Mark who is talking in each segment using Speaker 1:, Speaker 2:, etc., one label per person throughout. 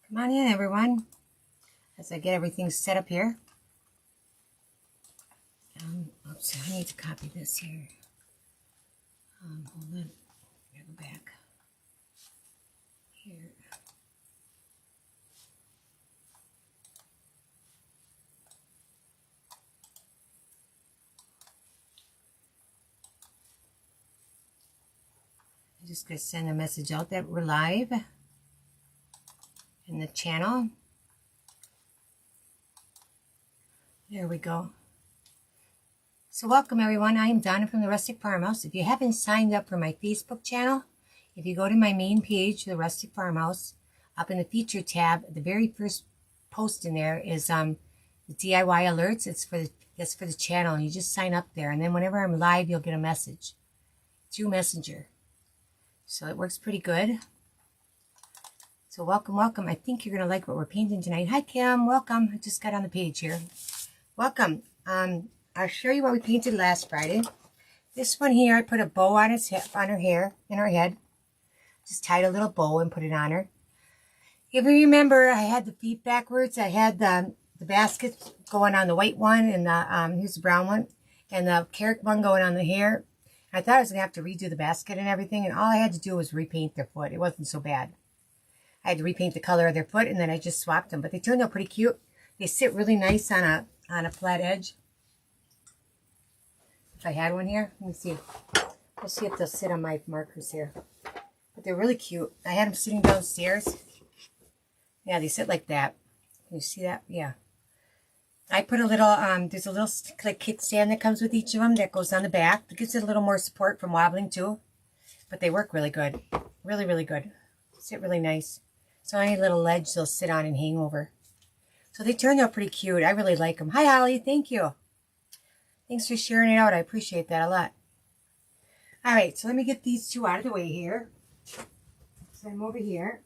Speaker 1: Come on in, everyone, as I get everything set up here. Oops, I need to copy this here. Hold on. I gotta go back here. I'm just gonna send a message out that we're live in the channel. There we go. So welcome everyone, I am Donna from the Rustic Farmhouse. If you haven't signed up for my Facebook channel, if you go to my main page, the Rustic Farmhouse, up in the feature tab, the very first post in there is the DIY alerts. That's for the channel, and you just sign up there, and then whenever I'm live, you'll get a message through Messenger. So it works pretty good. So welcome, welcome. I think you're gonna like what we're painting tonight. Hi Kim, welcome. I just got on the page here. Welcome. I'll show you what we painted last Friday. This one here, I put a bow on her hair, in her head. Just tied a little bow and put it on her. If you remember, I had the feet backwards. I had the basket going on the white one, and here's the brown one, and the carrot one going on the hair. I thought I was going to have to redo the basket and everything, and all I had to do was repaint their foot. It wasn't so bad. I had to repaint the color of their foot, and then I just swapped them. But they turned out pretty cute. They sit really nice on a flat edge. If I had one here, let me see. Let's see if they'll sit on my markers here. But they're really cute. I had them sitting downstairs. Yeah, they sit like that. Can you see that? Yeah. I put a little, there's a little like kickstand that comes with each of them that goes on the back. It gives it a little more support from wobbling too. But they work really good. Really, really good. Sit really nice. So any little ledge they'll sit on and hang over. So they turned out pretty cute. I really like them. Hi, Holly. Thank you. Thanks for sharing it out. I appreciate that a lot. All right, so let me get these two out of the way here. Send them over here.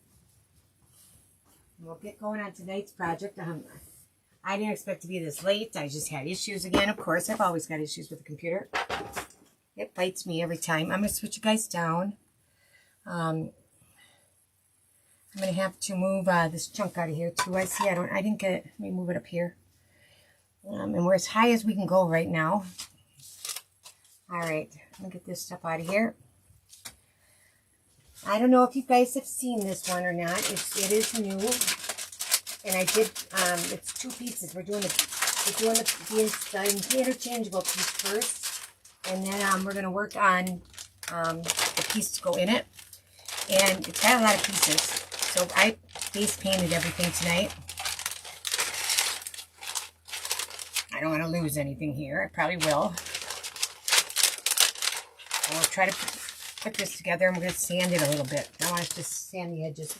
Speaker 1: And we'll get going on tonight's project. I didn't expect to be this late. I just had issues again. Of course, I've always got issues with the computer. It fights me every time. I'm going to switch you guys down. I'm going to have to move this chunk out of here too. I didn't get it. Let me move it up here. And we're as high as we can go right now. All right, let me get this stuff out of here. I don't know if you guys have seen this one or not. It is new, and I did. It's two pieces. We're doing the interchangeable piece first, and then we're gonna work on the piece to go in it. And it's got a lot of pieces, so I face painted everything tonight. I don't want to lose anything here. I probably will. I will try to put this together. I'm going to sand it a little bit. I want to just sand the edges.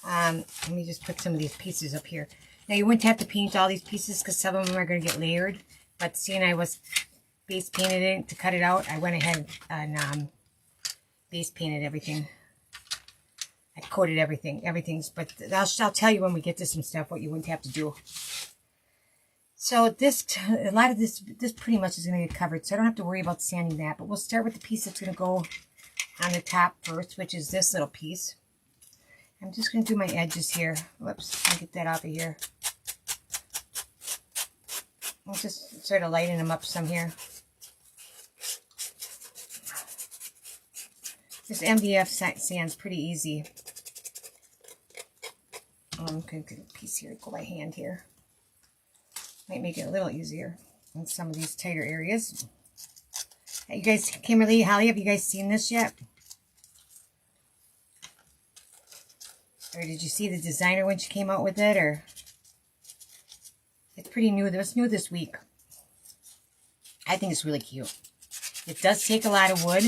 Speaker 1: Let me just put some of these pieces up here. Now, you wouldn't have to paint all these pieces because some of them are going to get layered. But seeing I was base painted it to cut it out, I went ahead and base painted everything. I coated everything. But I'll tell you when we get to some stuff what you wouldn't have to do. So a lot of this pretty much is going to get covered, so I don't have to worry about sanding that. But we'll start with the piece that's going to go on the top first, which is this little piece. I'm just going to do my edges here. Whoops, let me get that off of here. I'll just sort of lighten them up some here. This MDF sand's pretty easy. I'm going to get a piece here, go by hand here. Might make it a little easier in some of these tighter areas. Hey, you guys, Kimberly, Holly, have you guys seen this yet? Or did you see the designer when she came out with it? Or it's pretty new. It was new this week. I think it's really cute. It does take a lot of wood.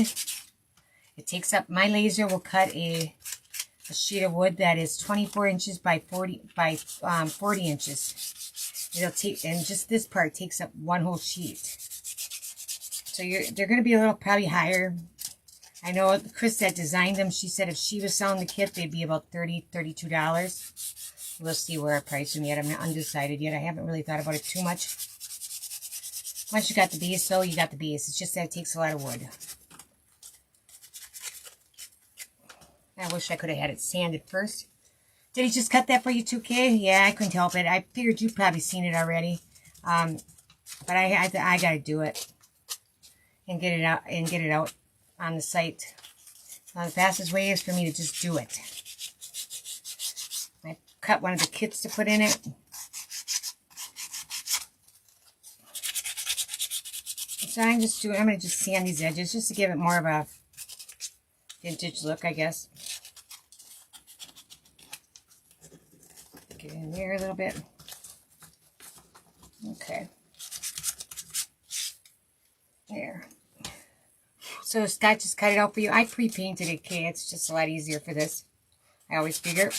Speaker 1: It takes up, my laser will cut a sheet of wood that is 24 inches by 40 inches. It'll take, and just this part takes up one whole sheet. So they're going to be a little probably higher. I know Chris that designed them, she said if she was selling the kit, they'd be about $30, $32. We'll see where I price them yet. I'm not undecided yet. I haven't really thought about it too much. Once you got the base, though, you got the base. It's just that it takes a lot of wood. I wish I could have had it sanded first. Did he just cut that for you 2K? Yeah, I couldn't help it. I figured you've probably seen it already. But I gotta do it and get it out on the site. The fastest way is for me to just do it. I cut one of the kits to put in it. So I'm gonna just sand these edges just to give it more of a vintage look, I guess. Get in there a little bit. Okay. There. So Scott just cut it out for you. I pre-painted it, okay? It's just a lot easier for this. I always figure.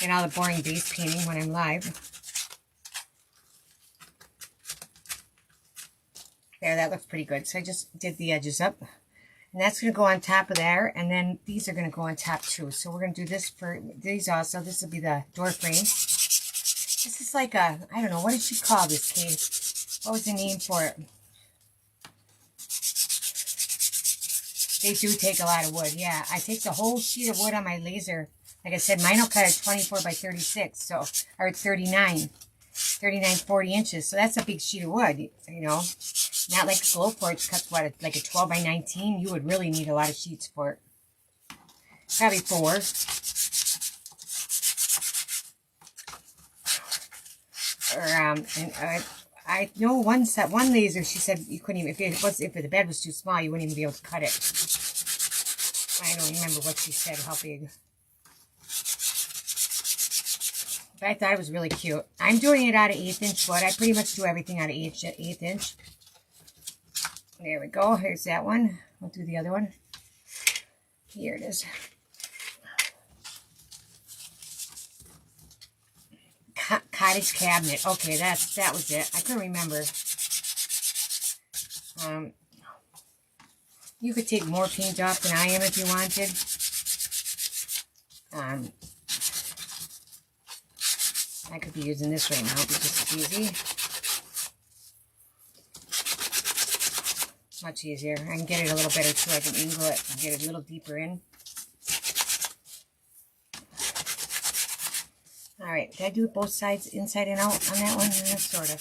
Speaker 1: And all the boring base painting when I'm live. There, that looks pretty good. So I just did the edges up. And that's going to go on top of there. And then these are going to go on top too. So we're going to do this for these also. This will be the door frame. This is like a, I don't know, what did she call this, Kate? What was the name for it? They do take a lot of wood. Yeah, I take the whole sheet of wood on my laser. Like I said, mine will cut at 24 by 36. So, or 39, 40 inches. So that's a big sheet of wood, you know. Not like Glowforge cuts, what, like a 12 by 19. You would really need a lot of sheets for it. Probably 4. I know one laser, she said you couldn't even, if the bed was too small, you wouldn't even be able to cut it. I don't remember what she said, how big. But I thought it was really cute. I'm doing it out of 1/8 inch wood. I pretty much do everything out of 1/8 inch. There we go. Here's that one. We'll do the other one. Here it is. Cottage cabinet. Okay, that was it. I couldn't remember. You could take more paint off than I am if you wanted. I could be using this right now because it's easy. Much easier. I can get it a little better too. I can angle it and get it a little deeper in. Alright, did I do both sides inside and out on that one? Sort of.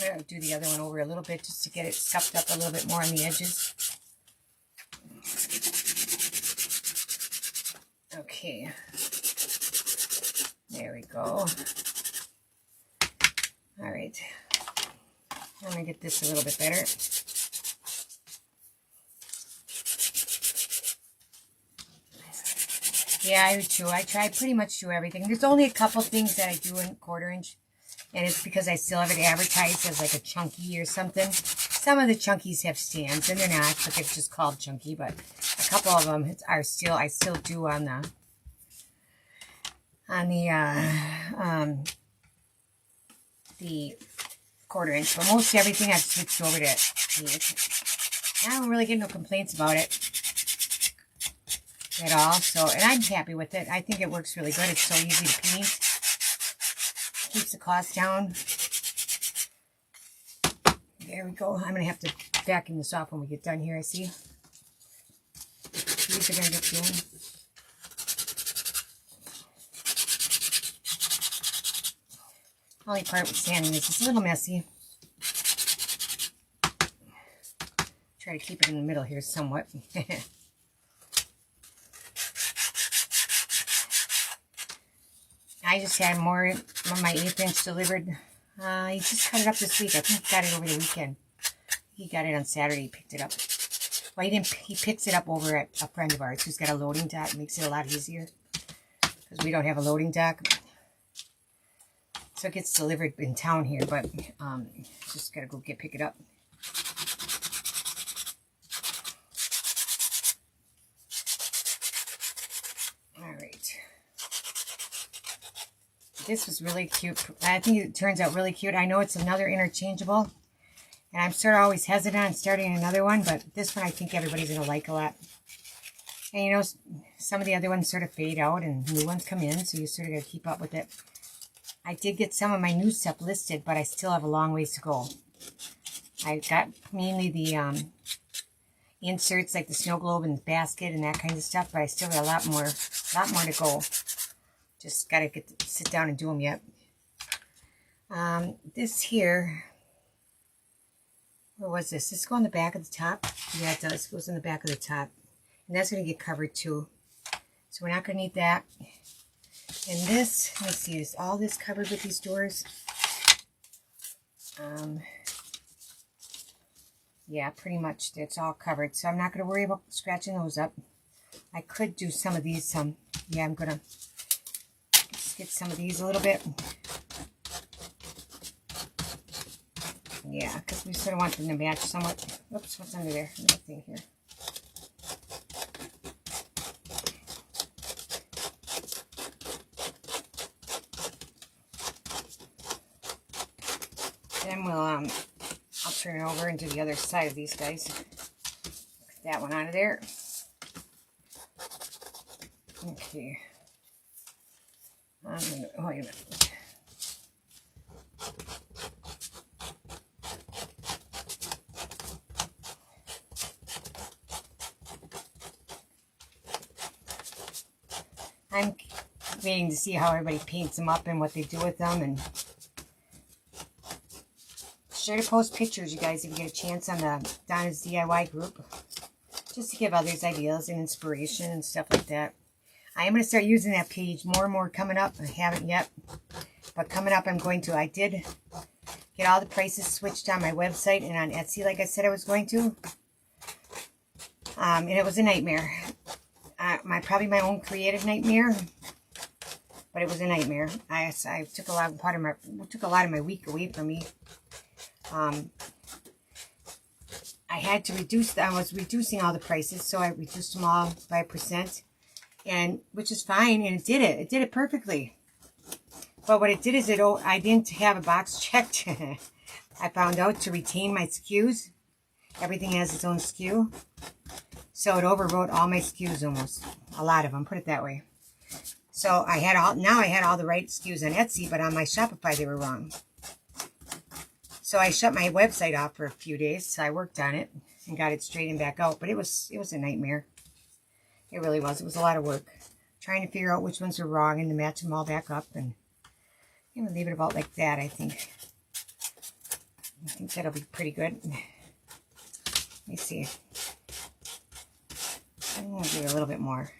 Speaker 1: I'm going to do the other one over a little bit just to get it scuffed up a little bit more on the edges. Okay. There we go. Alright. I'm going to get this a little bit better. Yeah, I do too. I try pretty much do everything. There's only a couple things that I do in 1/4 inch. And it's because I still have it advertised as like a chunky or something. Some of the chunkies have stands, and they're not, but they're just called chunky. But a couple of them are still, I still do on the 1/4 inch. But most everything I've switched over to 1/8. I don't really get no complaints about it at all. So, and I'm happy with it. I think it works really good. It's so easy to paint. Keeps the cost down. There we go. I'm going to have to vacuum this off when we get done here, I see. These are going to get doing. Only part with sanding is it's a little messy. Try to keep it in the middle here somewhat. I just had more of my 1/8 inch delivered. He just cut it up this week. I think he got it over the weekend. He got it on Saturday. He picked it up. Well, he picks it up over at a friend of ours who's got a loading dock. It makes it a lot easier because we don't have a loading dock. So it gets delivered in town here, but just gotta go pick it up. This was really cute. I think it turns out really cute. I know it's another interchangeable. And I'm sort of always hesitant on starting another one. But this one I think everybody's going to like a lot. And you know, some of the other ones sort of fade out and new ones come in. So you sort of got to keep up with it. I did get some of my new stuff listed. But I still have a long ways to go. I got mainly the inserts like the snow globe and the basket and that kind of stuff. But I still got a lot more to go. Just got to sit down and do them yet. This here, where was this? Does this go on the back of the top? Yeah, it does. It goes in the back of the top. And that's going to get covered too. So we're not going to need that. And this, let me see, is all this covered with these doors? Yeah, pretty much it's all covered. So I'm not going to worry about scratching those up. I could do some of these. Yeah, I'm going to just get some of these a little bit. Yeah, because we sort of want them to match somewhat. Oops, what's under there? Another thing here. Then we'll, I'll turn it over and do the other side of these guys. Get that one out of there. Okay. Wait a minute. I'm waiting to see how everybody paints them up and what they do with them, and sure to post pictures, you guys, if you get a chance, on the Donna's DIY group, just to give others ideas and inspiration and stuff like that. I am going to start using that page more and more coming up. I haven't yet, but coming up I'm going to. I did get all the prices switched on my website and on Etsy like I said I was going to, and it was a nightmare. Probably my own creative nightmare, but it was a nightmare. I took a lot of my week away from me. I had to reduce. I was reducing all the prices, so I reduced them all by 1%, and which is fine, and it did it. It did it perfectly. But what it did is I didn't have a box checked. I found out to retain my SKUs. Everything has its own SKU. So it overwrote all my SKUs almost. A lot of them, put it that way. So I had all the right SKUs on Etsy, but on my Shopify they were wrong. So I shut my website off for a few days. So I worked on it and got it straightened back out. But it was a nightmare. It really was. It was a lot of work. Trying to figure out which ones were wrong and to match them all back up. And I'm going to leave it about like that, I think. I think that'll be pretty good. Let me see. I'm going to do a little bit more.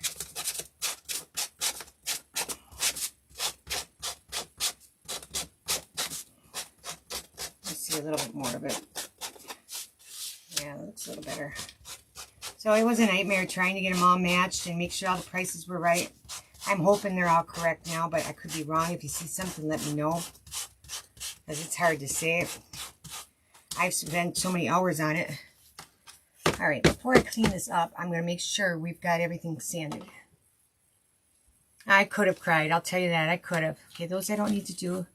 Speaker 1: Let's see a little bit more of it. Yeah, that looks a little better. So it was a nightmare trying to get them all matched and make sure all the prices were right. I'm hoping they're all correct now, but I could be wrong. If you see something, let me know, because it's hard to say. I've spent so many hours on it. All right, before I clean this up, I'm going to make sure we've got everything sanded. I could have cried. I'll tell you that. I could have. Okay, those I don't need to do.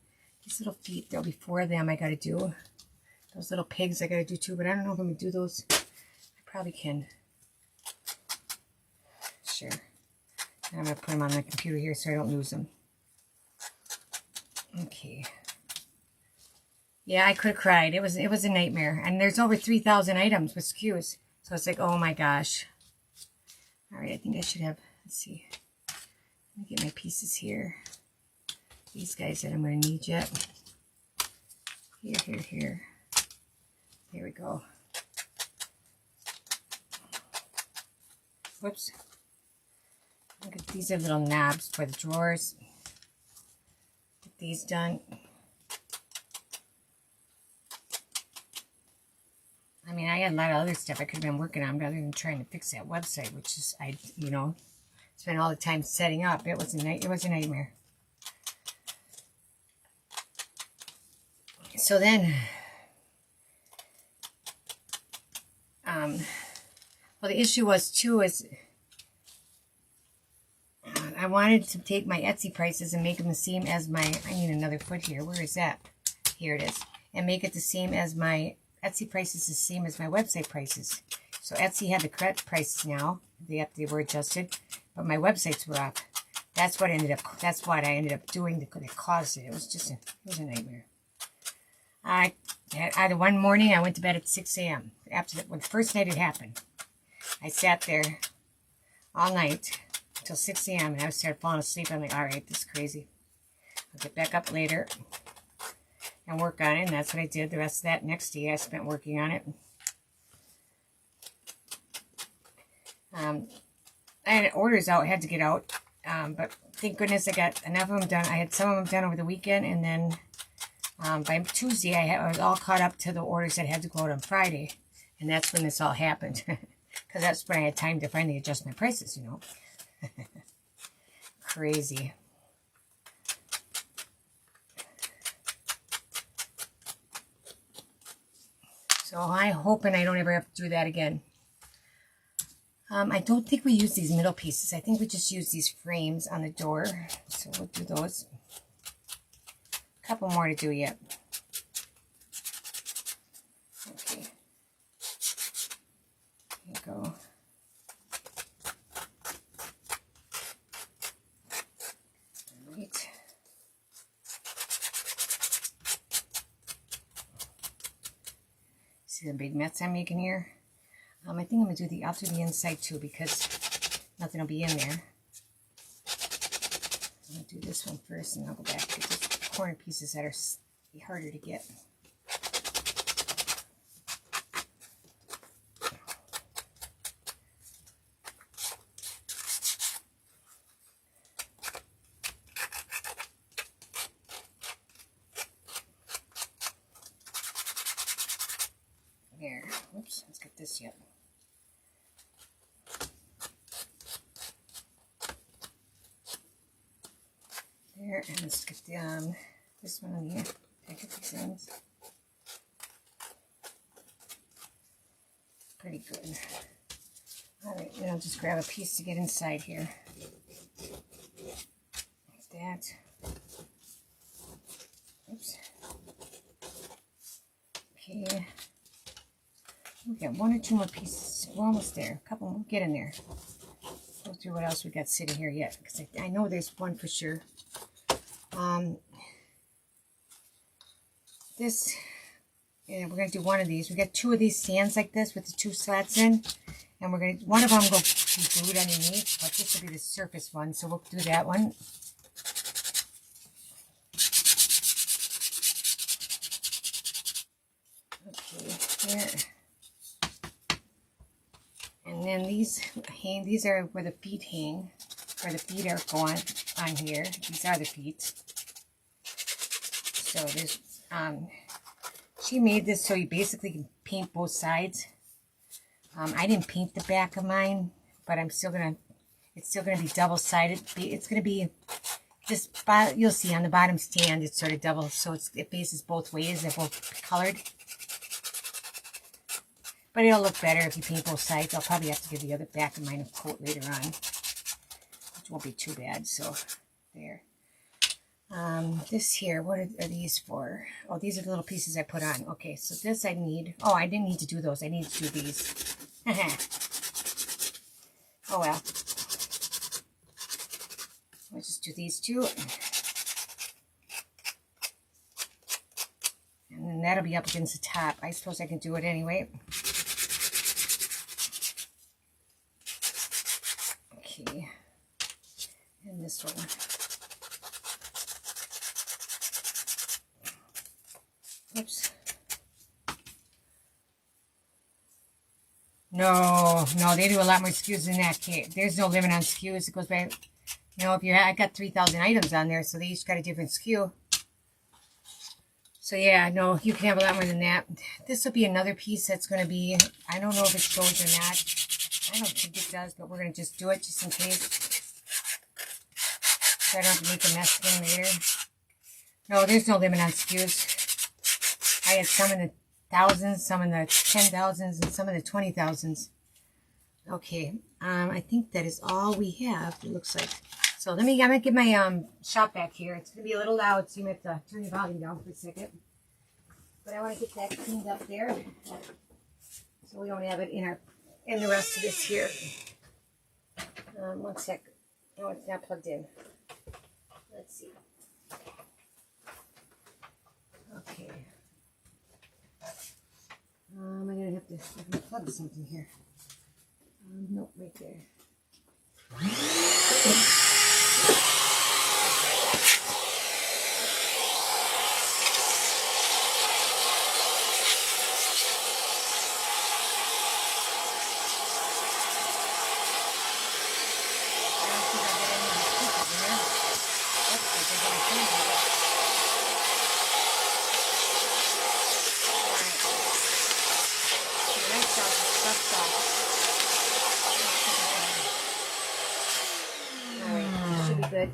Speaker 1: These little feet, there'll be 4 of them I got to do. Those little pigs I got to do too, but I don't know if I'm going to do those. I probably can. Sure. I'm going to put them on my computer here so I don't lose them. Okay. Yeah, I could have cried. It was a nightmare. And there's over 3,000 items with SKUs. So it's like, oh my gosh. All right, I think I should have, let's see. Let me get my pieces here. These guys that I'm going to need yet. Here. There we go. Whoops. Look at these are little knobs for the drawers. Get these done. I mean, I had a lot of other stuff I could have been working on rather than trying to fix that website, which is, spent all the time setting up. It was a nightmare. So then, well, the issue was too is I wanted to take my Etsy prices and make them the same as my. I need another foot here. Where is that? Here it is, and make it the same as my Etsy prices, the same as my website prices. So Etsy had the correct prices now. They were adjusted, but my websites were up. That's what I ended up doing that caused it. It was a nightmare. One morning I went to bed at 6 a.m. when the first night it happened. I sat there all night till 6 a.m. and I started falling asleep. I'm like, all right, this is crazy. I'll get back up later and work on it. And that's what I did. The rest of that next day I spent working on it. I had orders out, had to get out. But thank goodness I got enough of them done. I had some of them done over the weekend, and then by Tuesday I was all caught up to the orders that had to go out on Friday. And that's when this all happened. Because that's when I had time to finally adjust my prices, you know. Crazy. So I'm hoping I don't ever have to do that again. I don't think we use these middle pieces. I think we just use these frames on the door. So we'll do those. A couple more to do yet. Okay. Here you go. All right. See the big mess I'm making here? I think I'm going to do I'll do the inside too, because nothing will be in there. I'm going to do this one first, and I'll go back to these corner pieces that are harder to get. There. Oops, let's get this yet. There, and let's get the, this one on here. Pick up these ends. Pretty good. Alright, then I'll just grab a piece to get inside here. Like that. Oops. Okay. We got one or two more pieces. We're almost there. A couple more. Get in there. Go through what else we got sitting here yet, because I know there's one for sure. This, yeah, we're going to do one of these. We got two of these stands like this with the two slats in, and we're going to, one of them will be glued underneath, but this will be the surface one, so we'll do that one. Okay, there. And then these hang, these are where the feet hang, or the feet are going on here. These are the feet. So there's, she made this so you basically can paint both sides. I didn't paint the back of mine, but I'm still gonna, it's still gonna be double-sided. It's gonna be this, you'll see on the bottom stand, it's sort of double, so it faces both ways. They're both colored. But it'll look better if you paint both sides. I'll probably have to give the other back of mine a coat later on, which won't be too bad. So there. This here, what are these for? Oh, these are the little pieces I put on. Okay, so this I need. Oh, I didn't need to do those. I need to do these. Oh well. Let's just do these two. And then that'll be up against the top. I suppose I can do it anyway. Okay. And this one. Oops. No, they do a lot more SKUs than that, Kate. There's no limit on SKUs. It goes by, you know, if you're, I got 3,000 items on there, so they each got a different SKU. So yeah, no, you can have a lot more than that. This will be another piece that's going to be, I don't know if it shows or not. I don't think it does, but we're going to just do it just in case. So I don't have to make a mess again later. No, there's no limit on SKUs. I had some in the thousands, some in the 10,000s, and some in the 20,000s. Okay, I think that is all we have, it looks like. So I'm going to get my shop back here. It's going to be a little loud, so you might have to turn the volume down for a second. But I want to get that cleaned up there, so we don't have it in the rest of this here. One sec. No, it's not plugged in. Let's see. Okay. I'm going to have to plug something here. Nope, right there. good.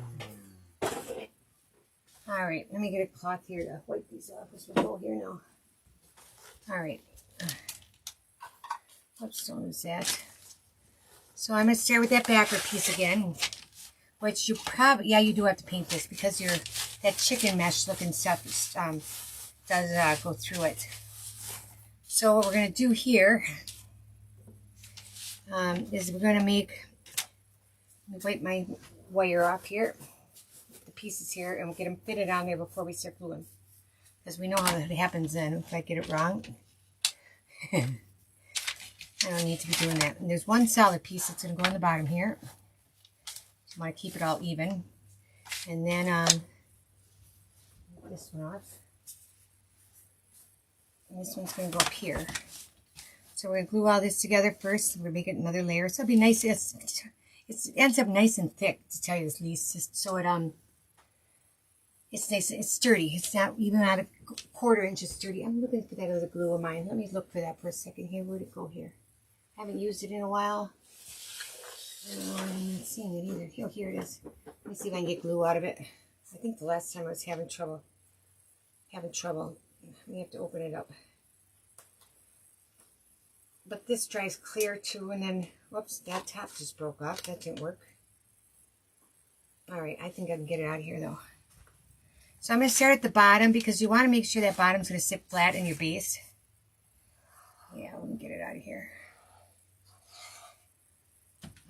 Speaker 1: Alright, let me get a cloth here to wipe these off as we go here now. Alright. What stone is that? So I'm going to start with that backer piece again. Which you probably, yeah, you do have to paint this because that chicken mesh looking stuff does go through it. So what we're going to do here is we're going to make, let me wipe my wire off here, the pieces here, and we'll get them fitted on there before we start gluing. Because we know how that happens then if I get it wrong. I don't need to be doing that. And there's one solid piece that's going to go on the bottom here. So I want to keep it all even. And then this one off. And this one's going to go up here. So we're going to glue all this together first. We're going to make it another layer. So it'll be nice. It ends up nice and thick, to tell you the least. Just so it's nice. It's sturdy. It's not even at a quarter inch sturdy. I'm looking for that other glue of mine. Let me look for that for a second here. Where'd it go here? I haven't used it in a while. I'm not seeing it either. Oh, here it is. Let me see if I can get glue out of it. I think the last time I was having trouble. We have to open it up. But this dries clear too, and then, whoops, that top just broke off. That didn't work. Alright, I think I can get it out of here though. So I'm going to start at the bottom because you want to make sure that bottom's going to sit flat in your base. Yeah, let me get it out of here.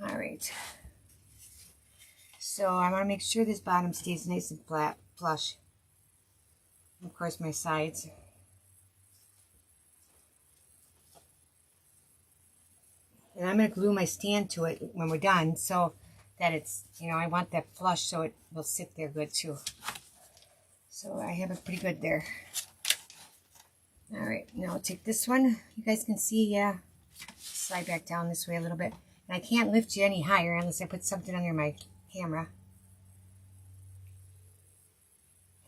Speaker 1: Alright. So I want to make sure this bottom stays nice and flat, flush. And of course my sides. And I'm going to glue my stand to it when we're done so that it's, you know, I want that flush so it will sit there good too. So I have it pretty good there. Alright, now I'll take this one. You guys can see, yeah, slide back down this way a little bit. And I can't lift you any higher unless I put something under my camera.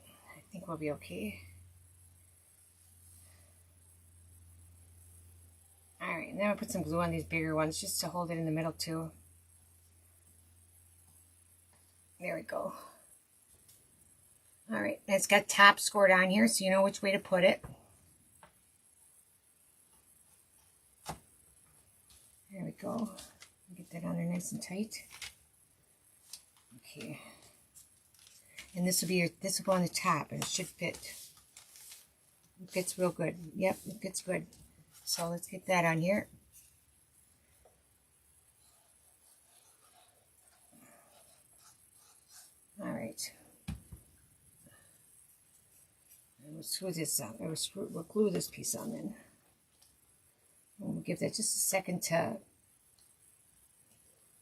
Speaker 1: I think we'll be okay. Alright, and then I'll put some glue on these bigger ones just to hold it in the middle too. There we go. Alright, and it's got top scored on here so you know which way to put it. There we go. Get that on there nice and tight. Okay. And this will go on the top and it should fit. It fits real good. Yep, it fits good. So let's get that on here. Alright. And we'll screw this on. We'll glue this piece on then. And we'll give that just a second to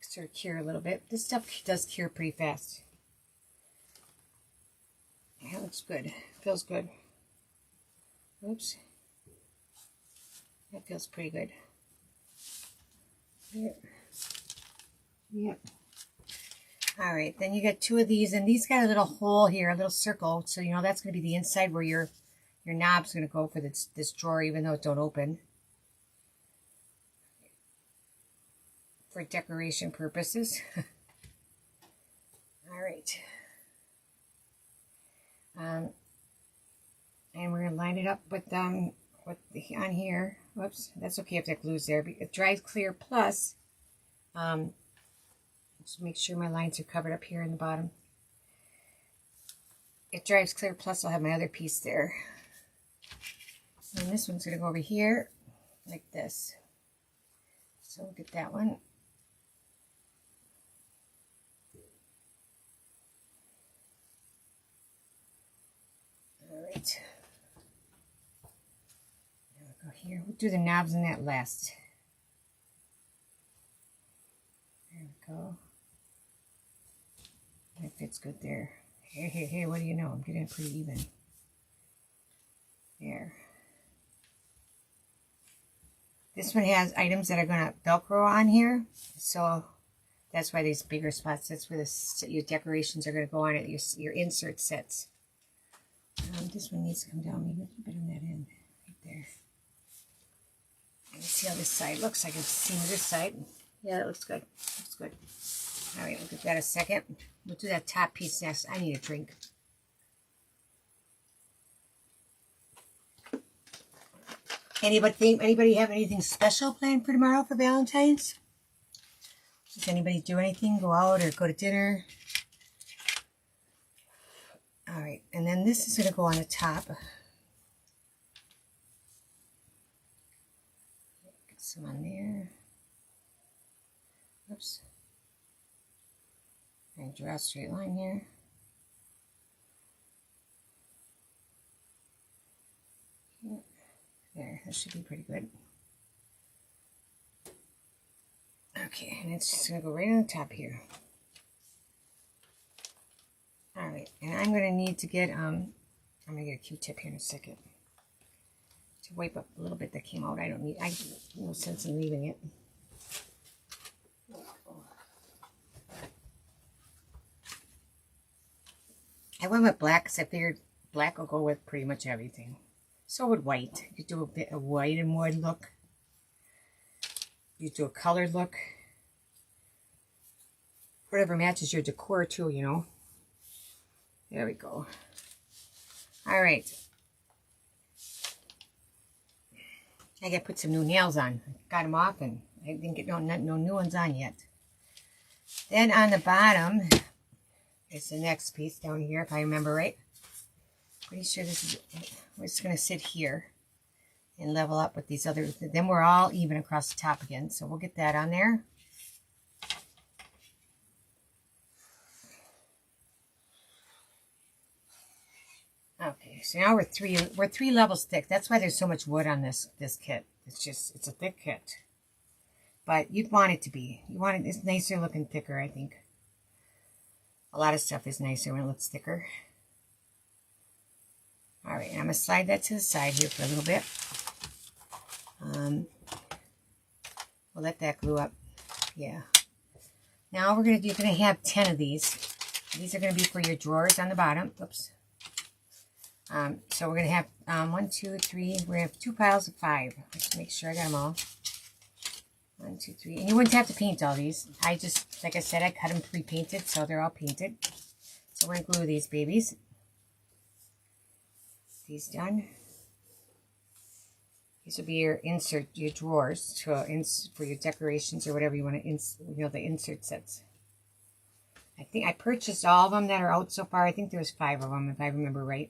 Speaker 1: sort of cure a little bit. This stuff does cure pretty fast. That looks good. Feels good. Oops. That feels pretty good. Yep. Alright, then you got two of these, and these got a little hole here, a little circle, so you know that's going to be the inside where your knob's going to go for this drawer, even though it don't open. For decoration purposes. Alright. And we're going to line it up with on here. Whoops, that's okay if that glue's there. It dries clear plus, just make sure my lines are covered up here in the bottom. It dries clear plus I'll have my other piece there. And this one's going to go over here like this. So we'll get that one. Alright. There we go here. We'll do the knobs in that last. There we go. That fits good there. Hey, what do you know? I'm getting it pretty even. There. This one has items that are going to Velcro on here. So that's why these bigger spots, that's where your decorations are going to go on it, your insert sets. This one needs to come down maybe a little bit on that end. Right there. Let's see how this side looks. I can see this side. Yeah, that looks good. Looks good. Alright, we'll give that a second. We'll do that top piece next. I need a drink. Anybody have anything special planned for tomorrow for Valentine's? Does anybody do anything? Go out or go to dinner? All right, and then this is going to go on the top. Get some on there. Oops. And draw a straight line here. There, that should be pretty good. Okay, and it's just going to go right on the top here. Alright, and I'm going to need to get, I'm going to get a Q-tip here in a second. To wipe up a little bit that came out. I no sense in leaving it. I went with black because I figured black will go with pretty much everything. So would white. You could do a bit of white and wood look. You do a colored look. Whatever matches your decor too, you know. There we go. All right. I got to put some new nails on. Got them off and I didn't get no new ones on yet. Then on the bottom is the next piece down here, if I remember right. Pretty sure this is, we're just going to sit here and level up with these other, then we're all even across the top again. So we'll get that on there. Okay, so now we're three levels thick. That's why there's so much wood on this kit. It's a thick kit. But you'd want it to be. It's nicer looking thicker, I think. A lot of stuff is nicer when it looks thicker. Alright, I'm going to slide that to the side here for a little bit. We'll let that glue up. Yeah. Now you're going to have 10 of these. These are going to be for your drawers on the bottom. Oops. So we're going to have 1, 2, 3. We're going to have 2 piles of 5. Let's make sure I got them all. 1, 2, 3. And you wouldn't have to paint all these. Like I said, I cut them pre-painted, so they're all painted. So we're going to glue these babies. These done. These will be your drawers for your decorations or whatever you want to, the insert sets. I think I purchased all of them that are out so far. I think there's 5 of them if I remember right.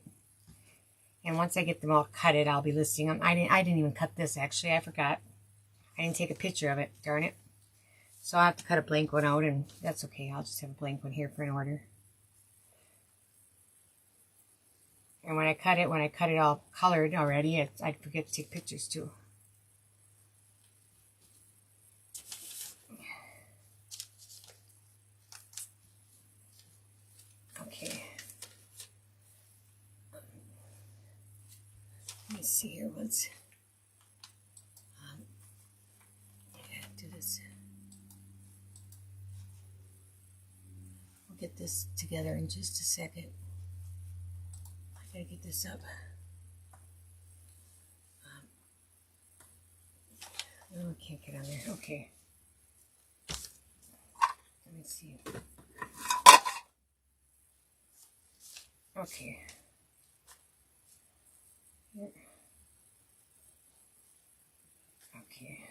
Speaker 1: And once I get them all cutted, I'll be listing them. I didn't even cut this actually. I forgot. I didn't take a picture of it. Darn it. So I'll have to cut a blank one out, and that's okay. I'll just have a blank one here for an order. And when I cut it all colored already, I'd forget to take pictures too. Okay. Let me see here once. Do this. We'll get this together in just a second. I gotta get this up. Oh, I can't get on there. Okay. Let me see. Okay. Here. Okay.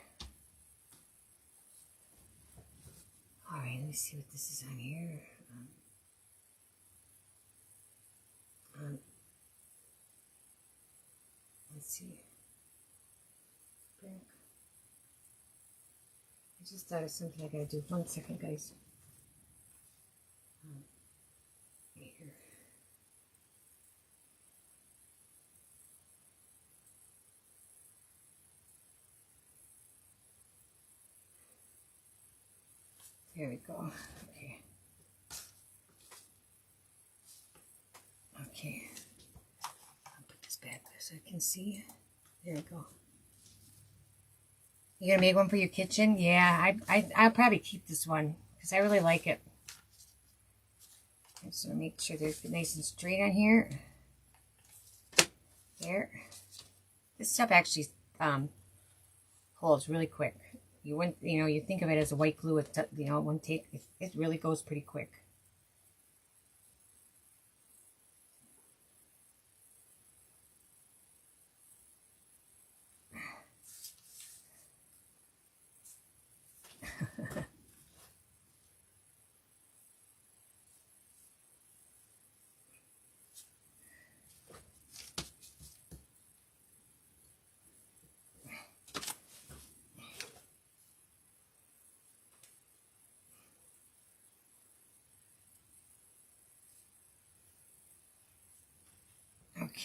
Speaker 1: Alright, let me see what this is on here. Let's see. Back. I just thought of something I gotta do. 1 second, guys. Right here. There we go. Okay. Okay. I'll put this back there so I can see. There we go. You gonna make one for your kitchen? Yeah, I'll probably keep this one because I really like it. I just want to make sure they're nice and straight on here. There. This stuff actually holds really quick. You wouldn't, you think of it as a white glue. It wouldn't take. It really goes pretty quick.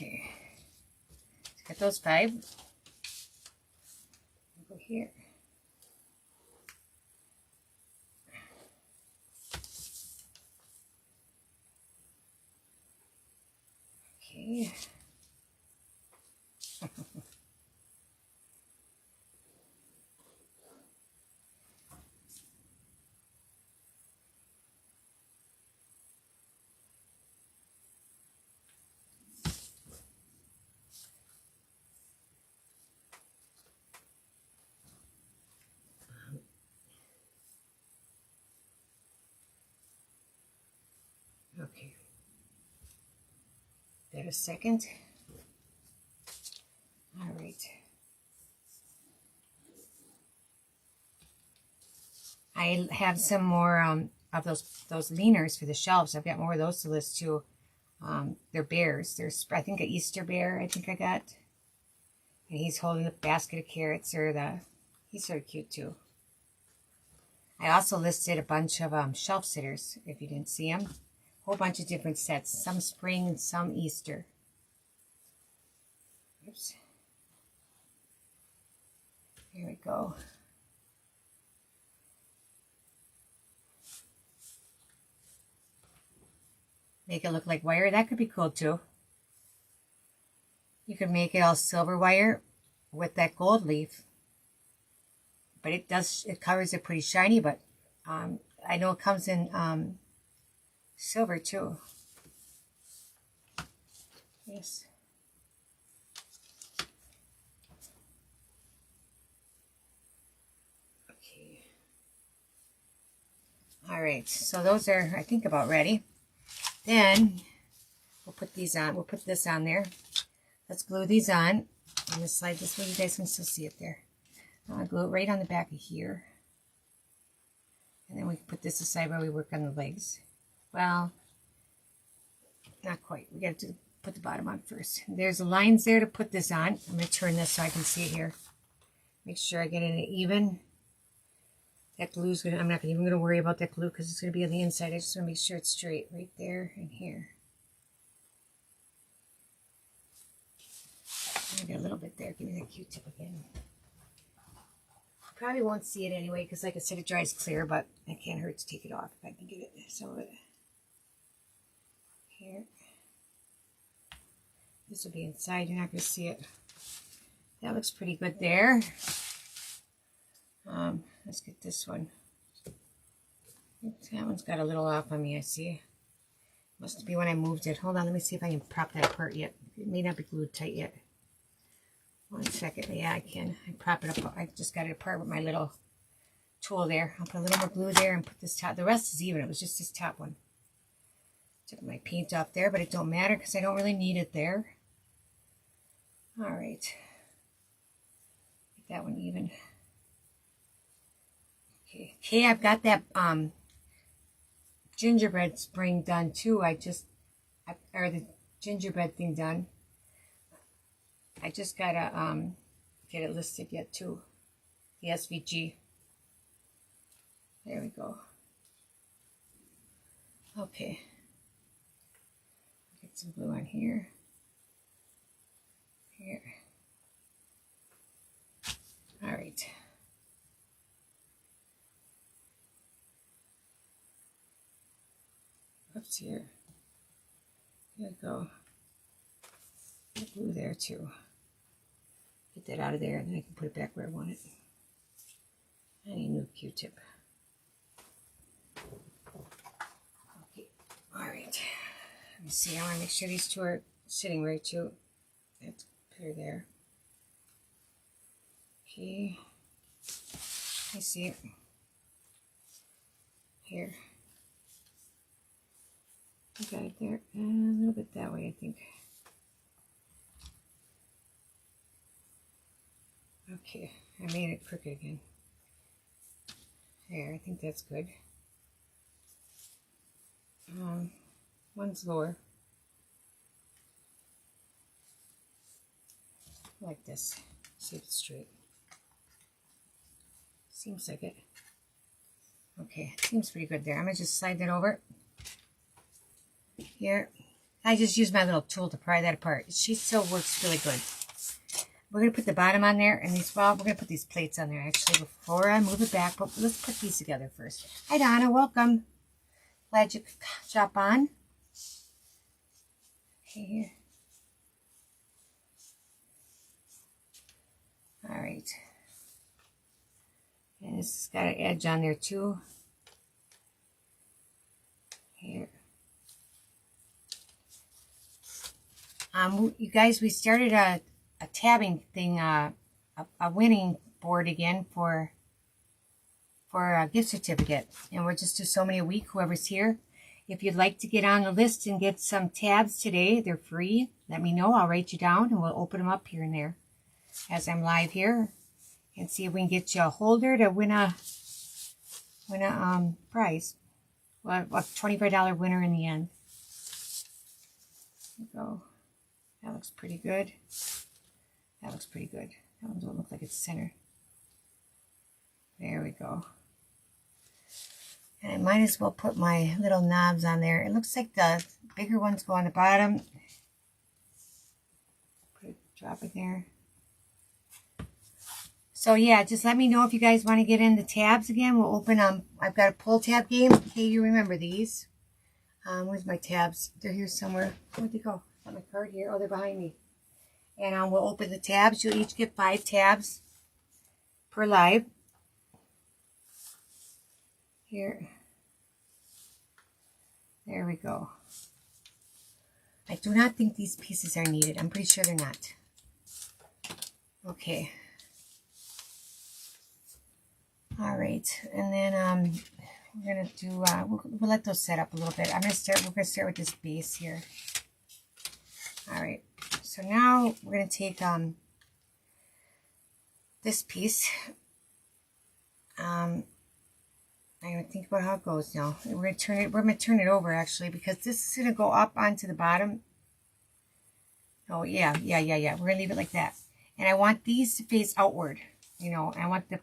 Speaker 1: Okay. Got those 5. Go here. Okay. Okay. That a second. All right. I have some more of those leaners for the shelves. I've got more of those to list too. They're bears. There's, I think, an Easter bear I think I got. And he's holding a basket of carrots. He's sort of cute too. I also listed a bunch of shelf sitters, if you didn't see them. A whole bunch of different sets. Some spring and some Easter. Oops. Here we go. Make it look like wire. That could be cool too. You could make it all silver wire with that gold leaf. But it covers it pretty shiny, but I know it comes in silver too. Yes. Okay. All right, so those are, I think, about ready. Then we'll put these on. We'll put this on there. Let's glue these on. I'm going to slide this way. You guys can still see it there. I'll glue it right on the back of here. And then we can put this aside while we work on the legs. Well, not quite. We got to put the bottom on first. There's the lines there to put this on. I'm going to turn this so I can see it here. Make sure I get it even. That glue's going to, I'm not even going to worry about that glue because it's going to be on the inside. I just want to make sure it's straight right there and here. I got a little bit there. Give me that Q-tip again. Probably won't see it anyway because, like I said, it dries clear, but it can't hurt to take it off if I can get it. So here. This will be inside. You're not going to see it. That looks pretty good there. Let's get this one. Oops, that one's got a little off on me, I see. Must be when I moved it. Hold on, let me see if I can prop that apart yet. It may not be glued tight yet. 1 second. Yeah, I can. I prop it up. I just got it apart with my little tool there. I'll put a little more glue there and put this top. The rest is even. It was just this top one. Took my paint off there, but it don't matter because I don't really need it there. All right. Get that one even. Okay, I've got that gingerbread spring done too. Or the gingerbread thing done. I just gotta get it listed yet too. The SVG. There we go. Okay. Get some glue on here. Here. All right. Oops, here. There we go. Glue there too. Get that out of there, and then I can put it back where I want it. I need a new Q-tip. Okay. All right. Let me see. I want to make sure these two are sitting right too. Let's put her there. Okay. I see it. Here. I got it there. And a little bit that way, I think. Okay, I made it crooked again. There, I think that's good. One's lower. Like this. See if it's straight. Seems like it. Okay, seems pretty good there. I'm going to just slide that over. Here. I just used my little tool to pry that apart. She still works really good. We're going to put the bottom on there, and these, well, we're going to put these plates on there, actually, before I move it back, but let's put these together first. Hi, Donna. Welcome. Glad you could jump on. Okay, here. All right. And this has got an edge on there, too. Here. You guys, we started a tabbing thing, a winning board again for a gift certificate, and we'll just do so many a week, whoever's here. If you'd like to get on the list and get some tabs today, they're free. Let me know. I'll write you down, and we'll open them up here and there as I'm live here, and see if we can get you a holder to win a prize. Well, a $25 winner in the end. There we go. That looks pretty good. That looks pretty good. That one don't look like it's centered. There we go. And I might as well put my little knobs on there. It looks like the bigger ones go on the bottom. Drop it there. So yeah, just let me know if you guys want to get into tabs again. We'll open I've got a pull tab game. Hey, you remember these? Where's my tabs? They're here somewhere. Where'd they go? Got my card here. Oh, they're behind me. And we'll open the tabs. You'll each get 5 tabs per live. Here. There we go. I do not think these pieces are needed. I'm pretty sure they're not. Okay. All right. And then we're going to do, we'll let those set up a little bit. We're going to start with this base here. All right. So now we're going to take this piece. I'm going to think about how it goes now. We're going to turn it over actually, because this is going to go up onto the bottom. Oh yeah. We're going to leave it like that. And I want these to face outward. You know, I want the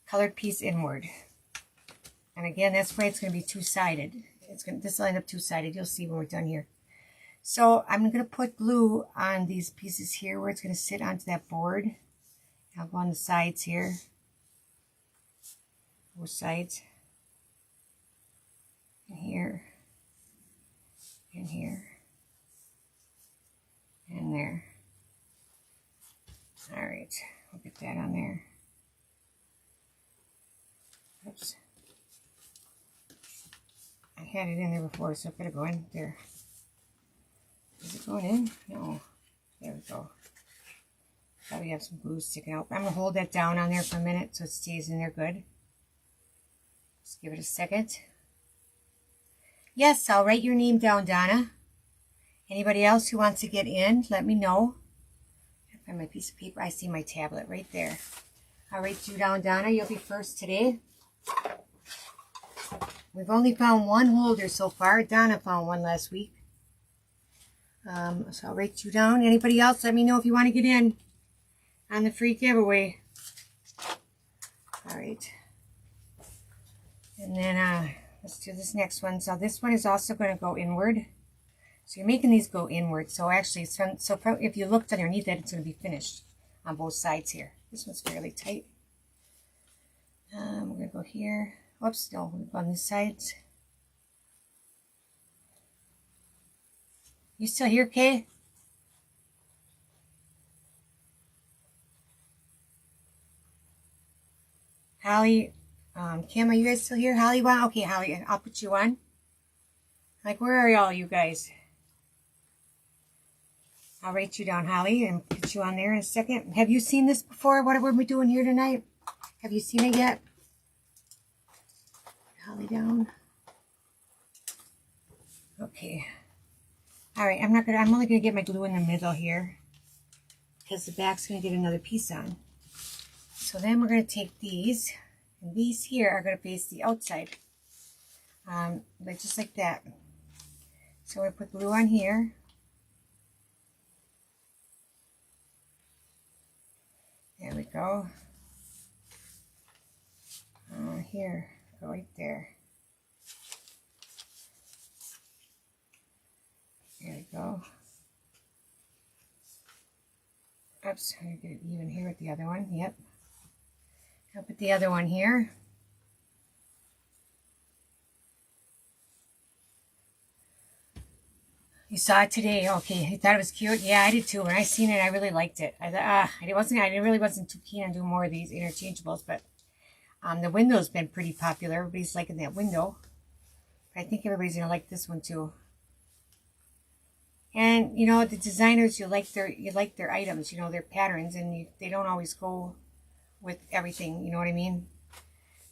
Speaker 1: colored piece inward. And again, that's why it's going to be two-sided. This will end up two-sided. You'll see when we're done here. So I'm going to put glue on these pieces here where it's going to sit onto that board. I'll go on the sides here. Both sides. And here. And here. And there. All right. We'll get that on there. Oops. I had it in there before, so I've got to go in there. Is it going in? No. There we go. Probably have some glue sticking out. I'm going to hold that down on there for a minute so it stays in there good. Just give it a second. Yes, I'll write your name down, Donna. Anybody else who wants to get in, let me know. I find my piece of paper. I see my tablet right there. I'll write you down, Donna. You'll be first today. We've only found one holder so far. Donna found one last week. So I'll write you down. Anybody else, let me know if you want to get in on the free giveaway. All right. And then let's do this next one. So this one is also going to go inward. So you're making these go inward. So actually, if you looked underneath it, it's going to be finished on both sides here. This one's fairly tight. We're going to go here. Whoops, no, we'll go on this side. You still here, Kay? Holly, Kim, are you guys still here? Holly, wow, okay, Holly, I'll put you on. Like, where are y'all, you guys? I'll write you down, Holly, and put you on there in a second. Have you seen this before? What are we doing here tonight? Have you seen it yet? Holly down. Okay. All right, I'm only gonna get my glue in the middle here because the back's gonna get another piece on. So then we're gonna take these, and these here are gonna face the outside, but just like that. So we put glue on here. There we go. Here, go right there. There we go. Oops, I'm going to get it even here with the other one. Yep. I'll put the other one here. You saw it today. Okay, you thought it was cute. Yeah, I did too. When I seen it, I really liked it. I thought, I really wasn't too keen on doing more of these interchangeables, but the window's been pretty popular. Everybody's liking that window. But I think everybody's gonna like this one too. And you know, the designers, you like their items, you know, their patterns, and they don't always go with everything. You know what I mean?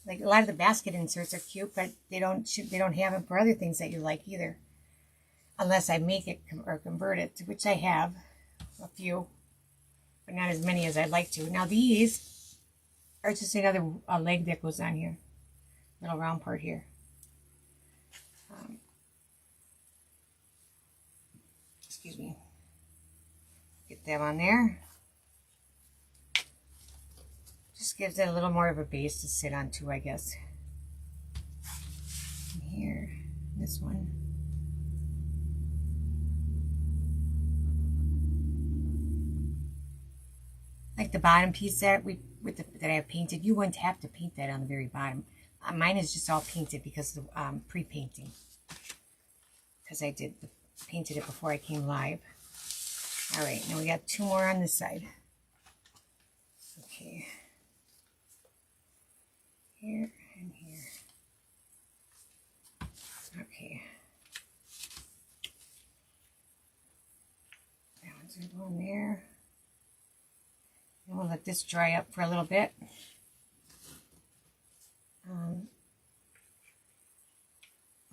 Speaker 1: Like a lot of the basket inserts are cute, but they don't have them for other things that you like either. Unless I make it or convert it, which I have a few, but not as many as I'd like to. Now these are just another leg that goes on here, little round part here. Excuse me. Get them on there. Just gives it a little more of a base to sit on too, I guess. And here, this one. Like the bottom piece that that I have painted, you wouldn't have to paint that on the very bottom. Mine is just all painted because of pre-painting. Because I painted it before I came live. All right, now we got 2 more on this side. Okay. Here and here. Okay. That one's going there. And we'll let this dry up for a little bit.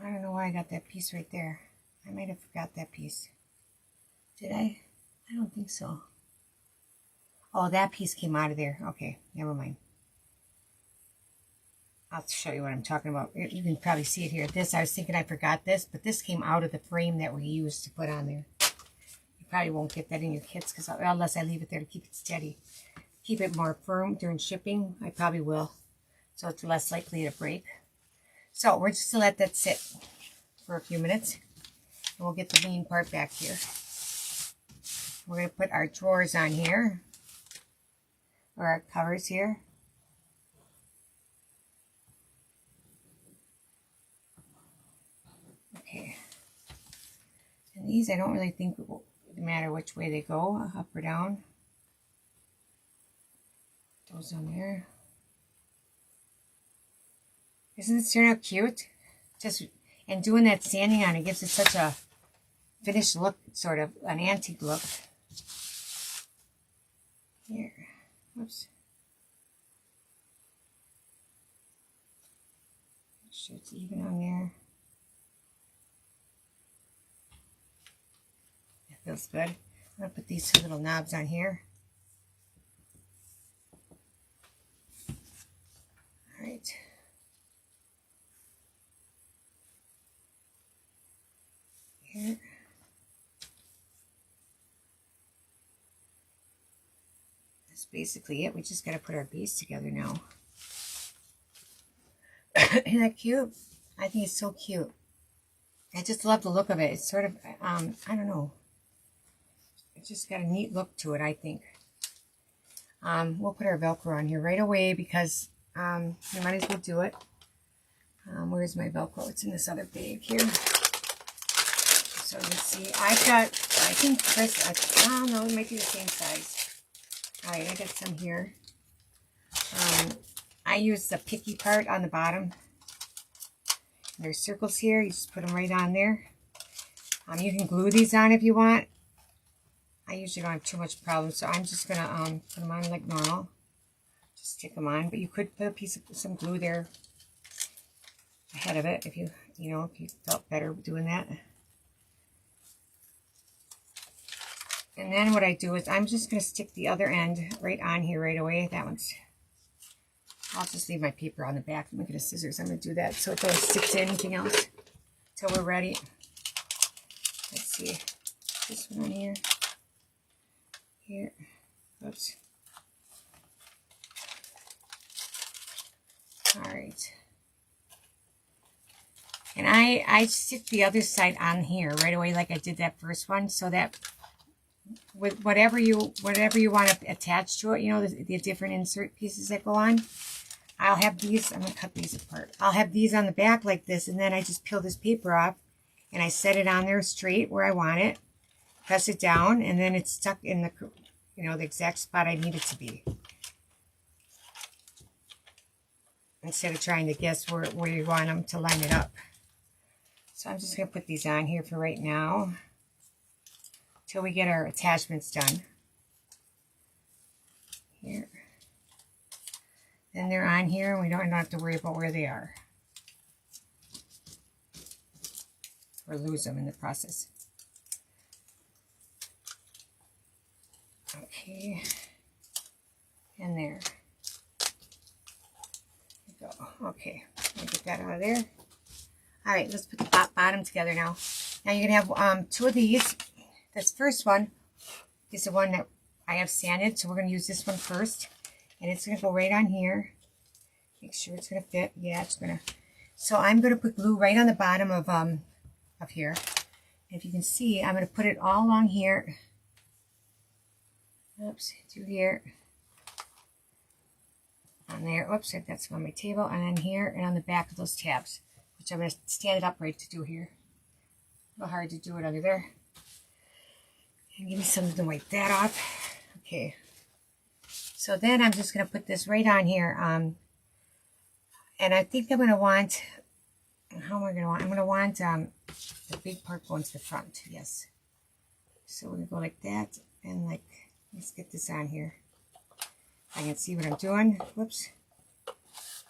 Speaker 1: I don't know why I got that piece right there. I might have forgot that piece. Did I? I don't think so. Oh, that piece came out of there. Okay, never mind. I'll show you what I'm talking about. You can probably see it here. I was thinking I forgot this, but this came out of the frame that we used to put on there. You probably won't get that in your kits unless I leave it there to keep it steady. Keep it more firm during shipping. I probably will, so it's less likely to break. So we're just going to let that sit for a few minutes, and we'll get the main part back here. We're going to put our drawers on here, or our covers here. Okay. And these I don't really think it will matter which way they go, up or down. Those on there. Isn't this turn out cute? And doing that sanding on it gives it such a finished look, sort of an antique look. Here, whoops. Make sure it's even on there. That feels good. I'm gonna put these 2 little knobs on here. All right. Here. That's basically it. We just got to put our base together now. Isn't that cute? I think it's so cute. I just love the look of it. It's sort of, I don't know. It's just got a neat look to it, I think. We'll put our Velcro on here right away because we might as well do it. Where's my Velcro? It's in this other bag here. So let's see. I think Chris, oh no, it might be the same size. All right, I got some here. I use the picky part on the bottom. There's circles here. You just put them right on there. You can glue these on if you want. I usually don't have too much problem, so I'm just gonna put them on like normal. Just stick them on, but you could put a piece of some glue there ahead of it if you felt better doing that. And then what I do is I'm just going to stick the other end right on here right away. That one's, I'll just leave my paper on the back. I'm going to get a scissors. I'm going to do that so it doesn't stick to anything else until we're ready. Let's see. This one on here. Here. Oops. All right. And I stick the other side on here right away like I did that first one, so that with whatever you want to attach to it, you know, the different insert pieces that go on. I'll have these, I'm going to cut these apart. I'll have these on the back like this, and then I just peel this paper off, and I set it on there straight where I want it, press it down, and then it's stuck in the, you know, the exact spot I need it to be. Instead of trying to guess where you want them to line it up. So I'm just going to put these on here for right now, till we get our attachments done. Here. Then they're on here, and we don't have to worry about where they are. Or lose them in the process. Okay. And there. There we go. Okay. Let me get that out of there. Alright, let's put the bottom together now. Now you're going to have two of these. This first one is the one that I have sanded, so we're going to use this one first. And it's going to go right on here. Make sure it's going to fit. Yeah, it's going to. So I'm going to put glue right on the bottom of here. And if you can see, I'm going to put it all along here. Oops, through here. On there. Oops, that's on my table. And then here and on the back of those tabs. Which I'm going to stand it upright to do here. A little hard to do it under there. And give me something to wipe that off. Okay. So then I'm just going to put this right on here. And I think I'm going to want, how am I going to want? I'm going to want the big part going to the front. Yes. So we're going to go like that. And like, let's get this on here. I can see what I'm doing. Whoops.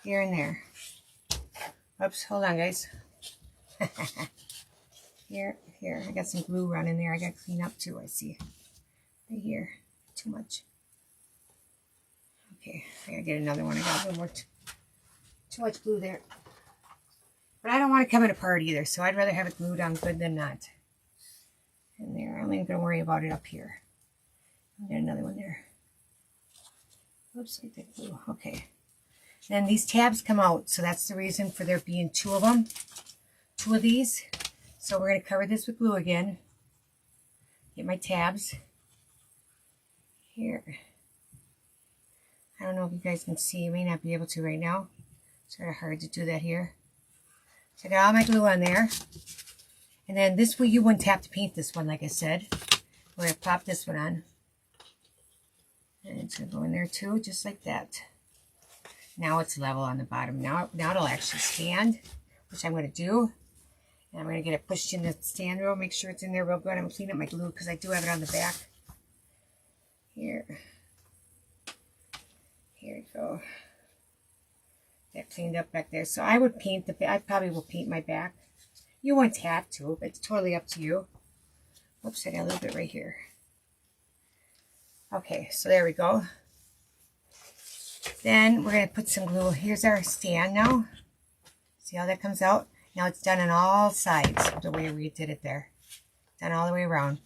Speaker 1: Here and there. Oops, hold on, guys. Here. I got some glue running there. I got to clean up too, I see. Right here. Too much. Okay, I gotta get another one. I got a little more, too much glue there. But I don't want to come in apart either, so I'd rather have it glued on good than not. And there, I'm only gonna worry about it up here. I'll get another one there. Oops, I did glue. Okay. Then these tabs come out, so that's the reason for there being two of them. Two of these. So we're going to cover this with glue again. Get my tabs. Here. I don't know if you guys can see. You may not be able to right now. It's sort of hard to do that here. So I got all my glue on there. And then this way you wouldn't have to paint this one, like I said. We're going to pop this one on. And it's going to go in there too, just like that. Now it's level on the bottom. Now it'll actually stand, which I'm going to do. And I'm going to get it pushed in the stand row. Make sure it's in there real good. I'm going to clean up my glue because I do have it on the back. Here. Here we go. That cleaned up back there. So I would paint I probably will paint my back. You won't have to. It's totally up to you. Whoops, I got a little bit right here. Okay, so there we go. Then we're going to put some glue. Here's our stand now. See how that comes out? Now it's done on all sides, the way we did it there. Done all the way around.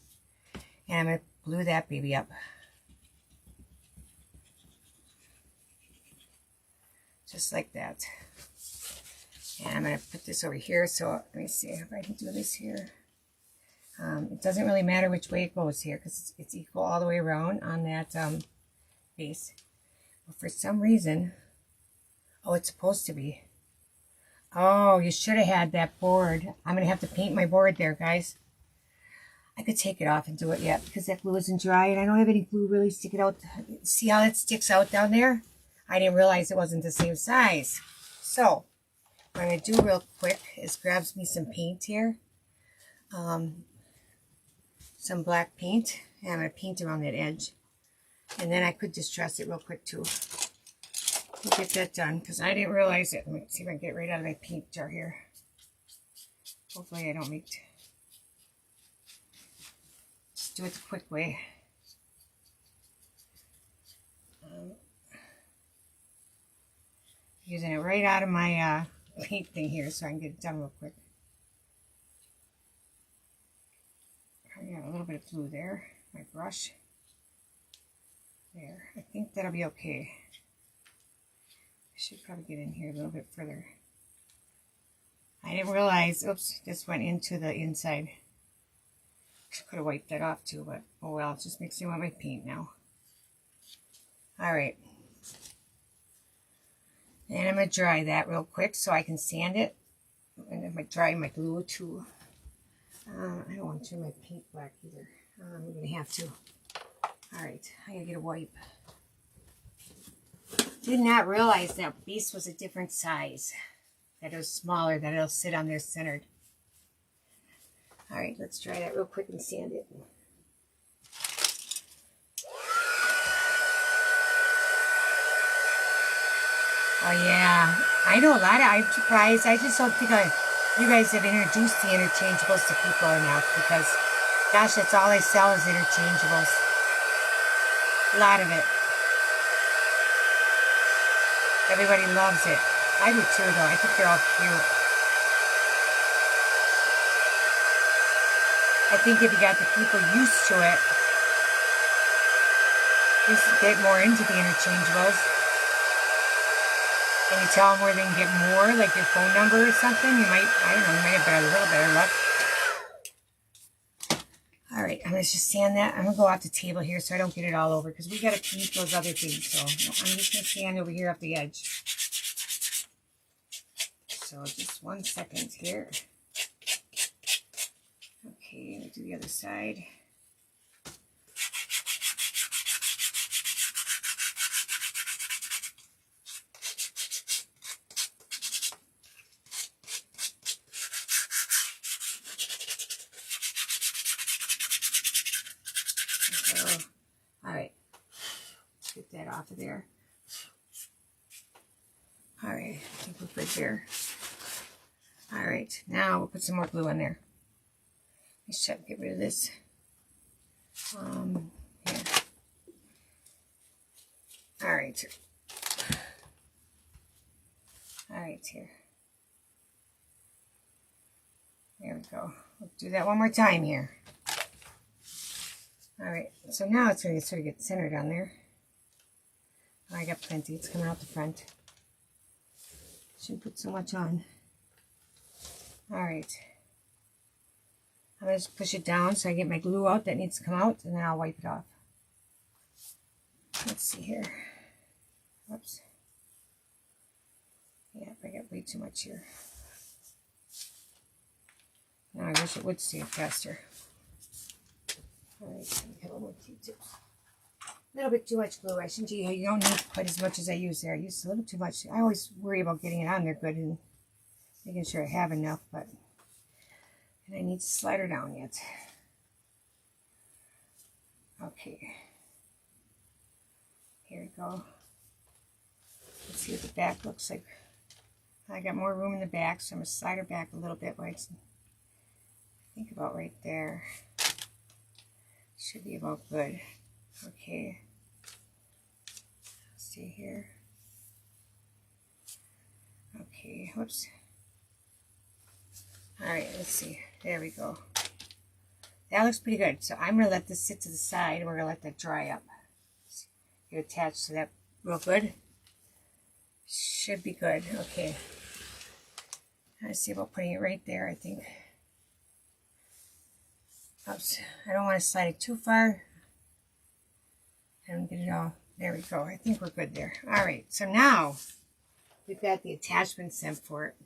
Speaker 1: And I'm going to glue that baby up. Just like that. And I'm going to put this over here. So let me see if I can do this here. It doesn't really matter which way it goes here because it's equal all the way around on that base. But for some reason, oh, it's supposed to be. Oh, you should have had that board. I'm going to have to paint my board there, guys. I could take it off and do it yet because that glue isn't dry and I don't have any glue really sticking out. See how it sticks out down there? I didn't realize it wasn't the same size. So, what I'm going to do real quick is grab me some paint here. Some black paint. And I'm going to paint around that edge. And then I could distress it real quick too. We'll get that done because I didn't realize it. Let me see if I can get right out of my paint jar here. Hopefully I don't make... Just do it the quick way. Using it right out of my paint thing here so I can get it done real quick. I got a little bit of glue there. My brush. There. I think that'll be okay. I should probably get in here a little bit further. I didn't realize, oops, this went into the inside. Could have wiped that off too, but oh well, it just makes me want my paint now. Alright. And I'm going to dry that real quick so I can sand it. And I'm going to dry my glue too. I don't want to turn my paint black either. I'm going to have to. Alright, I got to get a wipe. Did not realize that base was a different size. That it was smaller, that it'll sit on there centered. Alright, let's dry that real quick and sand it. Oh yeah, I know a lot of, I'm surprised. I just don't think you guys have introduced the interchangeables to people enough because, gosh, that's all I sell is interchangeables. A lot of it. Everybody loves it. I do too though, I think they're all cute. I think if you got the people used to it, just get more into the interchangeables. And you tell them where they can get more, like your phone number or something, you might, I don't know, you might have a little better luck. Alright, I'm going to just sand that. I'm going to go off the table here so I don't get it all over, because we got to paint those other things. So I'm just going to sand over here off the edge. So just 1 second here. Okay, we'll do the other side. Alright, get that off of there. Alright, I think we're good there. Alright, now we'll put some more glue in there. Let's try to get rid of this. Here. Alright. Alright, here. There we go. We'll do that one more time here. Alright, so now it's going to sort of get centered on there. Oh, I got plenty. It's coming out the front. Shouldn't put so much on. Alright. I'm going to just push it down so I get my glue out that needs to come out, and then I'll wipe it off. Let's see here. Whoops. Yeah, I got way too much here. Now I wish it would stay faster. Alright, a little more Q-tips. A little bit too much glue. I shouldn't. You don't need quite as much as I use there. I use a little too much. I always worry about getting it on there good and making sure I have enough, but and I need to slide her down yet. Okay. Here we go. Let's see what the back looks like. I got more room in the back, so I'm going to slide her back a little bit. I think about right there. Should be about good. Okay. Let's see here. Okay, whoops. Alright, let's see. There we go. That looks pretty good. So I'm going to let this sit to the side and we're going to let that dry up. Get attached to that real good. Should be good. Okay. Let's see about putting it right there, I think. Oops. I don't want to slide it too far. I don't get it all. There we go. I think we're good there. Alright, so now we've got the attachment sent for it.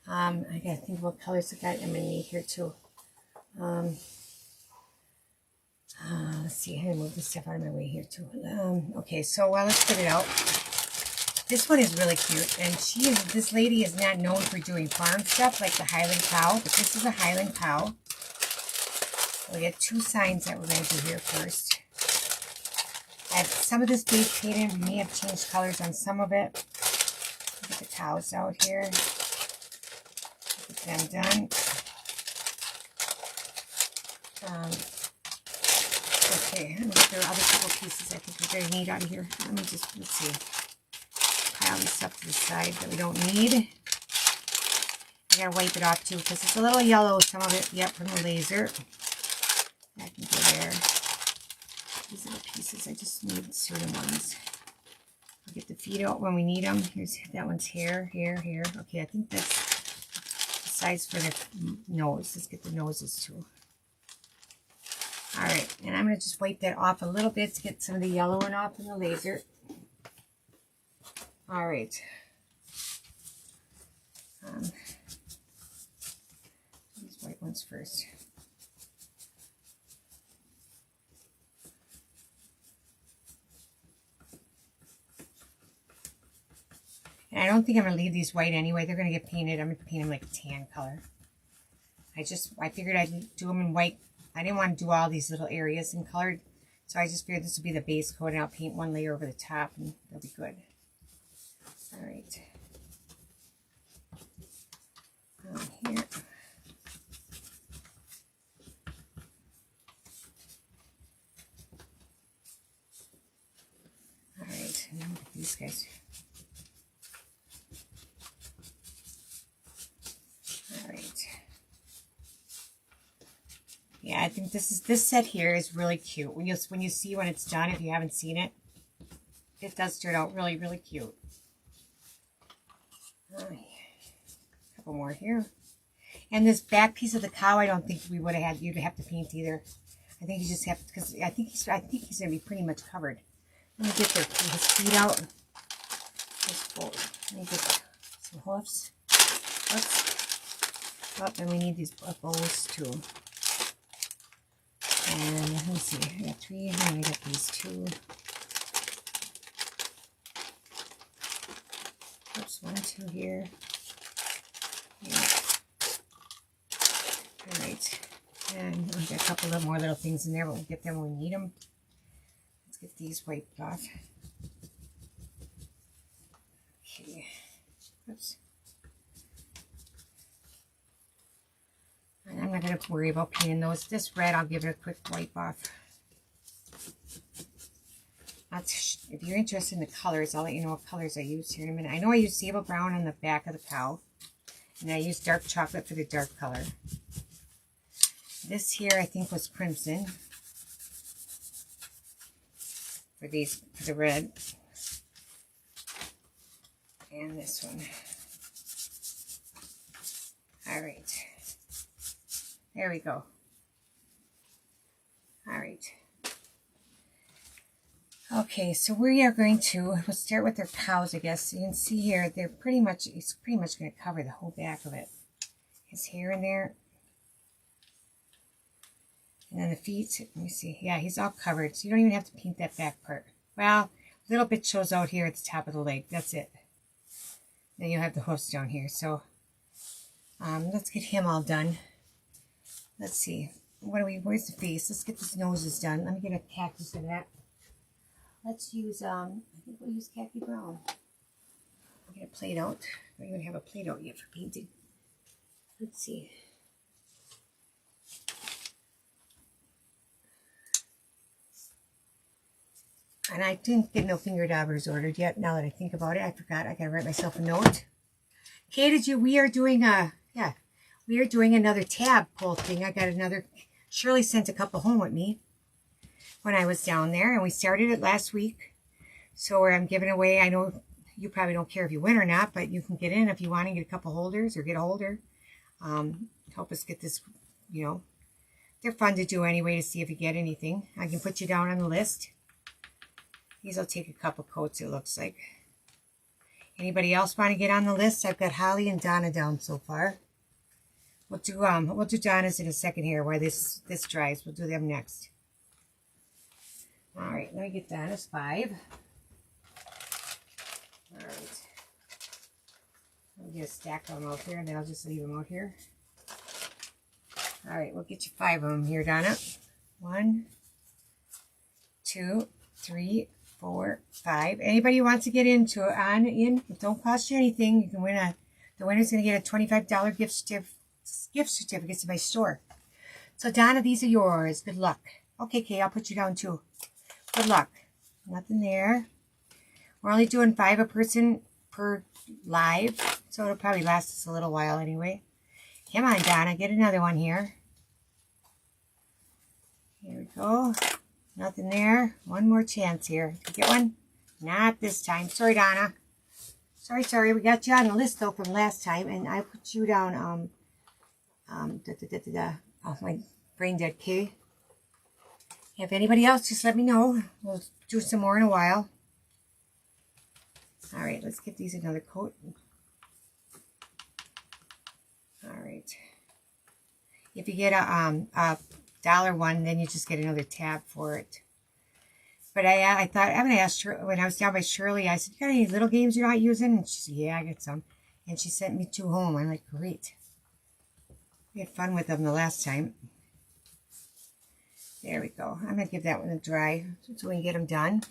Speaker 1: I gotta think what colors I got. I'm gonna need here too. Let's see. I gotta move this stuff out of my way here too. Okay, so let's put it out. This one is really cute, and this lady is not known for doing farm stuff like the Highland cow, but this is a Highland cow. We got 2 signs that we're going to do here first. I have some of this base painted. We may have changed colors on some of it. Get the cows out here. Get them done. Okay, and there are other couple pieces I think we're going to need out of here. Let's see. Pile this stuff to the side that we don't need. I gotta wipe it off too because it's a little yellow, some of it, yep, from the laser. That can go there. These little pieces, I just need certain ones. I'll get the feet out when we need them. Here's that one's here, here, here. Okay, I think that's sides for the nose. Let's get the noses too. Alright, and I'm going to just wipe that off a little bit to get some of the yellowing off in the laser. Alright. These white ones first. And I don't think I'm going to leave these white anyway. They're going to get painted. I'm going to paint them like a tan color. I figured I'd do them in white. I didn't want to do all these little areas in colored. So I just figured this would be the base coat, and I'll paint one layer over the top, and that'll be good. Alright. Here. Alright, and then look at these guys. Alright. Yeah, I think this set here is really cute. When you see when it's done, if you haven't seen it, it does turn out really, really cute. Alright. A couple more here. And this back piece of the cow, I don't think we would have had. You'd have to paint either. I think you just have to, because I think he's going to be pretty much covered. Let me get his feet out. Let me get some hoofs. Oops. Oh, and we need these bows too. And let me see. I got 3, and I got these 2. Oops, 1, 2 here. Yeah. Alright. And we've got a couple of more little things in there, but we'll get them when we need them. Let's get these wiped off. Okay. Oops. And I'm not going to worry about painting those. This red, I'll give it a quick wipe off. If you're interested in the colors, I'll let you know what colors I use here in a minute. I know I use sable brown on the back of the cow. And I use dark chocolate for the dark color. This here, I think, was crimson. For the red. And this one. Alright. There we go. Alright. Okay, so we are going to, we'll start with their cows, I guess. You can see here, it's pretty much going to cover the whole back of it. His hair in there. And then the feet, let me see. Yeah, he's all covered, so you don't even have to paint that back part. Well, a little bit shows out here at the top of the leg. That's it. Then you have the hoofs down here. So, let's get him all done. Let's see. Where's the face? Let's get his noses done. Let me get a cactus for that. Let's use, I think we'll use khaki brown. I'll get a plate out. I don't even have a plate out yet for painting. Let's see. And I didn't get no finger daubers ordered yet. Now that I think about it, I forgot. I gotta write myself a note. Okay, we are doing another tab pull thing. I got another. Shirley sent a couple home with me when I was down there, and we started it last week. So I'm giving away. I know you probably don't care if you win or not, but you can get in if you want to get a couple holders or get a holder. Help us get this. You know, they're fun to do anyway to see if you get anything. I can put you down on the list. These will take a couple coats, it looks like. Anybody else want to get on the list? I've got Holly and Donna down so far. We'll do Donna's in a second here while this dries. We'll do them next. All right, let me get Donna's 5. All right. I'll get a stack of them out here, and then I'll just leave them out here. All right, we'll get you 5 of them here, Donna. 1, 2, 3, 4, 5. Anybody who wants to get into it, it don't cost you anything. You can win the winner's going to get a $25 gift certificate to my store. So Donna, these are yours. Good luck. Okay, Kay, I'll put you down too. Good luck. Nothing there. We're only doing 5 a person per live, so it'll probably last us a little while anyway. Come on, Donna, get another one here. Here we go. Nothing there. One more chance here. Did you get one? Not this time. Sorry, Donna. Sorry. We got you on the list, though, from last time, and I put you down, Oh, my brain dead. Okay. If anybody else, just let me know. We'll do some more in a while. All right, let's give these another coat. All right. If you get a dollar one, then you just get another tab for it. But I thought, I'm going to ask her, when I was down by Shirley, I said, you got any little games you're not using? And she said, yeah, I got some. And she sent me 2 home. I'm like, great. We had fun with them the last time. There we go. I'm going to give that one a dry so we can get them done.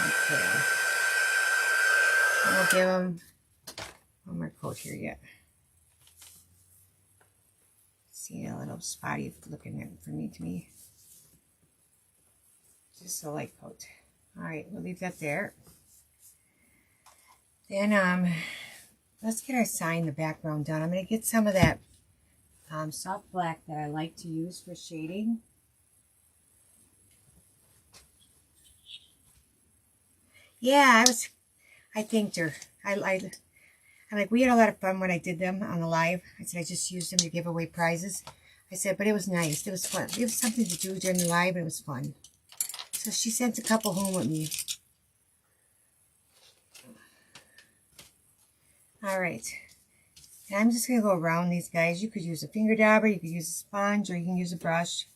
Speaker 1: Okay. And we'll give them one more coat here yet. See, a little spotty looking for me to me. Just a light coat. All right, we'll leave that there. Then let's get our sign, the background done. I'm going to get some of that soft black that I like to use for shading. Yeah, I thanked her. I'm like, we had a lot of fun when I did them on the live. I said I just used them to give away prizes. I said, but it was nice. It was fun. It was something to do during the live, and it was fun. So she sent a couple home with me. All right. And I'm just going to go around these guys. You could use a finger dauber, you could use a sponge, or you can use a brush.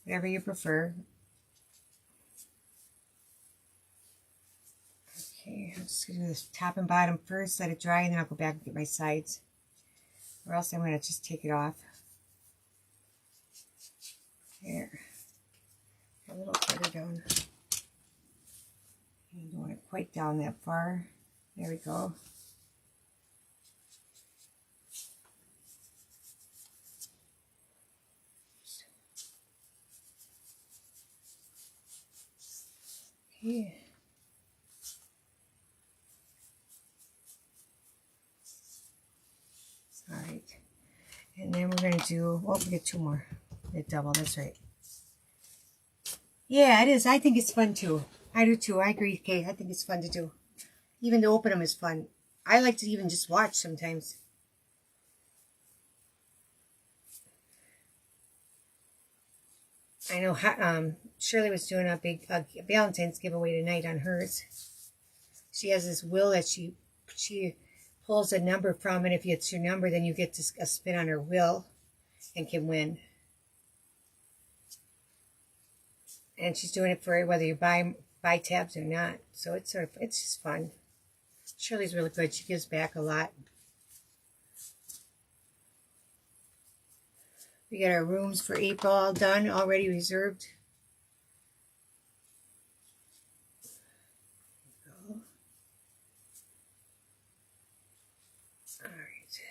Speaker 1: Whatever you prefer. Okay, I'm just going to do this top and bottom first, let it dry, and then I'll go back and get my sides. Or else I'm going to just take it off. There. A little further down. You don't want it quite down that far. There we go. Okay. All right. And then we're going to do, well, we get 2 more. Get double, that's right. Yeah, it is. I think it's fun too. I do too. I agree, Kay. I think it's fun to do. Even to open them is fun. I like to even just watch sometimes. I know Shirley was doing a big Valentine's giveaway tonight on hers. She has this wheel that she pulls a number from, and if it's your number, then you get a spin on her wheel and can win. And she's doing it for whether you buy tabs or not. So it's just fun. Shirley's really good. She gives back a lot. We got our rooms for April all done, already reserved. All right.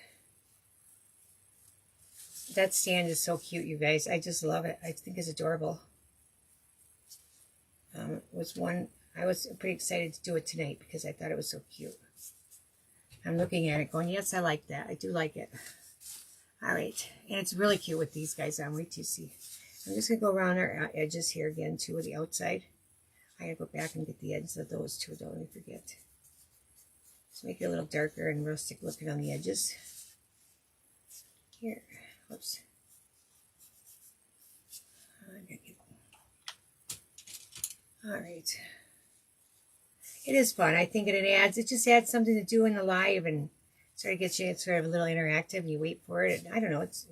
Speaker 1: That stand is so cute, you guys. I just love it. I think it's adorable. I was pretty excited to do it tonight because I thought it was so cute. I'm looking at it going, yes, I like that. I do like it. All right. And it's really cute with these guys on. Wait till you see. I'm just going to go around our edges here again, too, with the outside. I got to go back and get the edges of those, too. Don't let me forget. Just make it a little darker and rustic looking on the edges. Here. Whoops. All right. It is fun. I think it just adds something to do in the live and sort of gets you sort of a little interactive and you wait for it. And I don't know, it's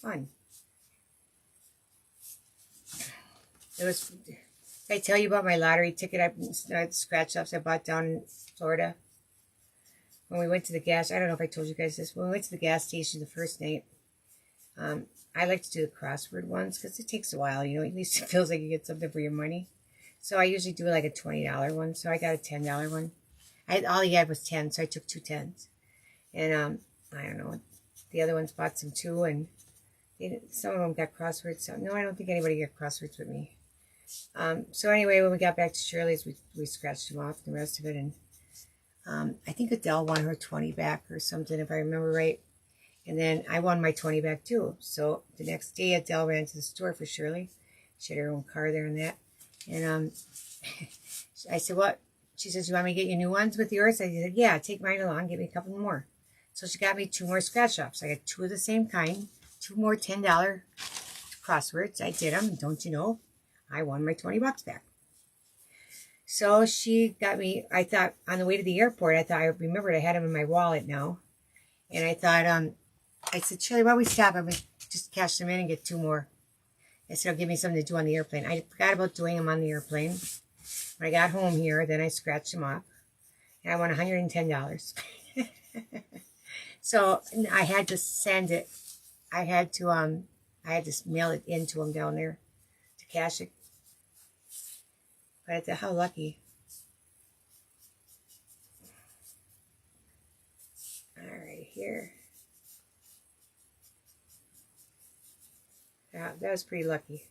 Speaker 1: fun. Did I tell you about my lottery ticket I scratch offs I bought down in Florida? When we went to the gas, I don't know if I told you guys this, when we went to the gas station the first night, I like to do the crossword ones because it takes a while, you know, at least it feels like you get something for your money. So I usually do like a $20 one. So I got a $10 one. All he had was 10, so I took 2 10s. And I don't know, the other ones bought some too, and some of them got crosswords. So no, I don't think anybody got crosswords with me. So anyway, when we got back to Shirley's, we scratched them off, the rest of it, and I think Adele won her 20 back or something, if I remember right. And then I won my 20 back too. So the next day, Adele ran to the store for Shirley. She had her own car there and that. And I said, what? She says, you want me to get you new ones with yours? I said, yeah, take mine along. Get me a couple more. So she got me 2 more scratch offs. I got 2 of the same kind. 2 more $10 crosswords. I did them. Don't you know? I won my 20 bucks back. So she got me, I thought, on the way to the airport, I remembered I had them in my wallet now. And I thought, I said, Shirley, why don't we stop? I'm going to just cash them in and get 2 more. I said, it'll give me something to do on the airplane. I forgot about doing them on the airplane. When I got home here, then I scratched them off. And I won $110. So I had to send it. I had to mail it in to them down there to cash it. But I thought, how lucky. All right, here. Yeah, that was pretty lucky.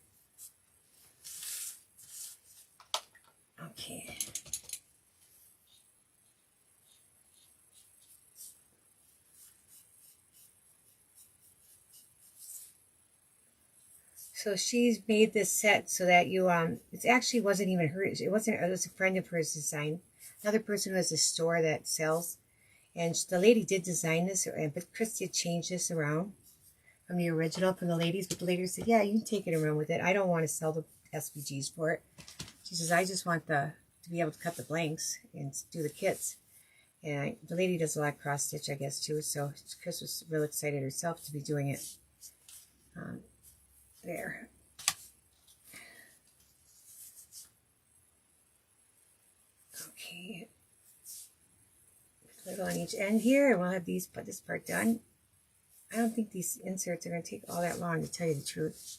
Speaker 1: Okay. So she's made this set so that you, it actually wasn't even hers. It was a friend of hers design. Another person who has a store that sells. And the lady did design this, but Christy had changed this around from the original from the ladies. But the lady said, yeah, you can take it around with it. I don't want to sell the SVGs for it. She says, I just want to be able to cut the blanks and do the kits. And the lady does a lot of cross stitch, I guess, too. So Chris was real excited herself to be doing it. There. Okay. Put a little on each end here, and we'll have this part done. I don't think these inserts are going to take all that long, to tell you the truth.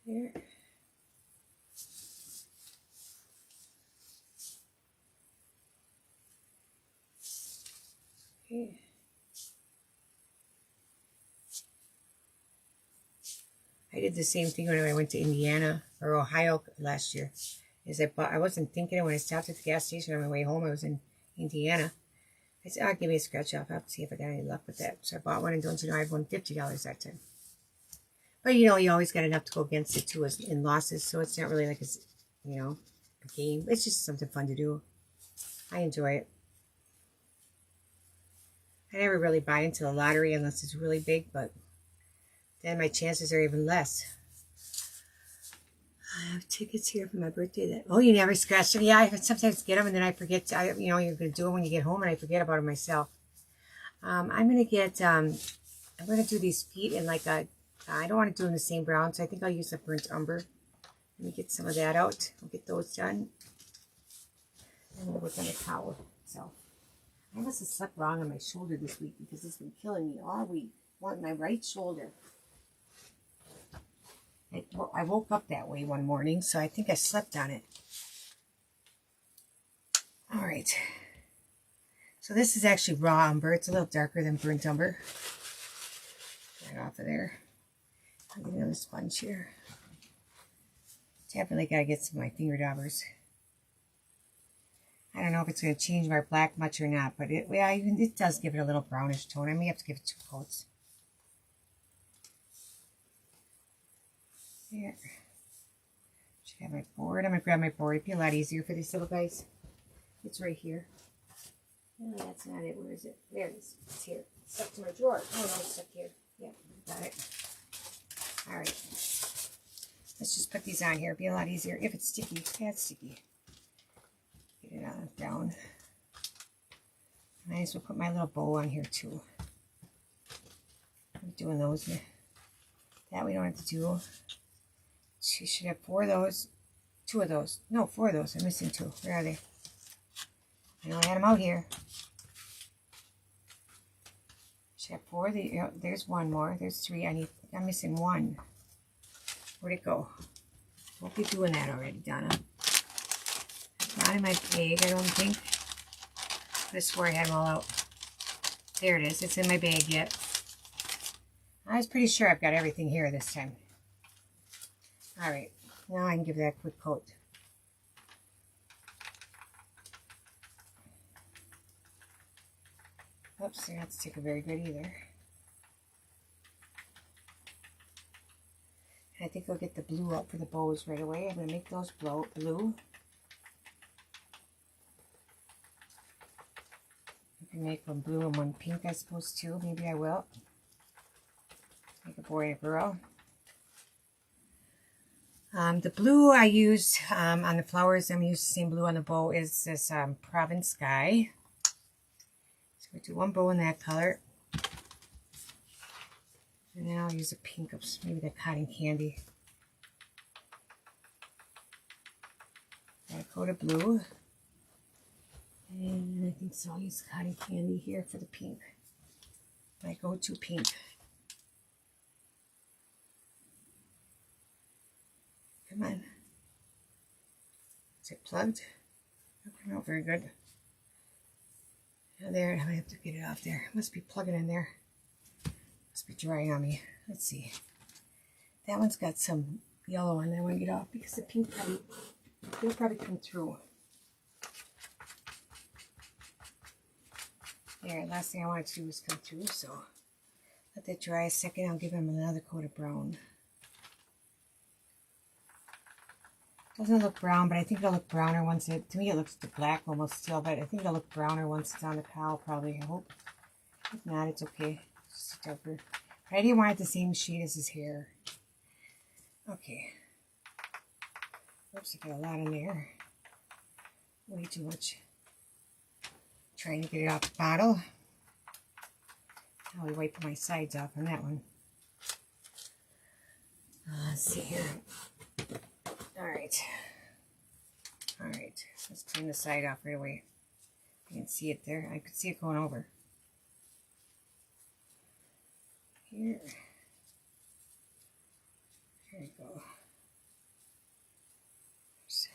Speaker 1: Here. Okay. I did the same thing when I went to Indiana or Ohio last year. I wasn't thinking it when I stopped at the gas station on my way home. I was in Indiana. I said, give me a scratch off. I'll have to see if I got any luck with that. So I bought one, and don't you know, I won $50 that time. But, you know, you always got enough to go against it, too, in losses. So it's not really like it's, you know, a game. It's just something fun to do. I enjoy it. I never really buy into the lottery unless it's really big, but then my chances are even less. I have tickets here for my birthday. You never scratch them? Yeah, I sometimes get them, and then I forget. You're going to do them when you get home, and I forget about them myself. I'm going to do these feet in like a, I don't want to do them the same brown, so I think I'll use a burnt umber. Let me get some of that out. I'll get those done. I'm going to work on the towel. So I must have slept wrong on my shoulder this week because it's been killing me all week. My right shoulder. I woke up that way one morning, so I think I slept on it. All right. So this is actually raw umber. It's a little darker than burnt umber. Get off of there. I'll get another sponge here. Definitely got to get some of my finger daubers. I don't know if it's going to change my black much or not, but it does give it a little brownish tone. I may have to give it 2 coats. There. Should have my board. I'm going to grab my board. It'd be a lot easier for these little guys. It's right here. No, that's not it. Where is it? There it is. It's here. It's stuck to my drawer. Oh, no, it's stuck here. Yeah, got it. All right. Let's just put these on here. It'd be a lot easier. If it's sticky. Yeah, it's sticky. Get it down. I might as well put my little bow on here, too. I'm doing those. That we don't have to do. She should have 4 of those. 2 of those. No, 4 of those. I'm missing 2. Where are they? I know I had them out here. Should have 4 of the. There's 1 more. There's 3. I'm missing 1. Where'd it go? Won't be doing that already, Donna. It's not in my bag, I don't think. I swore I had them all out. There it is. It's in my bag yet. I was pretty sure I've got everything here this time. All right, now I can give that a quick coat. Oops, they're not sticking very good either. I I think I'll get the blue out for the bows right away. I'm going to make those blue. I can make one blue and one pink, I suppose, too. Maybe I will. Make a boy and a girl. The blue I use on the flowers, I'm using the same blue on the bow, is this Provence Sky. So we do one bow in that color. And then I'll use a pink of maybe the cotton candy. Got a coat of blue. And I think so I'll use cotton candy here for the pink. My go-to pink. Come on. Is it plugged? Not coming out very good. Now there, I have to get it off there. Must be plugging in there. Must be drying on me. Let's see. That one's got some yellow on there I want to get off because the pink will probably come through. There, last thing I wanted to do was come through, so let that dry a second. I'll give him another coat of brown. Doesn't look brown, but I think it'll look browner once it, to me it looks black almost still, but I think it'll look browner once it's on the cowl probably, I hope. If not, it's okay. It's just darker. But I didn't want it the same shade as his hair. Okay. Oops, I got a lot in there. Way too much. Trying to get it off the bottle. I'll wipe my sides off on that one. Let's see here. Alright. Alright. Let's clean the side off right away. You can see it there. I could see it going over. Here. There you go. Oops.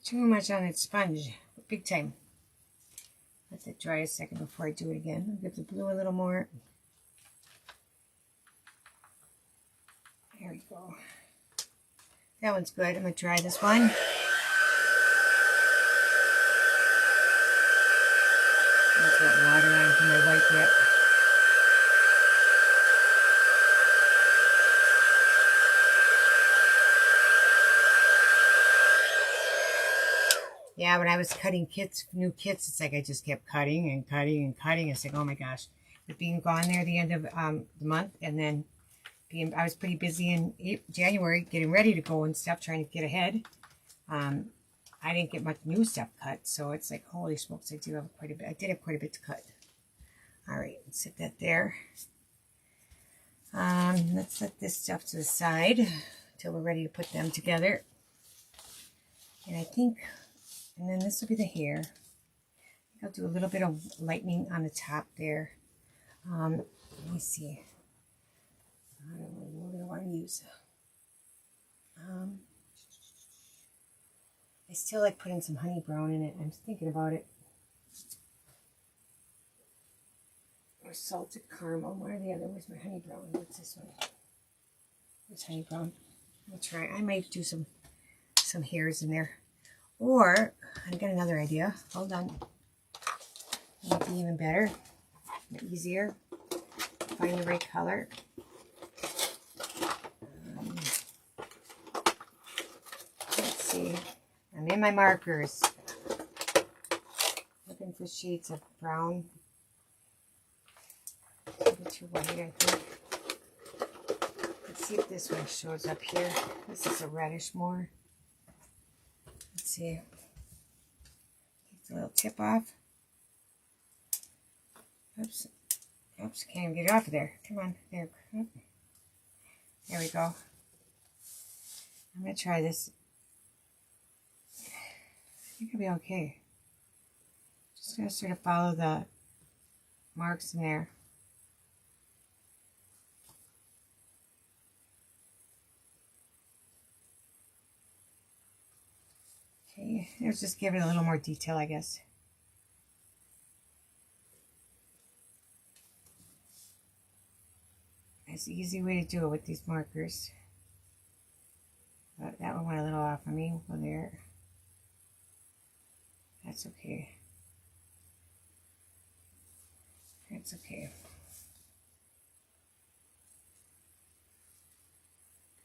Speaker 1: Too much on that sponge. Big time. Let that dry a second before I do it again. I'll give the blue a little more. There we go. That one's good. I'm going to try this one. There's that water on from my white dip. Yeah, when I was cutting new kits, it's like I just kept cutting and cutting and cutting. It's like, oh my gosh. With being gone there at the end of the month, and then I was pretty busy in January getting ready to go and stuff, trying to get ahead. I didn't get much new stuff cut, so it's like, holy smokes, I do have quite a bit. I did have quite a bit to cut. All right, let's set that there. Let's set this stuff to the side until we're ready to put them together. And I think, and then this will be the hair. I'll do a little bit of lightening on the top there. Let me see. I don't know what I want to use. I still like putting some honey brown in it. I'm thinking about it. Or salted caramel. One or the other. Where's my honey brown? What's this one? Where's honey brown? I'll try. I might do some hairs in there. Or, I got another idea. Hold on. Might be even better. Easier. Find the right color. Let's see. I'm in my markers. Looking for shades of brown. A bit too white, I think. Let's see if this one shows up here. This is a reddish more. Let's see. Take the little tip off. Oops. Oops, can't even get it off of there. Come on. There. There we go. I'm going to try this. I think it'll be okay. Just going to sort of follow the marks in there. Okay, let's just give it a little more detail, I guess. It's an easy way to do it with these markers. But that one went a little off on me. We'll go there. That's okay. That's okay.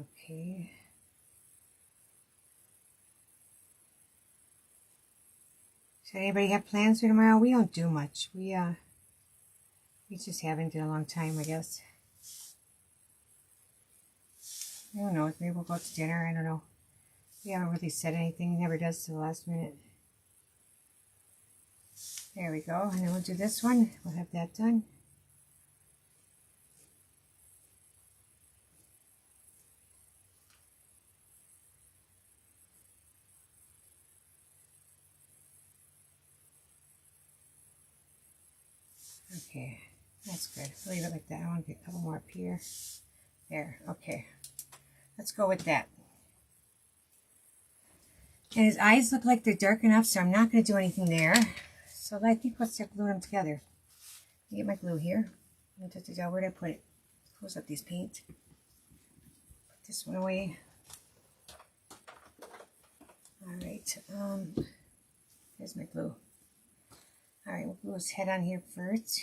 Speaker 1: Okay. So anybody have plans for tomorrow? We don't do much. We just haven't in a long time, I guess. I don't know. Maybe we'll go out to dinner. I don't know. We haven't really said anything. He never does to the last minute. There we go. And then we'll do this one. We'll have that done. Okay, that's good. Leave it like that. I want to get a couple more up here. There, okay. Let's go with that. And his eyes look like they're dark enough, so I'm not going to do anything there. So I think let's start gluing them together. Let me get my glue here. Where did I put it? Close up these paint. Put this one away. Alright, here's my glue. Alright, we'll glue his head on here first.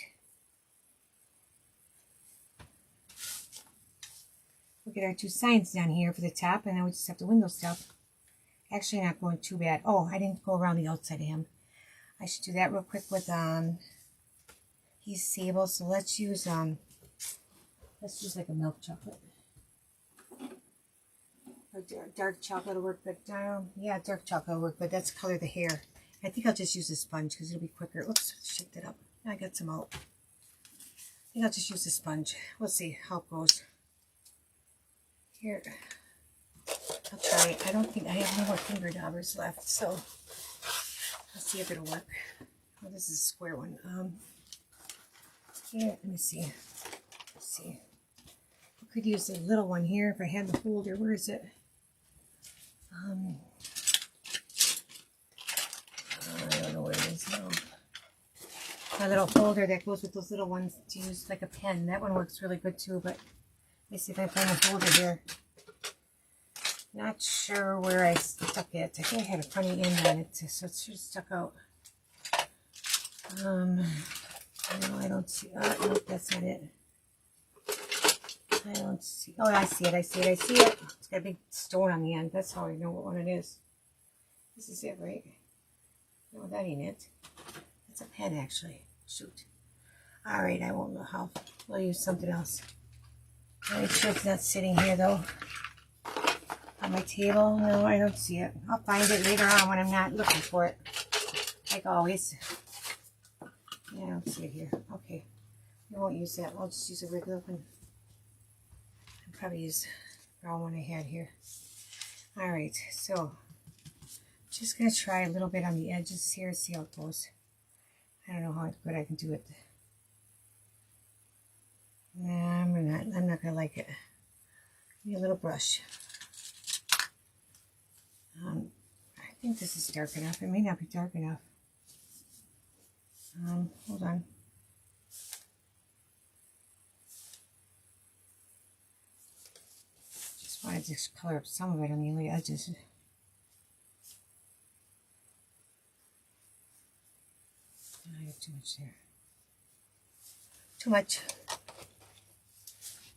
Speaker 1: We'll get our two signs down here for the top, and then we just have the window stuff. Actually, not going too bad. Oh, I didn't go around the outside of him. I should do that real quick with, he's sable, so let's use like a milk chocolate. Or dark chocolate will work good. Yeah, dark chocolate will work good. That's the color of the hair. I think I'll just use a sponge because it'll be quicker. Oops, shake that up. I got some out. I think I'll just use a sponge. We'll see how it goes. Here, I'll try it. I don't think I have no more finger daubers left, so let's see if it'll work. Oh, this is a square one. Here, let me see. Let's see. I could use a little one here if I had the holder. Where is it? I don't know where it is now. My little holder that goes with those little ones to use like a pen. That one works really good too, but let me see if I find a holder here. Not sure where I stuck it. I think I had a funny end on it, so it's just stuck out. No, I don't see. Oh, no, that's not it. I don't see. Oh, I see it. I see it. I see it. It's got a big stone on the end. That's how I know what one it is. This is it, right? No, that ain't it. It's a pen, actually. Shoot. All right, I won't know how. We'll use something else. Make sure it's not sitting here, though. On my table. No, I don't see it. I'll find it later on when I'm not looking for it. Like always. Yeah, I don't see it here. Okay. I won't use that. I'll just use a regular one. I'll probably use the brown one I had here. Alright, so just going to try a little bit on the edges here, see how it goes. I don't know how good I can do it. Nah, I'm not going to like it. Need a little brush. I think this is dark enough. It may not be dark enough. Hold on. Just wanted to color up some of it on the edges. I have too much there. Too much.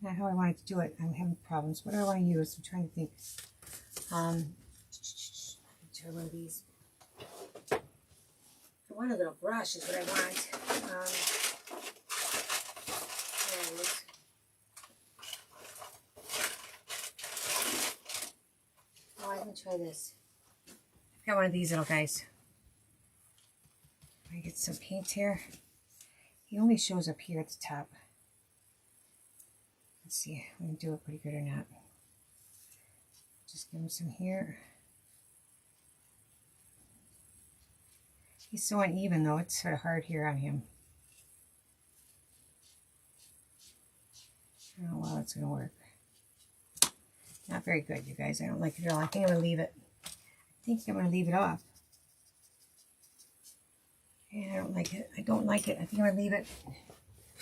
Speaker 1: Not how I wanted to do it. I'm having problems. What do I want to use? I'm trying to think. Try one of these. I want a little brush is what I want. There it is. Oh, I can try this. I've got one of these little guys. I get some paint here. He only shows up here at the top. Let's see if we can do it pretty good or not. Just give him some here. He's so uneven though, it's sort of hard here on him. I don't know how it's going to work. Not very good, you guys. I don't like it at all. I think I'm going to leave it. I think I'm going to leave it off. Yeah, I don't like it. I don't like it. I think I'm going to leave it.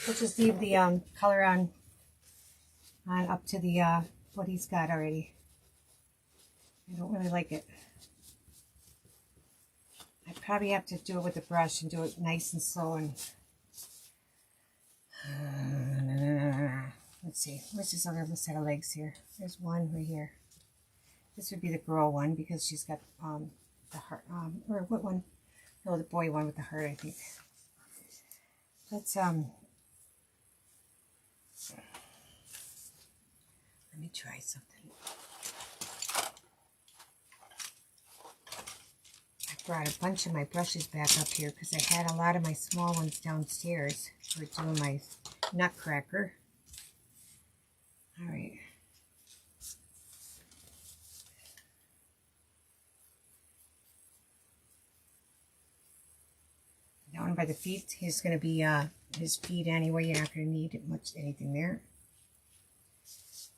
Speaker 1: We'll just leave the color on up to the what he's got already. I don't really like it. I probably have to do it with the brush and do it nice and slow and let's see, where's this other set of legs here? There's one right here. This would be the girl one because she's got the heart, or what one? No, the boy one with the heart, I think. Let's, let me try something. I brought a bunch of my brushes back up here because I had a lot of my small ones downstairs for doing my nutcracker. All right. Down by the feet, he's going to be his feet anyway. You're not going to need much anything there. Let's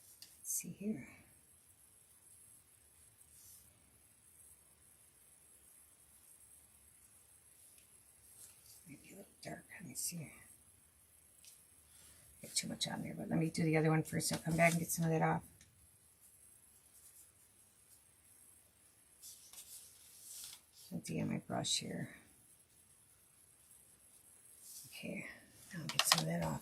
Speaker 1: see here. Maybe a little dark. Let me see. Get too much on there, but let me do the other one first. I'll come back and get some of that off. Empty on my brush here. Okay, now I'll get some of that off.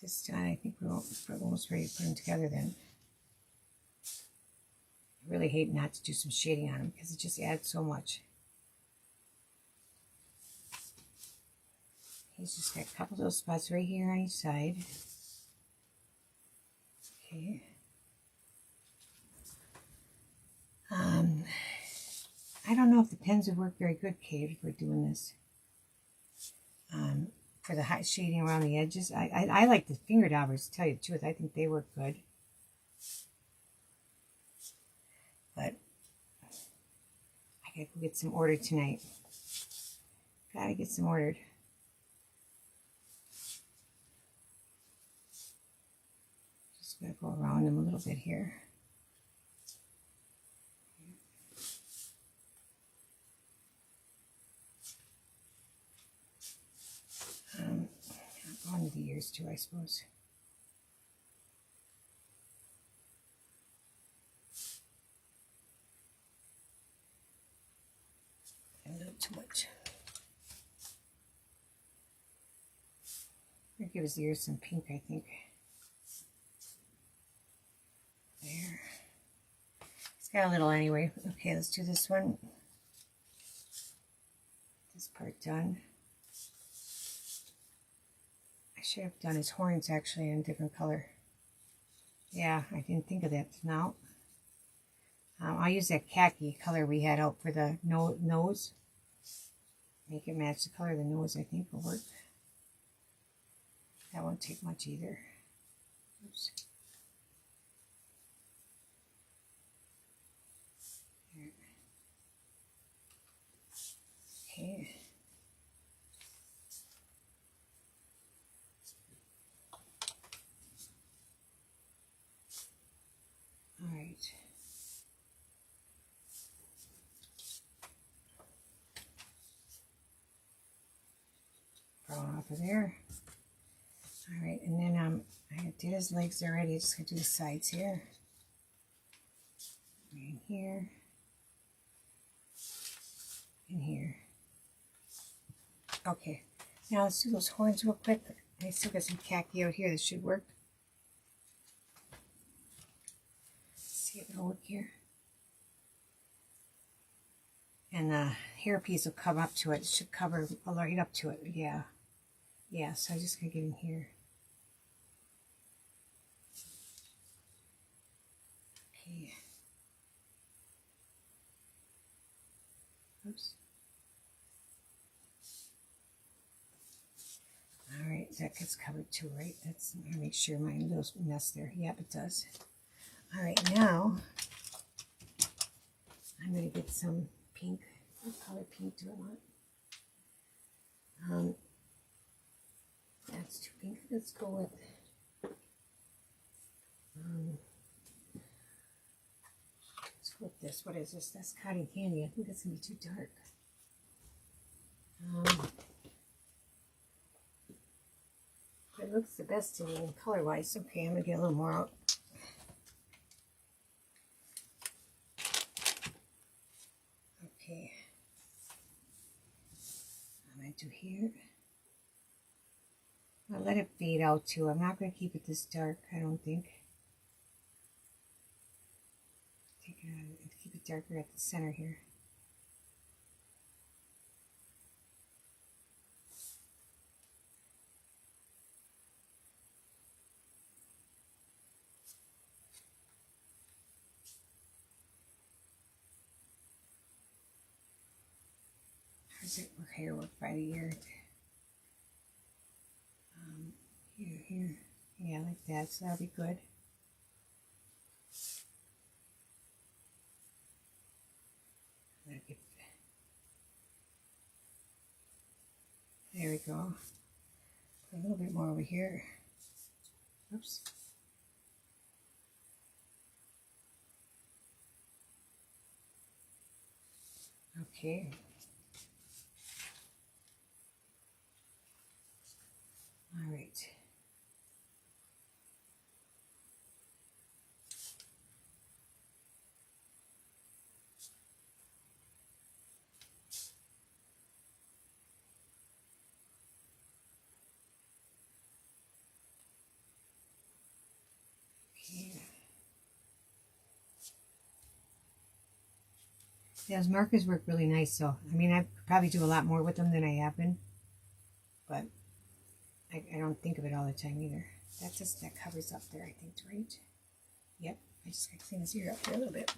Speaker 1: This done, I think we're almost ready to put them together then. I really hate not to do some shading on them because it just adds so much. He's just got a couple of those spots right here on each side. Okay. I don't know if the pens would work very good, Kate, if we're doing this. For the hot shading around the edges. I like the finger daubers, to tell you the truth. I think they work good. But I gotta go get some ordered tonight. Gotta get some ordered. Just gonna go around them a little bit here. On to the ears too, I suppose. A little too much. I'm gonna give his ears some pink, I think. There. He's got a little anyway. Okay, let's do this one. This part done. I should have done his horns actually in a different color. Yeah, I didn't think of that now. I'll use that khaki color we had out for the nose. Make it match the color of the nose, I think will work. That won't take much either. Oops. There. Okay. All right. Brown off of there. All right, and then I did his legs already. I'm just gonna do the sides here. And here. And here. Okay. Now let's do those horns real quick. I still got some khaki out here that should work. See if it'll work here. And the hairpiece will come up to it. It should cover right up to it. Yeah. Yeah, so I'm just going to get in here. Okay. Oops. Alright, that gets covered too, right? That's, I'm going to make sure my little mess there. Yep, it does. Alright, now I'm going to get some pink. What color pink do I want? That's too pink. Let's go with let's go with this. What is this? That's cotton candy. I think that's gonna be too dark. It looks the best to me color wise. Okay, I'm gonna get a little more out. Okay. I'm gonna do here. I'll let it fade out too. I'm not going to keep it this dark, I don't think. keep it darker at the center here. How's it work here? Work by the ear. Here. Yeah, like that. So that'll be good. There we go. Put a little bit more over here. Oops. Okay. All right. Yeah, those markers work really nice, so I mean I probably do a lot more with them than I have been, but I don't think of it all the time either. That covers up there, I think, right? Yep, I just gotta clean his ear up there a little bit.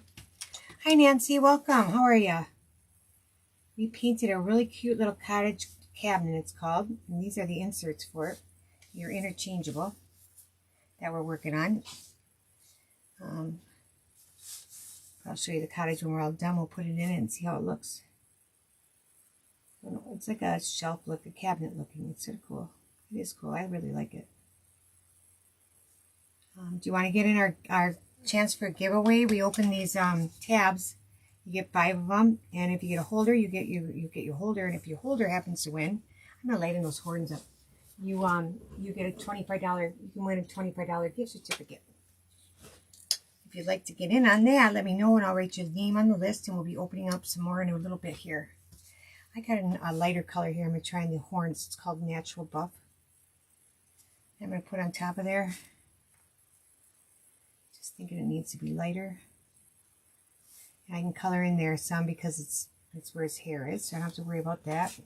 Speaker 1: Hi Nancy, welcome. How are ya? We painted a really cute little cottage cabinet, it's called, and these are the inserts for it. They're interchangeable that we're working on. I'll show you the cottage when we're all done. We'll put it in it and see how it looks. It's like a shelf look, a cabinet looking. It's sort of cool. It is cool. I really like it. Do you want to get in our chance for a giveaway? We open these tabs. You get 5 of them, and if you get a holder, you get your holder. And if your holder happens to win, I'm gonna lighten those horns up. You get a $25. You can win a $25 gift certificate. If you'd like to get in on that, let me know and I'll write your name on the list, and we'll be opening up some more in a little bit here. I got a lighter color here. I'm going to try in the horns. It's called Natural Buff. I'm going to put on top of there. Just thinking it needs to be lighter. And I can color in there some because it's where his hair is, so I don't have to worry about that.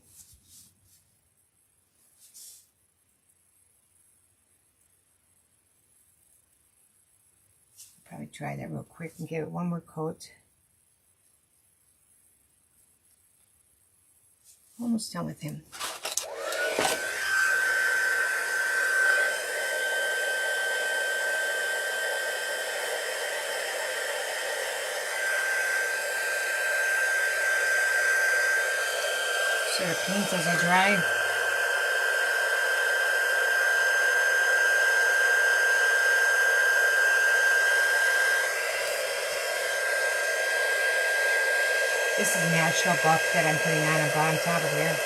Speaker 1: Probably try that real quick and give it one more coat. Almost done with him. Sort of paint as I dry. This is Natural Buff that I'm putting on top of here.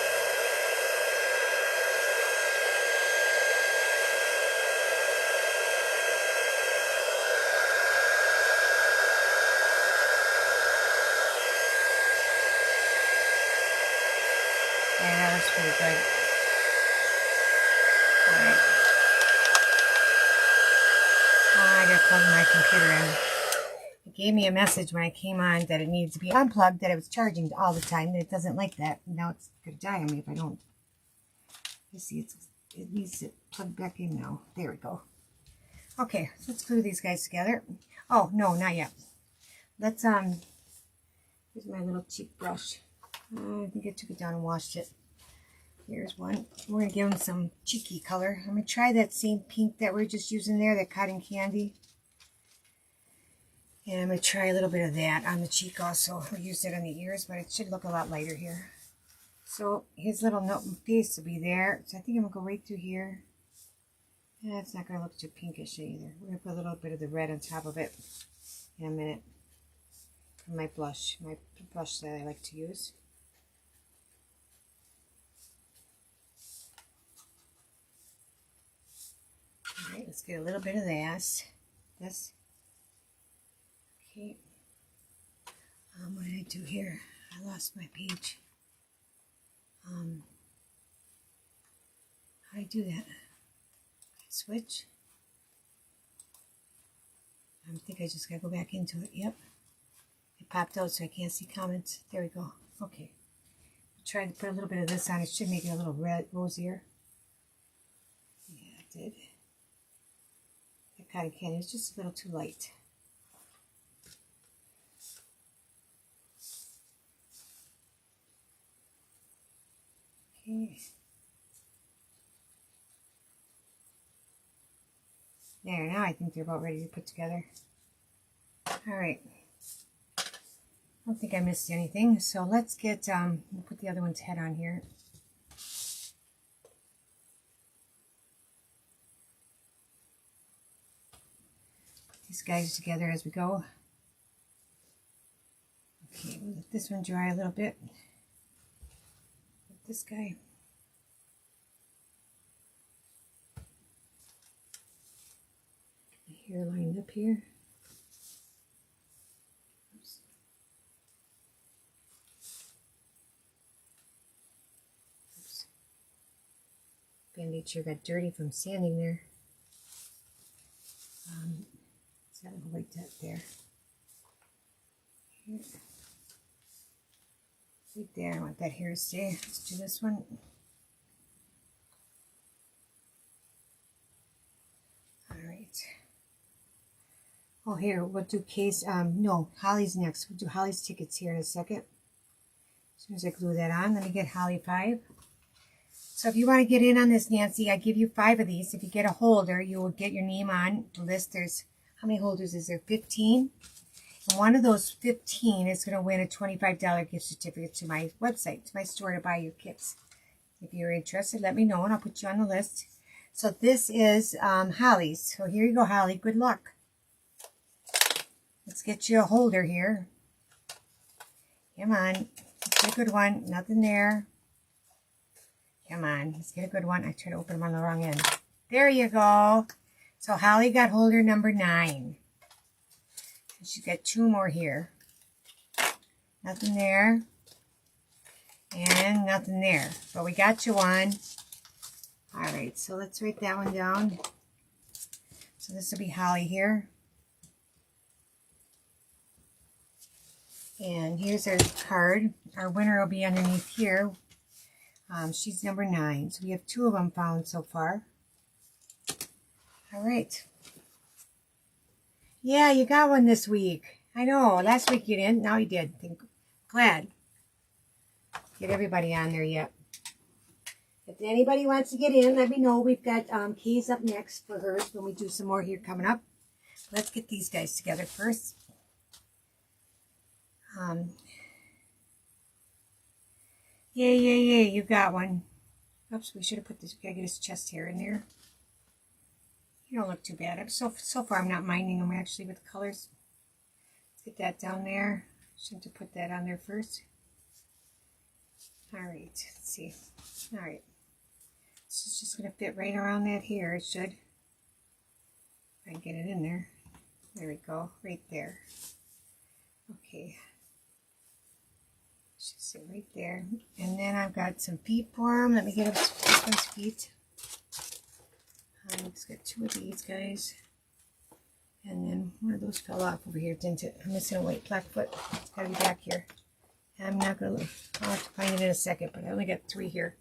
Speaker 1: Yeah, that looks pretty good. Alright. I gotta plug my computer in. It gave me a message when I came on that it needs to be unplugged, that it was charging all the time, that it doesn't like that. Now it's going to die on me if I don't. You see, it needs to plug back in now. There we go. Okay, so let's glue these guys together. Oh, no, not yet. Let's, here's my little cheap brush. I think I took it down and washed it. Here's one. We're going to give them some cheeky color. I'm going to try that same pink that we're just using there, that cotton candy. And I'm going to try a little bit of that on the cheek also. We used it on the ears, but it should look a lot lighter here. So his little face will be there. So I think I'm going to go right through here. Yeah, it's not going to look too pinkish either. We're going to put a little bit of the red on top of it in a minute. For my blush that I like to use. Alright, let's get a little bit of this. Okay. What did I do here? I lost my page. How do I do that? Switch. I think I just gotta go back into it. Yep. It popped out so I can't see comments. There we go. Okay. Try to put a little bit of this on. It should make it a little red, rosier. Yeah, it did. The cotton candy is just a little too light. Okay. There, now I think they're about ready to put together. All right. I don't think I missed anything. So let's get, we'll put the other one's head on here. Put these guys together as we go. Okay, we'll let this one dry a little bit. Put this guy. Hair lined up here. Oops. Oops. Bandage here got dirty from sanding there. It's got a little white dot there. Here. Right there, I want that hair to stay. Let's do this one. All right. Oh, here, we'll do case, no, Holly's next. We'll do Holly's tickets here in a second. As soon as I glue that on, let me get Holly 5. So if you want to get in on this, Nancy, I give you 5 of these. If you get a holder, you will get your name on the list. There's, how many holders is there? 15. And one of those 15 is going to win a $25 gift certificate to my website, to my store to buy your kits. If you're interested, let me know and I'll put you on the list. So this is Holly's. So here you go, Holly. Good luck. Let's get you a holder here. Come on. Let's get a good one. Nothing there. Come on. Let's get a good one. I tried to open them on the wrong end. There you go. So Holly got holder number 9. She's got 2 more here. Nothing there. And nothing there. But we got you one. Alright, so let's write that one down. So this will be Holly here. And here's our card. Our winner will be underneath here. She's number 9. So we have 2 of them found so far. All right. Yeah, you got one this week. I know. Last week you didn't. Now you did. Glad. Get everybody on there yet. If anybody wants to get in, let me know. We've got keys up next for hers when we do some more here coming up. Let's get these guys together first. Yay, you got one. Oops, we should have put this, we gotta get his chest hair in there. You don't look too bad. So far I'm not minding them actually with colors. Let's get that down there. Shouldn't have put that on there first. Alright, let's see. Alright. This is just gonna fit right around that here, it should. If I can get it in there. There we go, right there. Okay. Should sit right there. And then I've got some feet for him. Let me get him this one's feet. Just got 2 of these guys. And then one of those fell off over here, didn't it? I'm missing a white black foot. It's got to be back here. I'm not going to, I'll have to find it in a second, but I only got 3 here.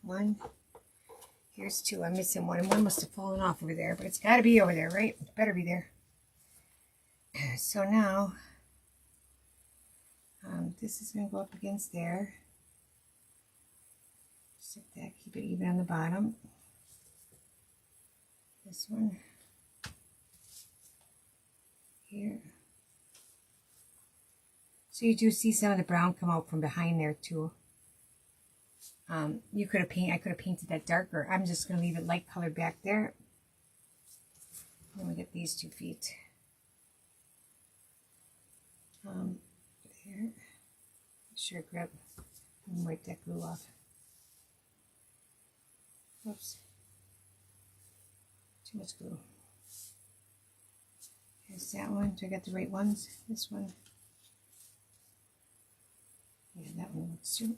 Speaker 1: 1. Here's 2. I'm missing 1. And 1 must have fallen off over there, but it's got to be over there, right? It better be there. So now, this is going to go up against there. Just like that. Keep it even on the bottom. This one. Here. So you do see some of the brown come out from behind there too. You could have I could have painted that darker. I'm just going to leave it light colored back there. And we get these 2 feet. There. Sure, grab and wipe that glue off. Oops. Too much glue. Here's that one. Do I got the right ones? This one. Yeah, that one looks too.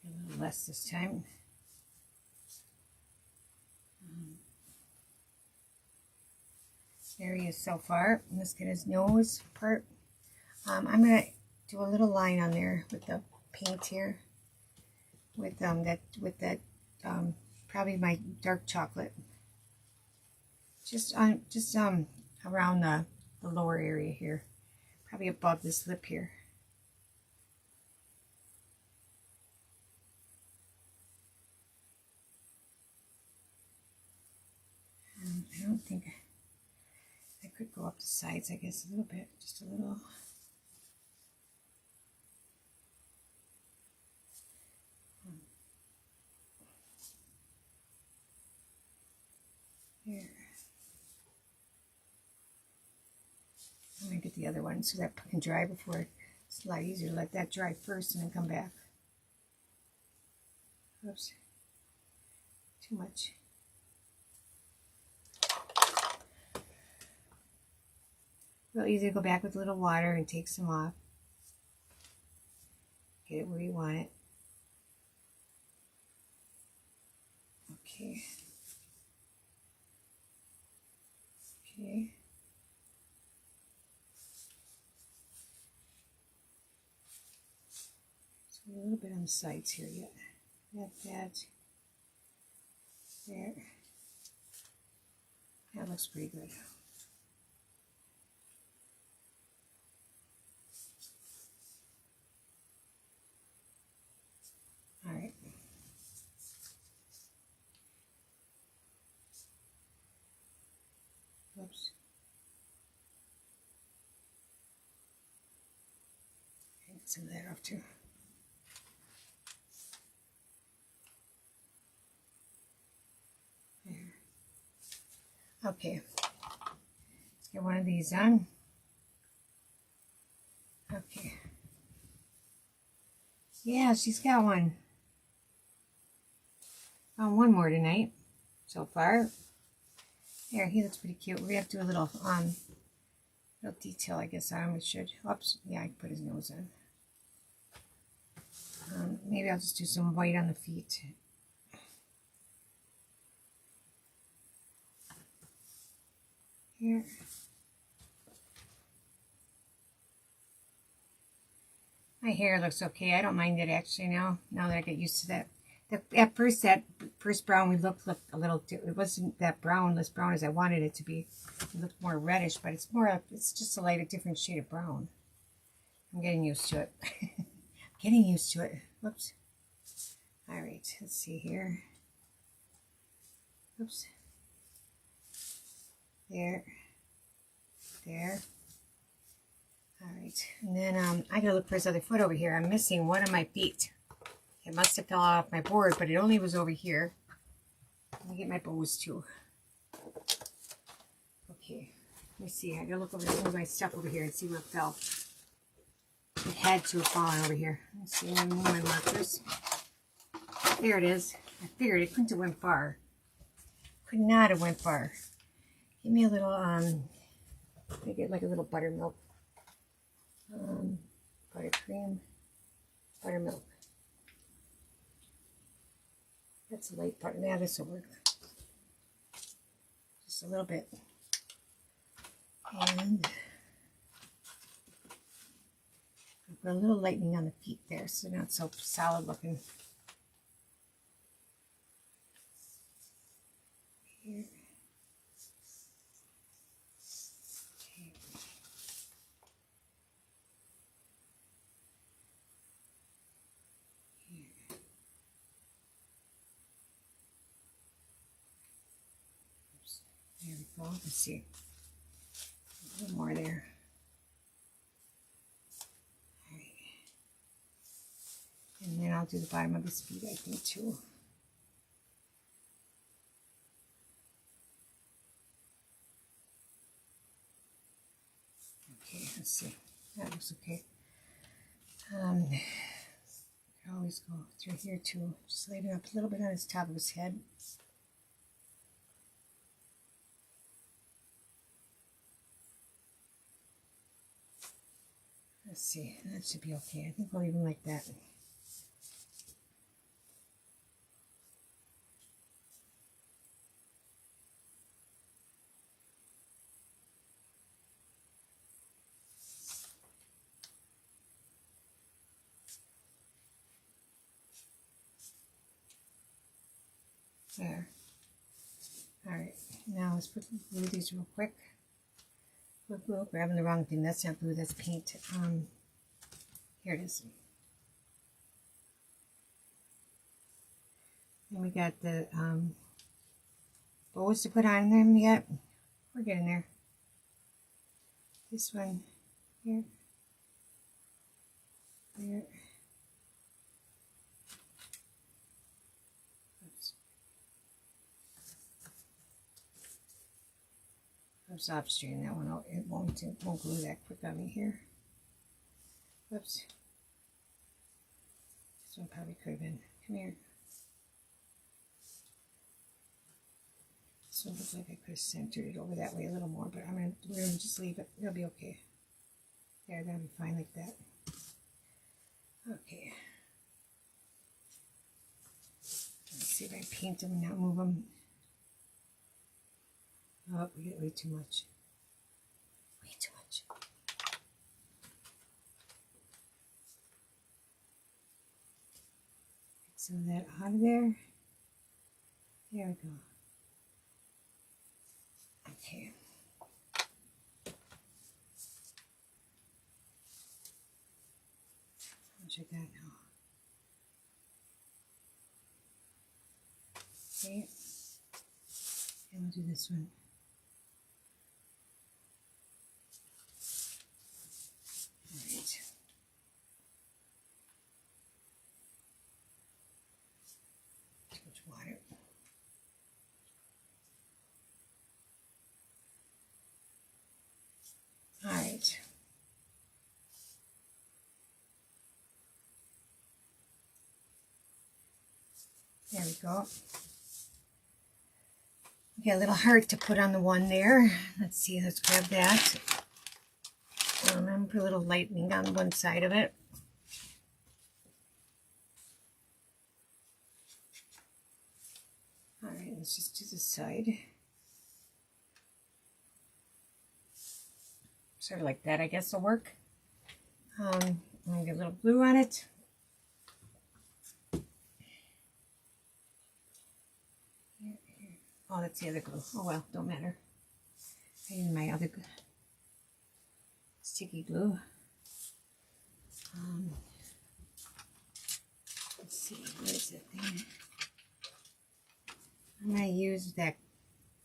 Speaker 1: A little less this time. There he is so far. Let's get his nose part. I'm gonna do a little line on there with the paint here, with that probably my dark chocolate, just around the lower area here, probably above this lip here. I don't think I could go up the sides, I guess, a little bit, just a little. Here. I'm going to get the other one so that can dry before. It's a lot easier to let that dry first and then come back. Oops. Too much. Real easy to go back with a little water and take some off. Get it where you want it. Okay. Okay. So a little bit on the sides here yet. That. There. That looks pretty good. All right. Oops. Get some of that off too. There. Okay. Let's get one of these on. Okay. Yeah, she's got one. One more tonight so far. There, he looks pretty cute. We have to do a little detail, I guess, on him. We should. Oops, yeah, I can put his nose on. Maybe I'll just do some white on the feet. Here. My hair looks okay. I don't mind it actually now that I get used to that. At first, that first brown we looked a little, it wasn't that brown, as brown as I wanted it to be. It looked more reddish, but it's just a light, a different shade of brown. I'm getting used to it. Getting used to it. Whoops. All right, let's see here. Oops. There. There. All right, and then I gotta look for his other foot over here. I'm missing one of my feet. It must have fell off my board, but it only was over here. Let me get my bows too. Okay, let me see. I gotta look over some of my stuff over here and see where it fell. It had to have fallen over here. Let's see, let me move my markers. There it is. I figured it couldn't have went far. Could not have went far. Give me a little, make it like a little buttermilk. Buttercream, buttermilk. That's a light part. Now this will work. Just a little bit. And put a little lightening on the feet there so they're not so solid looking. Here. There we go. Let's see. A little more there. All right. And then I'll do the bottom of his feet, I think, too. Okay, let's see. That looks okay. I always go through here, too. Just lighten up a little bit on his top of his head. Let's see, that should be okay. I think we'll leave him like that. There. Alright, now let's glue these real quick. Glue, grabbing the wrong thing. That's not glue, that's paint. Here it is. And we got the bows to put on them yet. We're getting there. This one here. There. I'm soft straighten that one out. It won't glue that quick on me here. Whoops. This one probably could have been. Come here. This one looks like I could have centered it over that way a little more, but we're gonna just leave it. It'll be okay. There, that'll be fine like that. Okay. Let's see if I paint them and not move them. Oh, we get way too much. Way too much. Get some of that out of there. There we go. Okay. How much I got now? Okay. And we'll do this one. Alright. Too much water. Alright. There we go. Okay, a little heart to put on the one there. Let's see, let's grab that. Put a little lightning on one side of it. Alright, let's just do this side. Sort of like that, I guess will work. I'm going to get a little glue on it. Oh, that's the other glue. Oh well, don't matter. I use my other sticky glue. Let's see, what is that thing? I'm going to use that.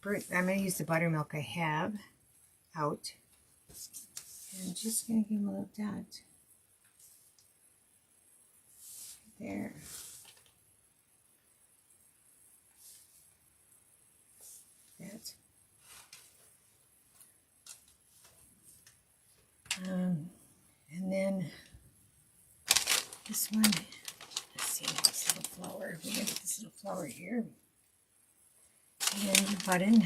Speaker 1: I'm going to use the buttermilk I have out. And I'm just going to give him a little dot. There. That. And then this one, let's see, this little flower. We're going to get this little flower here. And then the button,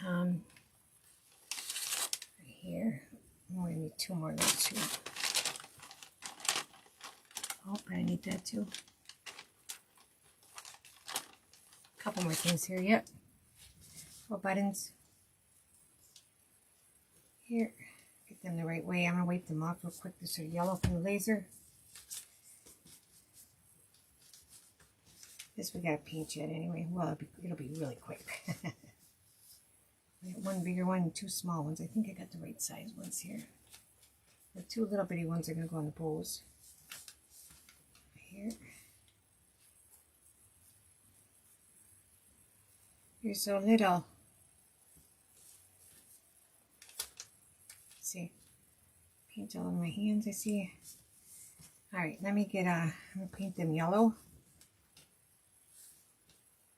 Speaker 1: right here. Oh, I need two more of those too. Oh, but I need that too. A couple more things here, yep. 4 buttons. Here. Get them the right way. I'm going to wipe them off real quick. This is yellow from the laser. This we got to paint yet anyway. Well, it'll be really quick. I got one bigger one and 2 small ones. I think I got the right size ones here. The 2 little bitty ones are going to go on the bows. Here. You're so little. See, paint all over my hands, I see. Alright, let me get I'm going to paint them yellow.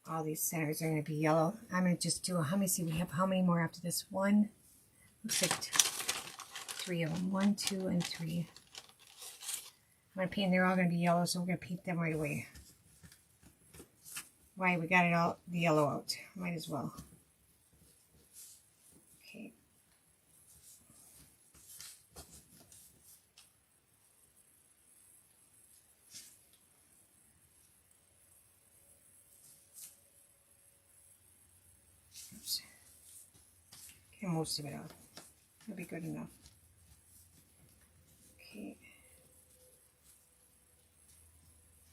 Speaker 1: All these centers are going to be yellow. I'm going to just do let me see, we have how many more after this? 1, looks like 3 of them. 1, 2, and 3. I'm going to paint, they're all going to be yellow, so we're going to paint them right away. Why, we got it all, the yellow out. Might as well. Okay. Oops. Get most of it out. That'll be good enough. Okay.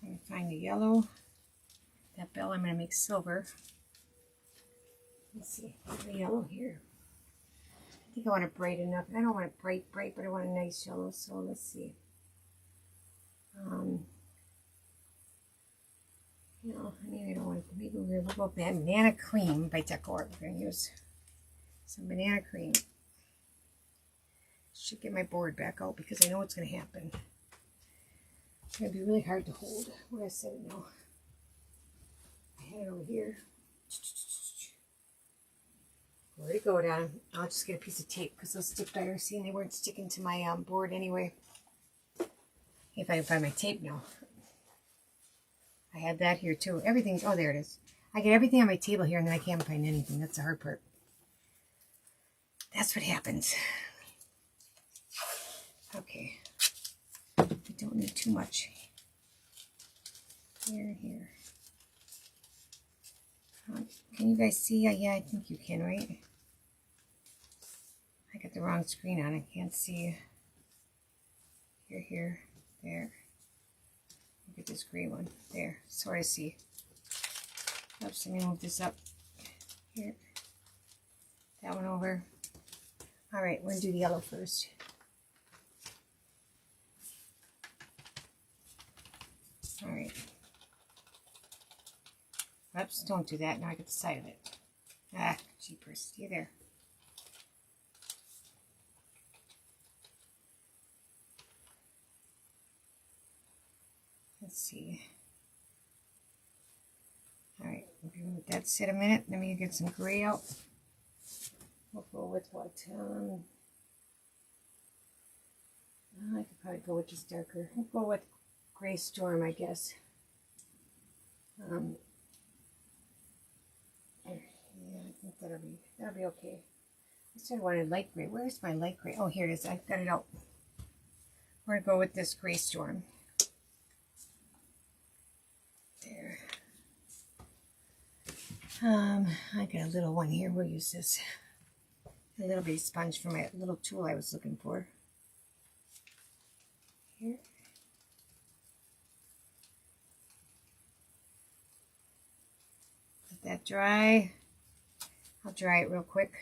Speaker 1: I'm going to find the yellow. That bell I'm going to make silver. Let's see, the yellow here. I think I want it bright enough. I don't want it bright, but I want a nice yellow. So let's see. You know, I mean, I don't want it. Maybe we're going to go banana cream by Decor. We're going to use some banana cream. Should get my board back out because I know what's going to happen. It's going to be really hard to hold. Where I set it now. I had it over here. Where'd it go down? I'll just get a piece of tape because those stick better. See, they weren't sticking to my board anyway. If I can find my tape now. I had that here too. Everything's, oh, there it is. I get everything on my table here and then I can't find anything. That's the hard part. That's what happens. Okay. I don't need too much. Here and here. Can you guys see? Yeah, I think you can, right? I got the wrong screen on. I can't see. Here, there. Look at this gray one. There. Sort of see. Oops, let me move this up. Here. That one over. Alright, we're going to do the yellow first. Alright. Oops, don't do that. Now I get the side of it. Ah, jeepers. Stay there. Let's see. Alright, let that sit a minute. Let me get some gray out. We'll go with what? I could probably go with just darker. We'll go with Gray Storm, I guess. Yeah, I think that'll be okay. I said I wanted light gray. Where's my light gray? Oh, here it is. I've got it out. We're gonna go with this Gray Storm. There. I got a little one here. We'll use this. A little bitty sponge for my little tool I was looking for. Here. Let that dry. I'll dry it real quick.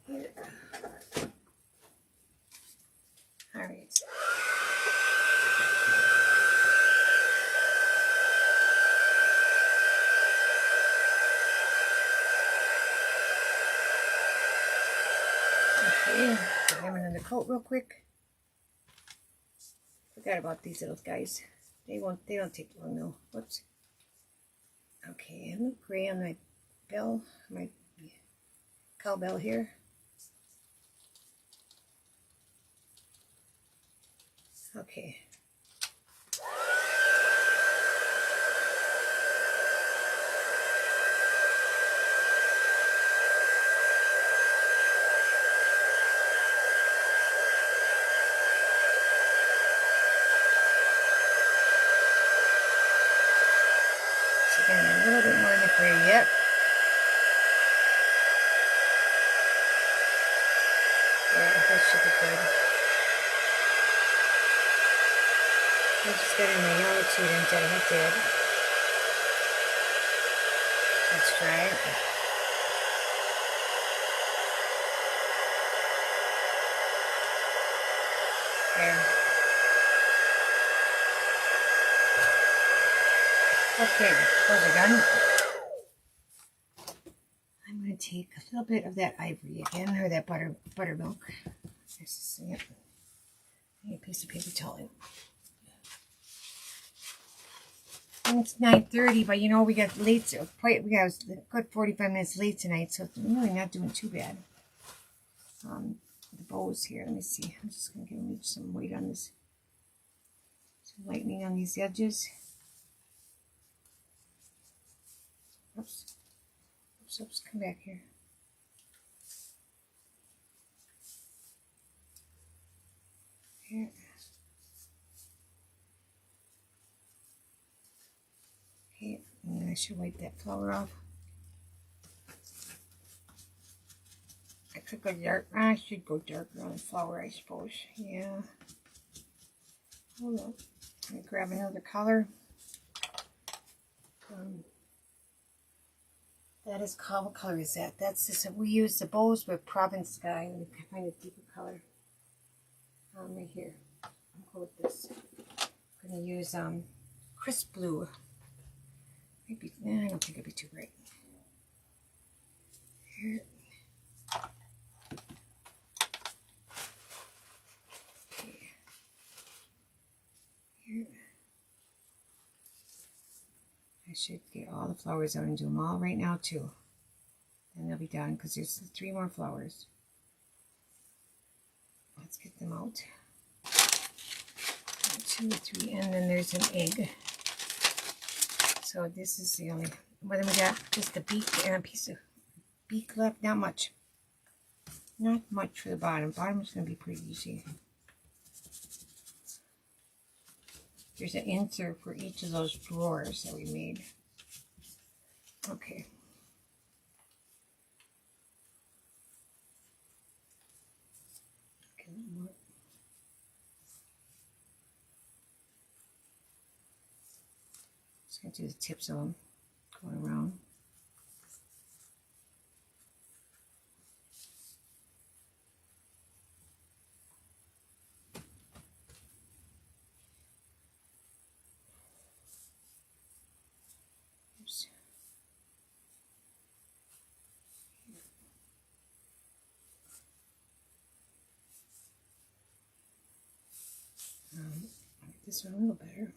Speaker 1: Here. All right. Okay, give them another coat real quick. Forgot about these little guys. They don't take long though. Whoops. Okay, a little gray on my bell, my cowbell here. Okay. So getting a little bit more in the gray yet. Yeah, that should be good. I just got in the yellow too, didn't I? I did. Let's try it. There. Okay, those are done. I'm going to take a little bit of that ivory again, or that buttermilk. Just, yep. I need a piece of paper towel. And it's 9:30, but you know we got late. We got a good 45 minutes late tonight, so I'm really not doing too bad. The bows here. Let me see. I'm just going to give them some weight on this. Some lightening on these edges. Oops. Oops, oops, come back here. Here. Okay, and then I should wipe that flour off. I could go dark. I should go darker on the flour, I suppose. Yeah. Hold on. Let me grab another color. That is called, what color is that? That's this, we use the bows with Provence Sky. Let me find a deeper color. Right here. I'll go with this. I'm going to use crisp blue. Maybe, I don't think it'd be too bright. Here. Okay. Here. I should get all the flowers out and do them all right now too. And they'll be done because there's 3 more flowers. Let's get them out. 1, 2, 3, and then there's an egg. So this is the only, well, then we got just a beak and a piece of beak left. Not much. Not much for the bottom. Bottom is going to be pretty easy. There's an insert for each of those drawers that we made. Okay. Just going to do the tips of them going around. Oops. Make this one a little better.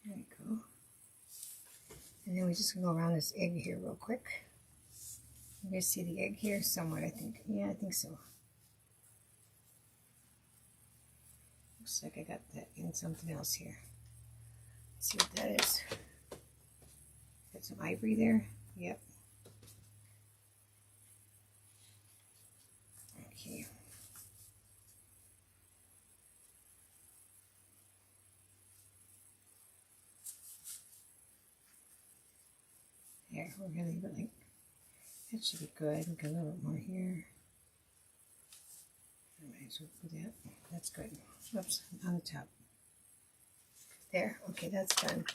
Speaker 1: There we go. And then we're just going to go around this egg here real quick. You guys see the egg here? Somewhat, I think. Yeah, I think so. Looks like I got that in something else here. Let's see what that is. Got some ivory there. Yep. Okay. There, we're really, that should be good. We got a little bit more here. I might as well put that. That's good. Oops, on the top. There. Okay, that's done.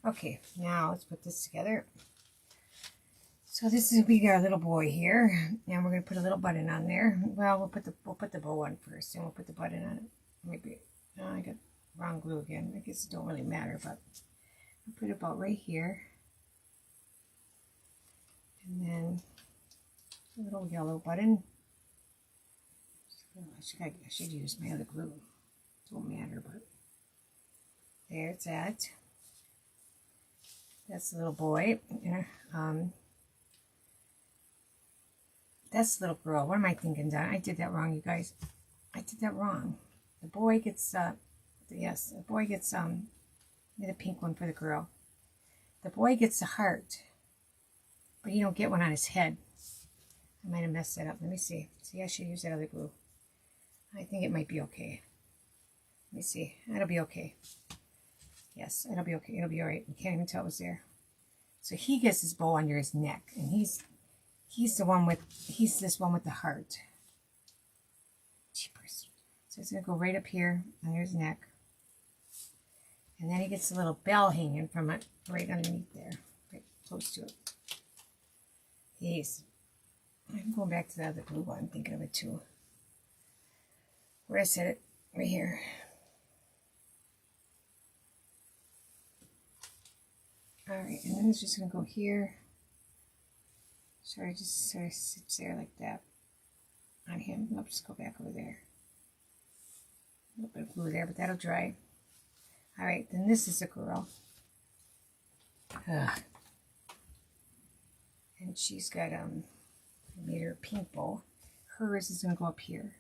Speaker 1: Okay, now let's put this together. So this is, we got our little boy here, and we're gonna put a little button on there. Well, we'll put the bow on first, and we'll put the button on it. Maybe I got wrong glue again. I guess it don't really matter, but I'll put it about right here. And then a little yellow button. I should use my other glue. It won't matter, but there it's at. That's the little boy. That's the little girl. What am I thinking, Don? I did that wrong, you guys. I did that wrong. The boy gets, yes, the boy gets, the pink one for the girl. The boy gets the heart. But you don't get one on his head. I might have messed that up. Let me see. See, I should use that other glue. I think it might be okay. Let me see. That'll be okay. Yes, it'll be okay. It'll be alright. You can't even tell it was there. So he gets his bow under his neck. And he's the one with, he's this one with the heart. Jeepers. So it's going to go right up here under his neck. And then he gets a little bell hanging from it right underneath there. Right close to it. Yes. I'm going back to the other blue one. I'm thinking of it too. Where I said it. Right here. Alright, and then it's just going to go here. Sorry, just sort of sits there like that on him. I'll just go back over there. A little bit of glue there, but that'll dry. Alright, then this is a girl. Ugh. And she's got, I made her a pink bow. Hers is going to go up here.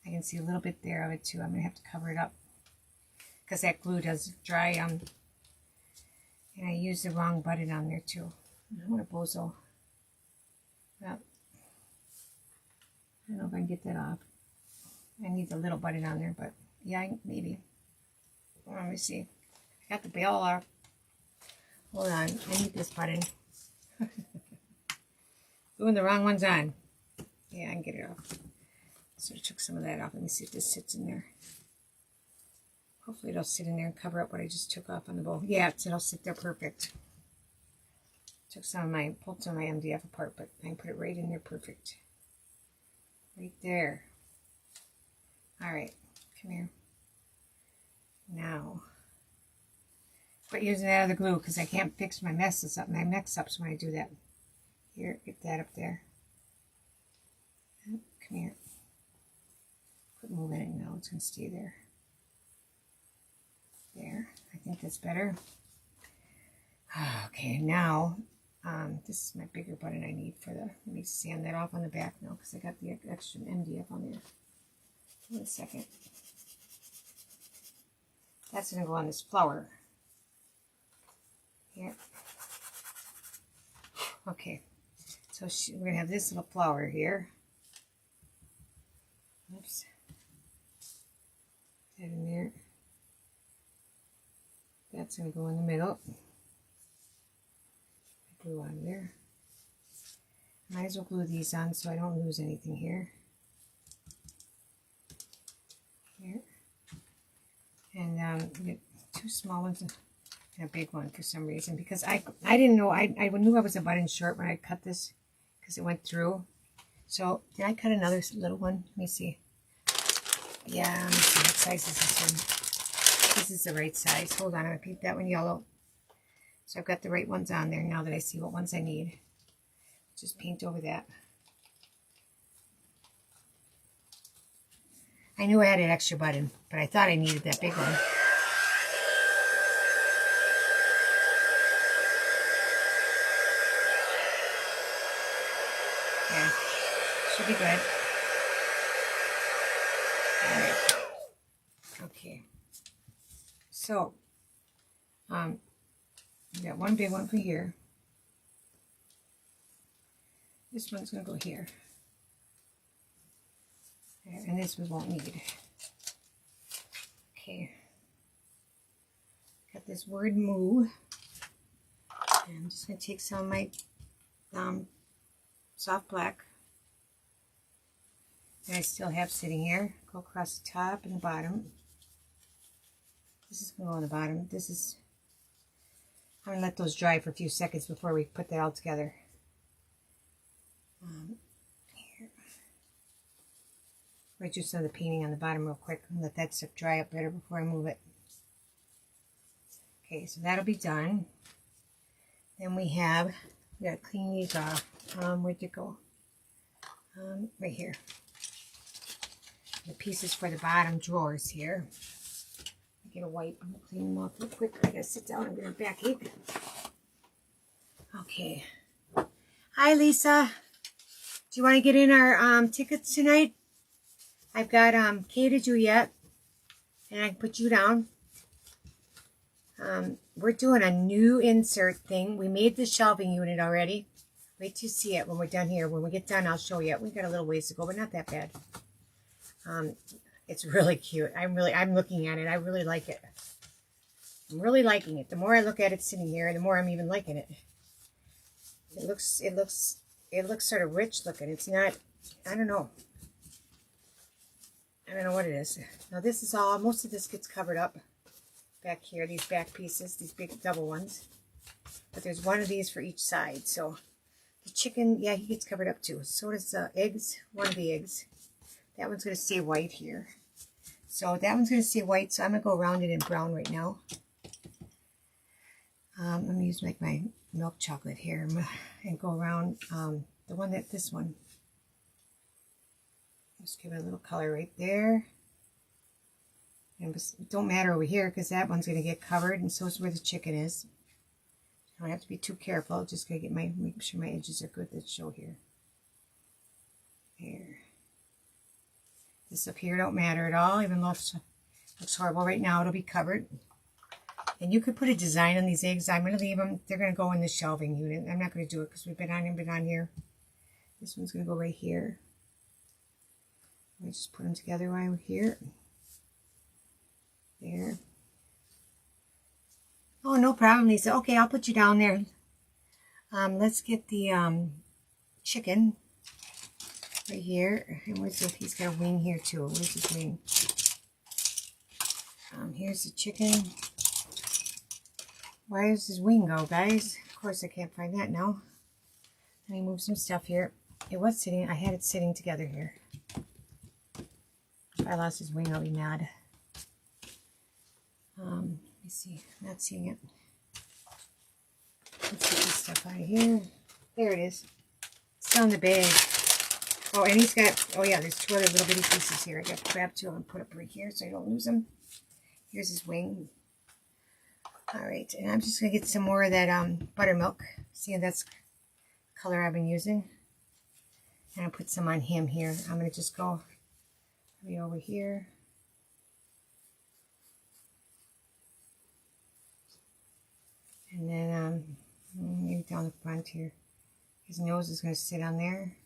Speaker 1: I can see a little bit there of it too. I'm going to have to cover it up. Because that glue does dry, and I used the wrong button on there too. What a bozo. Well, I don't know if I can get that off. I need the little button on there, but yeah, maybe. Let me see. I got the bell off. Hold on, I need this button. Doing the wrong ones on. Yeah, I can get it off. So I took some of that off. Let me see if this sits in there. Hopefully it'll sit in there and cover up what I just took off on the bowl. Yeah, it'll sit there perfect. Pulled some of my MDF apart, but I can put it right in there perfect. Right there. All right, come here. Now, quit using that other glue because I can't fix my messes up, my mix-ups when I do that. Here, get that up there. Come here. Quit moving it now, it's going to stay there. There, I think that's better. Okay, now, this is my bigger button I need for the, let me sand that off on the back now because I got the extra MDF on there. Wait a second. That's going to go on this flower. Here. Okay, so we're going to have this little flower here. Oops. That in there. That's going to go in the middle. Glue on there. Might as well glue these on so I don't lose anything here. Here. And get two small ones and a big one for some reason because I didn't know, I knew I was a button short when I cut this because it went through. So did I cut another little one? Let me see. Yeah, let me see. What size is this one? This is the right size. Hold on, I'm going to paint that one yellow. So I've got the right ones on there now that I see what ones I need. Just paint over that. I knew I had an extra button, but I thought I needed that big one. Yeah, should be good. All right. Okay. So, we got one big one for here. This one's going to go here. And this we won't need. Okay. Got this word moo. And I'm just going to take some of my soft black that I still have sitting here. Go across the top and the bottom. This is going to go on the bottom. This is, I'm going to let those dry for a few seconds before we put that all together. Here. I do some of the painting on the bottom real quick and let that stuff dry up better before I move it. Okay, so that'll be done. Then we got to clean these off. Where'd you go? Right here. The pieces for the bottom drawers here. Get a wipe. I'm going to clean them off real quick. I got to sit down and get a backache. Okay. Hi, Lisa. Do you want to get in our tickets tonight? I've got K to Juliet, and I can put you down. We're doing a new insert thing. We made the shelving unit already. Wait till you see it when we're done here. When we get done, I'll show you. We got a little ways to go, but not that bad. It's really cute. I'm looking at it. I really like it. I'm really liking it. The more I look at it sitting here, the more I'm even liking it. It looks sort of rich looking. It's not, I don't know what it is. Now this is all, most of this gets covered up back here, these back pieces, these big double ones. But there's one of these for each side. So the chicken, yeah, he gets covered up too. So does the eggs, one of the eggs. That one's going to stay white here. So that one's going to stay white, so I'm going to go around it in brown right now. I'm going to use like my milk chocolate here and go around the one that, this one. Just give it a little color right there. And it don't matter over here because that one's going to get covered, and so is where the chicken is. I don't have to be too careful. Just going to get make sure my edges are good that show here. There. This up here don't matter at all, even though it looks horrible right now. It'll be covered. And you could put a design on these eggs. I'm going to leave them. They're going to go in the shelving unit. I'm not going to do it because we've been on here. This one's going to go right here. Let me just put them together while we're here. There. Oh, no problem, Lisa. Okay, I'll put you down there. Let's get the chicken right here. And where's the, he's got a wing here too. Where's his wing? Here's the chicken. Where does his wing go, guys? Of course, I can't find that now. Let me move some stuff here. It was sitting, I had it sitting together here. If I lost his wing, I'll be mad. Let me see, I'm not seeing it. Let's get this stuff out of here. There it is. Still in the bag. Oh, and he's got, oh yeah, there's two other little bitty pieces here. I got to grab two of them and put up right here so I don't lose them. Here's his wing. All right, and I'm just going to get some more of that buttermilk. See, that's the color I've been using. And I'll put some on him here. I'm going to just go right over here. And then maybe down the front here. His nose is going to sit on there.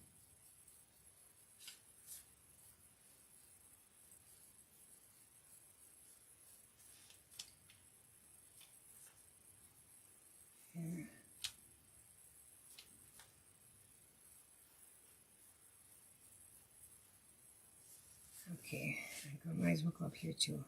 Speaker 1: Here. Okay, I might as well go up here too.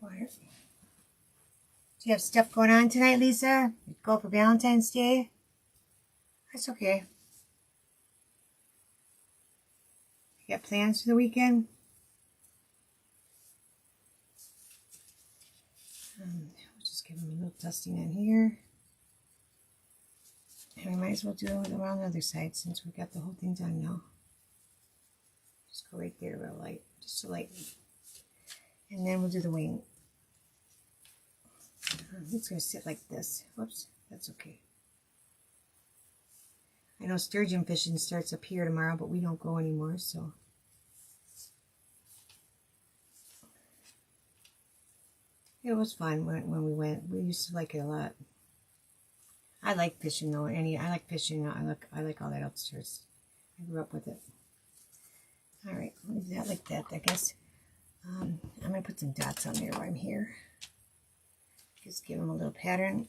Speaker 1: Water. Do you have stuff going on tonight, Lisa? You go for Valentine's Day? That's okay. You got plans for the weekend? We'll just give them a little dusting in here. And we might as well do it around the other side since we got the whole thing done now. Just go right there real light, just so lightly. And then we'll do the wing. It's going to sit like this. Whoops, that's okay. I know sturgeon fishing starts up here tomorrow, but we don't go anymore, so. It was fun when we went. We used to like it a lot. I like fishing though. I like fishing. I like all that upstairs. I grew up with it. All right, leave that like that, I guess. I'm going to put some dots on there while I'm here. Just give them a little pattern.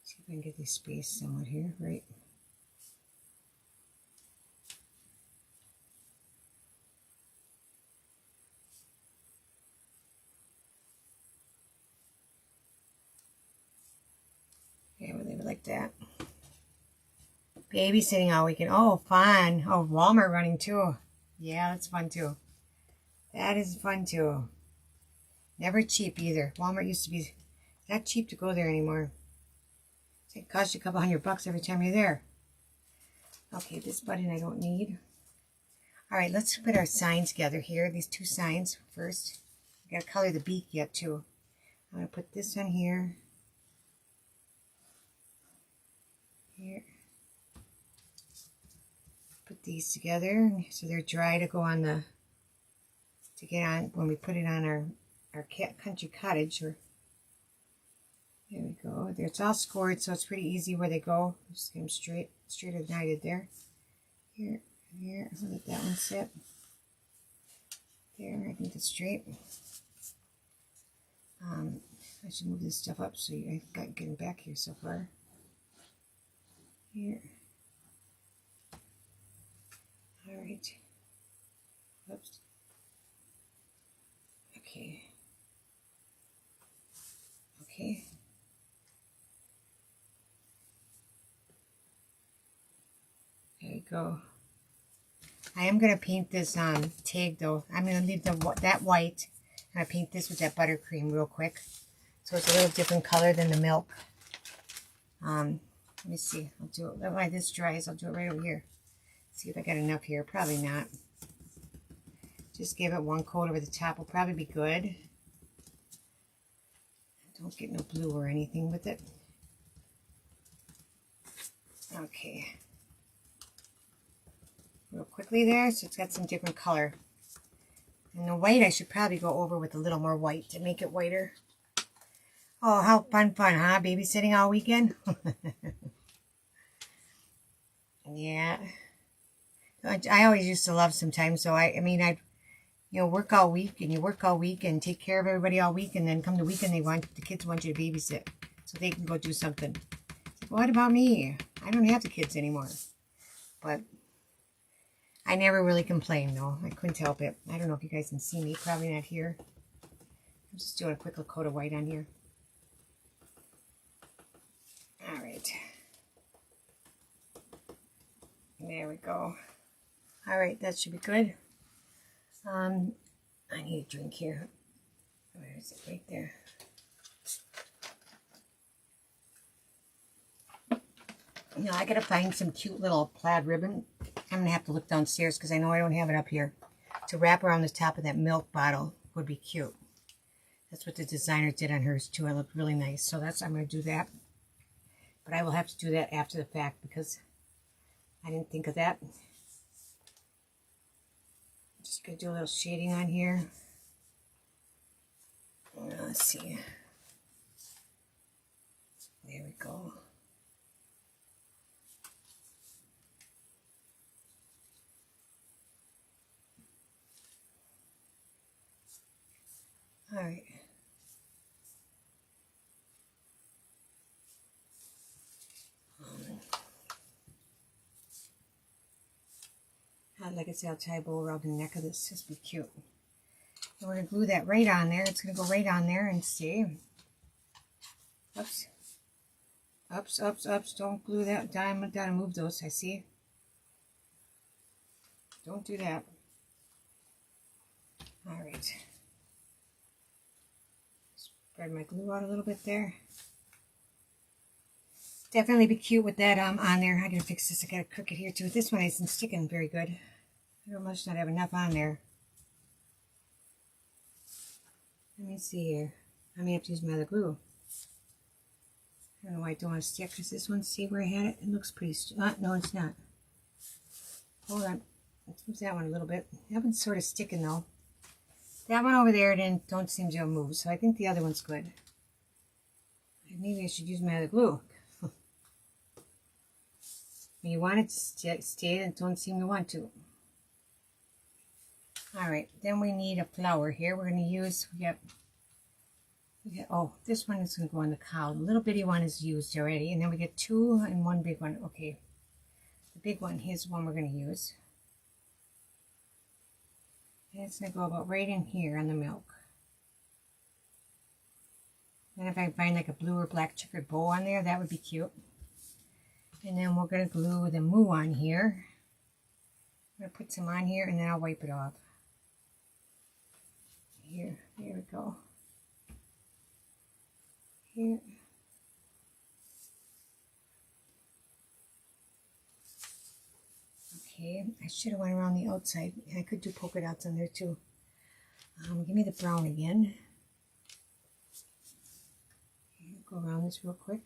Speaker 1: See if I can get this space somewhat here, right? Okay, we'll leave it like that. Babysitting all weekend. Oh, fun. Oh, Walmart running too. Yeah, that's fun too. That is fun too. Never cheap either. Walmart used to be not cheap to go there anymore. It costs you a couple $100 every time you're there. Okay, this button I don't need. All right, let's put our signs together here. These two signs first. I gotta color the beak yet too. I'm gonna put this on here. Here. Put these together so they're dry to go on the, to get on when we put it on our country cottage. Or there we go. It's all scored, so it's pretty easy where they go. Just get them straight as I did there. Here, here. I'll let that one sit. There, I think that's straight. I should move this stuff up so I got getting back here so far. Here. All right. Whoops. Okay. Okay. There we go. I am going to paint this tag though. I'm going to leave that white. I'm going to paint this with that buttercream real quick. So it's a little different color than the milk. Let me see. I'll do it. While this dries, I'll do it right over here. See if I got enough here. Probably not. Just give it one coat over the top. Will probably be good. Don't get no blue or anything with it. Okay. Real quickly there, so it's got some different color. And the white I should probably go over with a little more white to make it whiter. Oh, how fun, huh? Babysitting all weekend? Yeah. I always used to love sometimes, so I mean, I'd, work all week, and you work all week and take care of everybody all week, and then come the weekend, the kids want you to babysit so they can go do something. What about me? I don't have the kids anymore. But I never really complained, though. I couldn't help it. I don't know if you guys can see me. Probably not here. I'm just doing a quick little coat of white on here. All right. There we go. All right, that should be good. I need a drink here. Where is it? Right there. Now I gotta find some cute little plaid ribbon. I'm gonna have to look downstairs because I know I don't have it up here. To wrap around the top of that milk bottle would be cute. That's what the designer did on hers too. It looked really nice. So I'm gonna do that. But I will have to do that after the fact because I didn't think of that. Just gonna do a little shading on here. Let's see. There we go. All right. Like I said, I'll tie a bow around the neck of this. This would be cute. And we're going to glue that right on there. It's going to go right on there and stay. Oops. Oops, oops, oops. Don't glue that down. I'm down and move those. I see. Don't do that. All right. Spread my glue out a little bit there. Definitely be cute with that on there. I gotta fix this. I gotta cook it here too. This one isn't sticking very good. I must not have enough on there. Let me see here. I may have to use my other glue. I don't know why I don't want to stick because this one, see where I had it? It looks pretty. No, it's not. Hold on. Let's move that one a little bit. That one's sort of sticking though. That one over there don't seem to move, so I think the other one's good. Maybe I should use my other glue. You want it to stay and don't seem to want to. Alright, then we need a flower here. We're going to use, oh, this one is going to go on the cowl. The little bitty one is used already. And then we get two and one big one. Okay, the big one, here's one we're going to use. And it's going to go about right in here on the milk. And if I find like a blue or black checkered bow on there, that would be cute. And then we're going to glue the moo on here. I'm going to put some on here and then I'll wipe it off. Here, there we go. Here. Okay, I should have went around the outside. I could do polka dots on there too. Give me the brown again. Go around this real quick.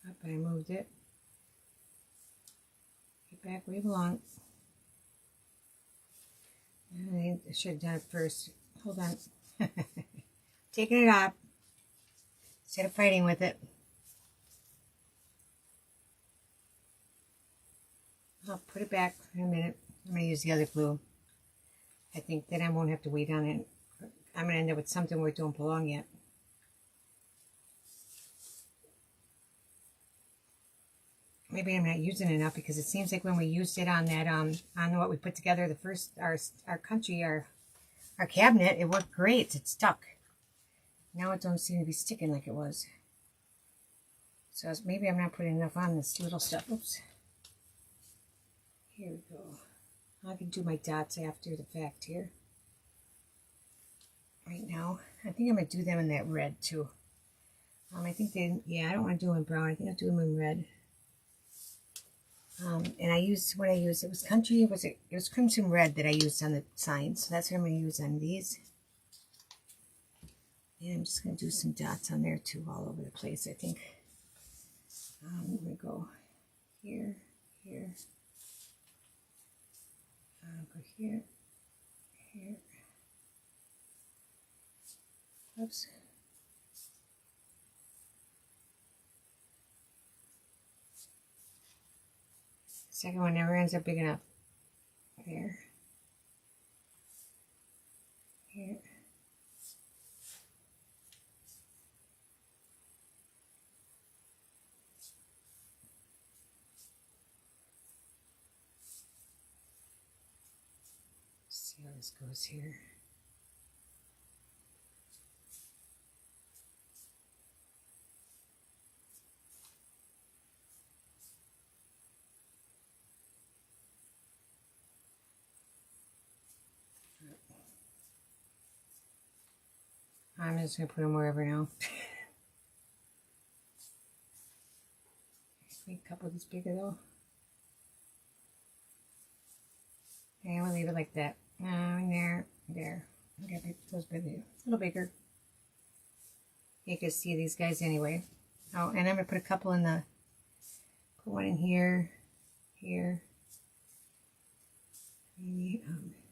Speaker 1: Up, I moved it. Get back where you belong. I should have done it first. Hold on. Taking it off instead of fighting with it. I'll put it back in a minute. I'm going to use the other glue. I think then I won't have to wait on it. I'm going to end up with something where it don't belong yet. Maybe I'm not using it enough because it seems like when we used it on that on what we put together the first our cabinet, it worked great. It stuck. Now it don't seem to be sticking like it was. So maybe I'm not putting enough on this little stuff. Oops. Here we go. I can do my dots after the fact here. Right now, I think I'm gonna do them in that red too. I think I don't want to do them in brown. I think I'll do them in red. And I used what I used. It was country. It was crimson red that I used on the signs. So that's what I'm going to use on these. And I'm just going to do some dots on there too, all over the place. I think. I'm going to go here, here. go here, here. Oops. Second one never ends up big enough. There. Here. See how this goes here. I'm just going to put them wherever now. Make a couple of these bigger though. Okay, we'll leave it like that. There, there. Okay, make those bigger, a little bigger. You can see these guys anyway. Oh, and I'm going to put a couple in the, put one in here, here, maybe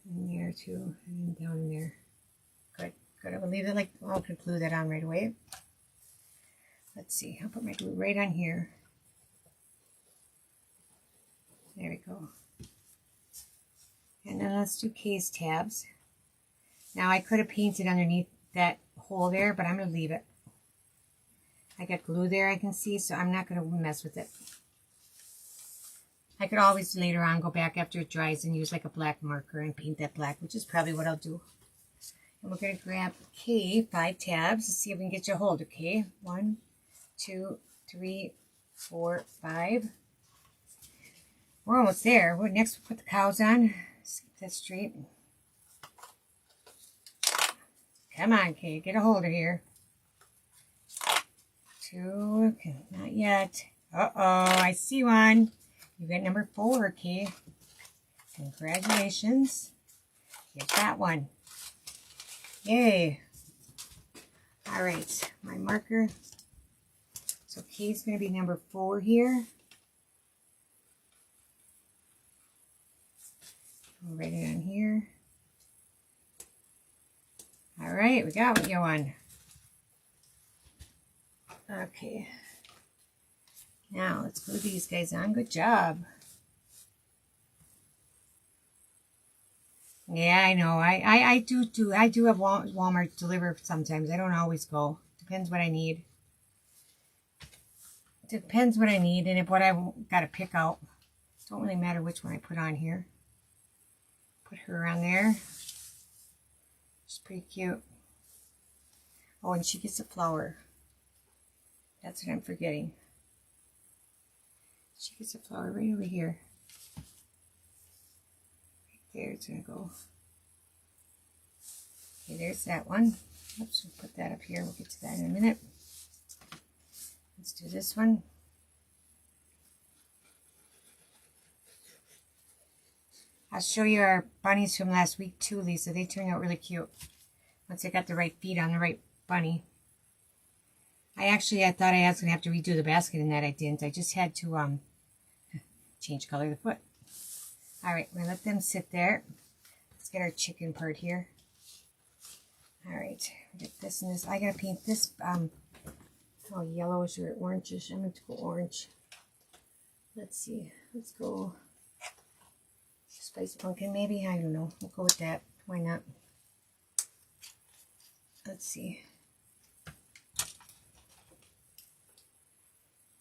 Speaker 1: in there too, and down in there. Good, good. I will leave it like, I'll glue that on right away. Let's see, I'll put my glue right on here. There we go. And then let's do case tabs. Now I could have painted underneath that hole there, but I'm going to leave it. I got glue there I can see, so I'm not going to mess with it. I could always later on go back after it dries and use like a black marker and paint that black, which is probably what I'll do. And we're going to grab, okay, 5 tabs. Let's see if we can get you a hold, okay? 1, 2, 3, 4, 5. We're almost there. Next, we'll put the cows on. Let's get that straight. Come on, Kay, get a hold of here. 2, okay, not yet. Uh-oh, I see one. You got number 4, Kay. Congratulations. You got one. Yay. All right, my marker. So Kay's going to be number 4 here. I'll write it on here. All right, we got you one. Okay. Now let's glue these guys on. Good job. Yeah, I know. I do have Walmart deliver sometimes. I don't always go. Depends what I need. Depends what I need and if what I got to pick out. Don't really matter which one I put on here. Put her on there. She's pretty cute. Oh, and she gets a flower. That's what I'm forgetting. She gets a flower right over here. Right there it's going to go. Okay, there's that one. Oops, we'll put that up here. We'll get to that in a minute. Let's do this one. I'll show you our bunnies from last week too, Lisa. They turned out really cute. Once I got the right feet on the right bunny. I thought I was going to have to redo the basket in that. I didn't. I just had to change color of the foot. All right, we're going to let them sit there. Let's get our chicken part here. All right, get this and this. I got to paint this yellowish or orangish. I'm going to go orange. Let's see. Let's go spice pumpkin maybe. I don't know. We'll go with that. Why not? Let's see.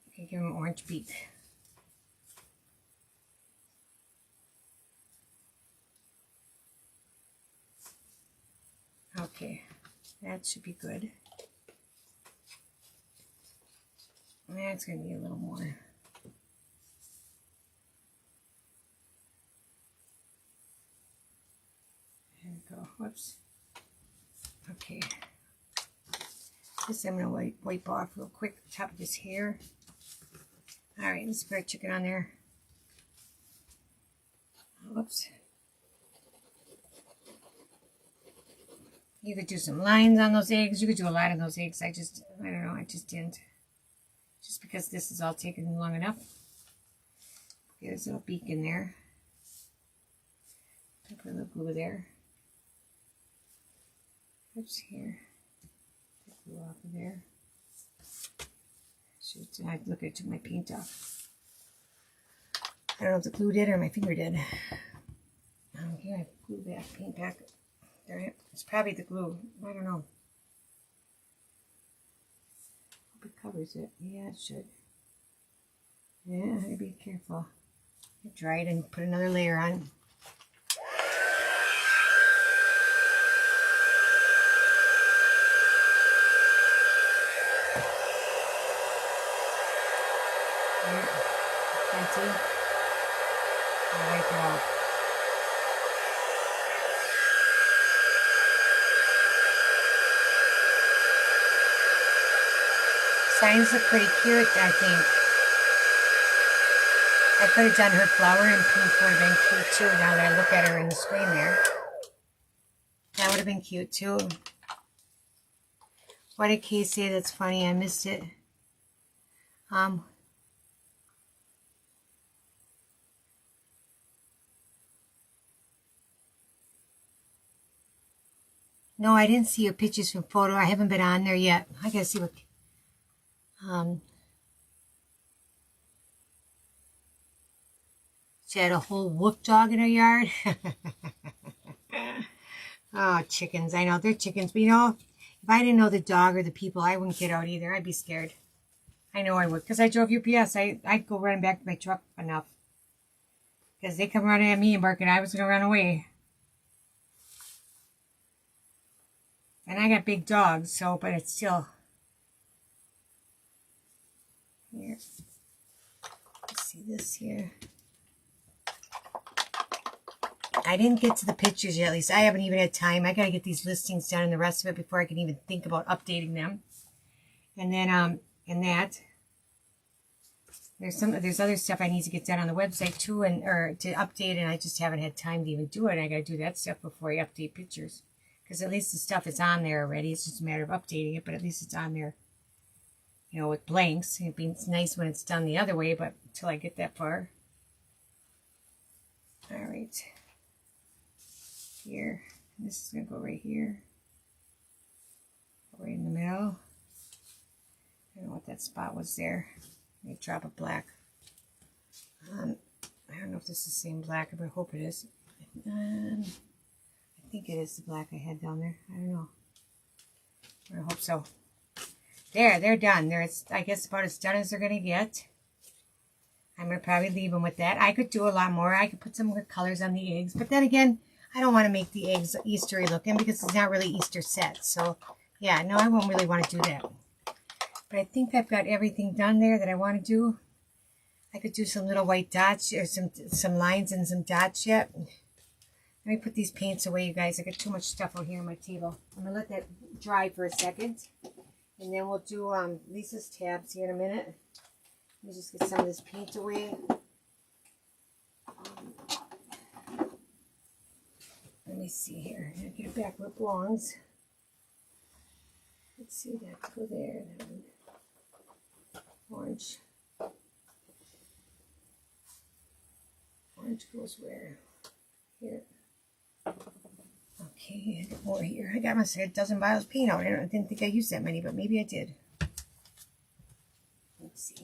Speaker 1: Okay, give him an orange beak. Okay, that should be good. That's going to be a little more. There we go. Whoops. Okay. This I'm going to wipe off real quick the top of this hair. All right, let's put our chicken on there. Whoops. You could do some lines on those eggs. You could do a lot of those eggs. I don't know, I just didn't. Just because this is all taking long enough. Get his little beak in there. I put a little glue there. Oops, here. Get glue off of there. Shoot, I look, I took my paint off. I don't know if the glue did or my finger did. Here I glue back, paint back. There, it's probably the glue. I don't know. Hope it covers it. Yeah, it should. Yeah, I gotta be careful. Dry it and put another layer on. Plenty. I'll wipe it off. Signs look pretty cute, I think. I could have done her flower in pink, would have been cute too, now that I look at her in the screen there. That would have been cute too. What did Kay say that's funny? I missed it. No, I didn't see your pictures from photo. I haven't been on there yet. I gotta see what... She had a whole wolf dog in her yard. Oh, chickens. I know, they're chickens. But you know, if I didn't know the dog or the people, I wouldn't get out either. I'd be scared. I know I would. Because I drove UPS. I'd go running back to my truck enough. Because they come running at me and barking. I was going to run away. And I got big dogs, so, but it's still... Here. Let's see this here. I didn't get to the pictures yet, at least. I haven't even had time. I got to get these listings done and the rest of it before I can even think about updating them. And then, in that, there's other stuff I need to get done on the website too, or to update, and I just haven't had time to even do it. I got to do that stuff before I update pictures. Because at least the stuff is on there already. It's just a matter of updating it, but at least it's on there, you know, with blanks. It'd be nice when it's done the other way, but until I get that far. All right. Here. And this is going to go right here. Right in the middle. I don't know what that spot was there. Let me drop a black. I don't know if this is the same black, but I hope it is. I think it is the black I had down there. I don't know. I hope so. There, they're done. It's, I guess, about as done as they're going to get. I'm going to probably leave them with that. I could do a lot more. I could put some more colors on the eggs. But then again, I don't want to make the eggs Eastery looking because it's not really Easter set. So, yeah, no, I won't really want to do that. But I think I've got everything done there that I want to do. I could do some little white dots or some lines and some dots yet. Let me put these paints away, you guys. I got too much stuff out here on my table. I'm going to let that dry for a second. And then we'll do Lisa's tabs here in a minute. Let me just get some of this paint away. Let me see here. I'll get it back where it belongs. Let's see that. Go there. Orange. Orange goes where? Here. Okay, I got more here. I got myself a dozen bottles of paint out. I didn't think I used that many, but maybe I did. Let's see.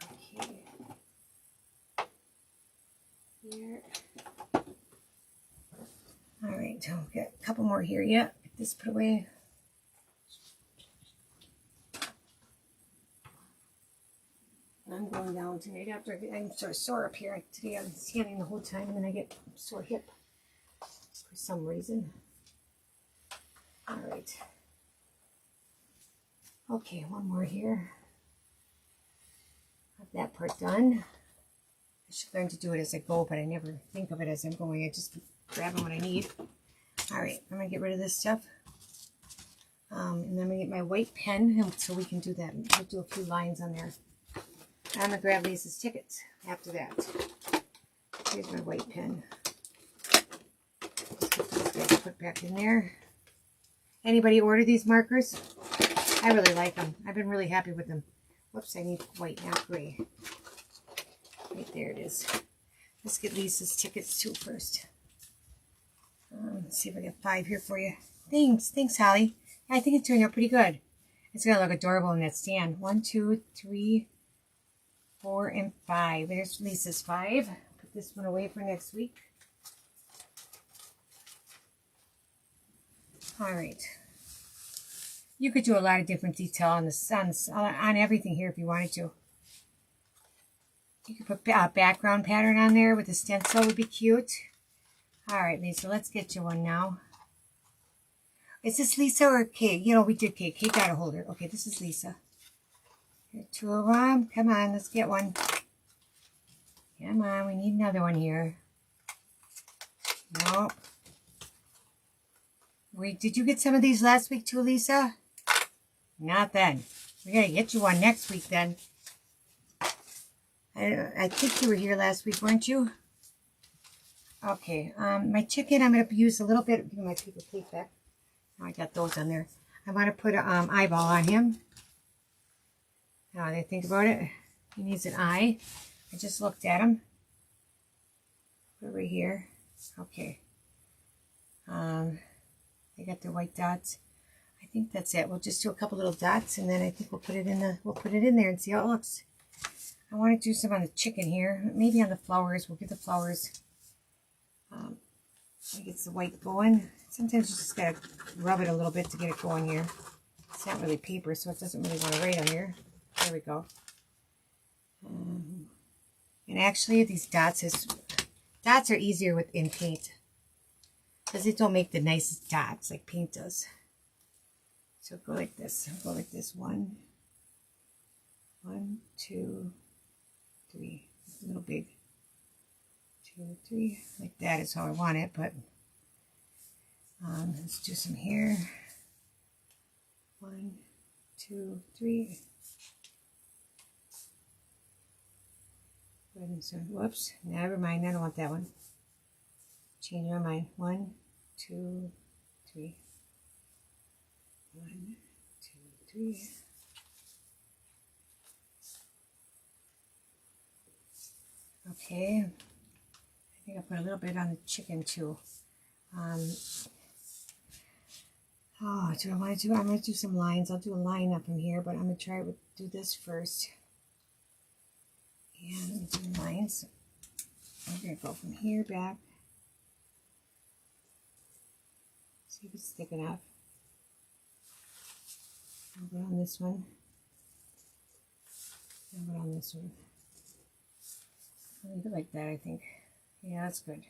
Speaker 1: Okay. Here. All right, so we've got a couple more here. Yeah, get this put away. I'm going down tonight after I'm sort of sore up here. Today I'm standing the whole time and then I get a sore hip for some reason. All right. Okay, one more here. Got that part done. I should learn to do it as I go, but I never think of it as I'm going. I just keep grabbing what I need. All right, I'm going to get rid of this stuff. And then I'm going to get my white pen so we can do that. We'll do a few lines on there. I'm going to grab Lisa's tickets after that. Here's my white pen. Just get these guys put back in there. Anybody order these markers? I really like them. I've been really happy with them. Whoops, I need white, not gray. Right there it is. Let's get Lisa's tickets too first. Let's see if I get 5 here for you. Thanks, Holly. I think it's turning out pretty good. It's gonna look adorable in that stand. 1, 2, 3, 4, and 5. There's Lisa's 5. Put this one away for next week. All right. You could do a lot of different detail on on everything here if you wanted to. You could put a background pattern on there with a stencil, would be cute. All right, Lisa, let's get you one now. Is this Lisa or Kate? You know, we did Kate. Kate got a holder. Okay, this is Lisa. Here, 2 of them. Come on, let's get one. Come on, we need another one here. Nope. Wait, did you get some of these last week too, Lisa? Not then. We gotta get you one next week then. I think you were here last week, weren't you? Okay, my chicken, I'm gonna use a little bit. Give me my paper plate back. Oh, I got those on there. I want to put an eyeball on him. Now they think about it. He needs an eye. I just looked at him. Put it right here. Okay. They got the white dots. I think that's it. We'll just do a couple little dots, and then I think we'll put it in there and see how it looks. I want to do some on the chicken here. Maybe on the flowers. We'll get the flowers. It gets the white going. Sometimes you just gotta rub it a little bit to get it going here. It's not really paper, so it doesn't really want to write on here. There we go. And actually, these dots are easier in paint because they don't make the nicest dots like paint does. So go like this. I'll go like this. 1, 2, 3. It's a little big. 2, 3. Like that is how I want it, but let's do some here. 1, 2, 3. Whoops, never mind. I don't want that one. Change my mind. 1, 2, 3. 1, 2, 3. Okay. I think I put a little bit on the chicken too. Oh, do I want to do? I'm going to do some lines. I'll do a line up from here, but I'm going to try to do this first. And do lines. I'm going to go from here back. See if it's thick enough. I'll go on this one. I'll go on this one. I'll leave it like that, I think. Yeah, that's good.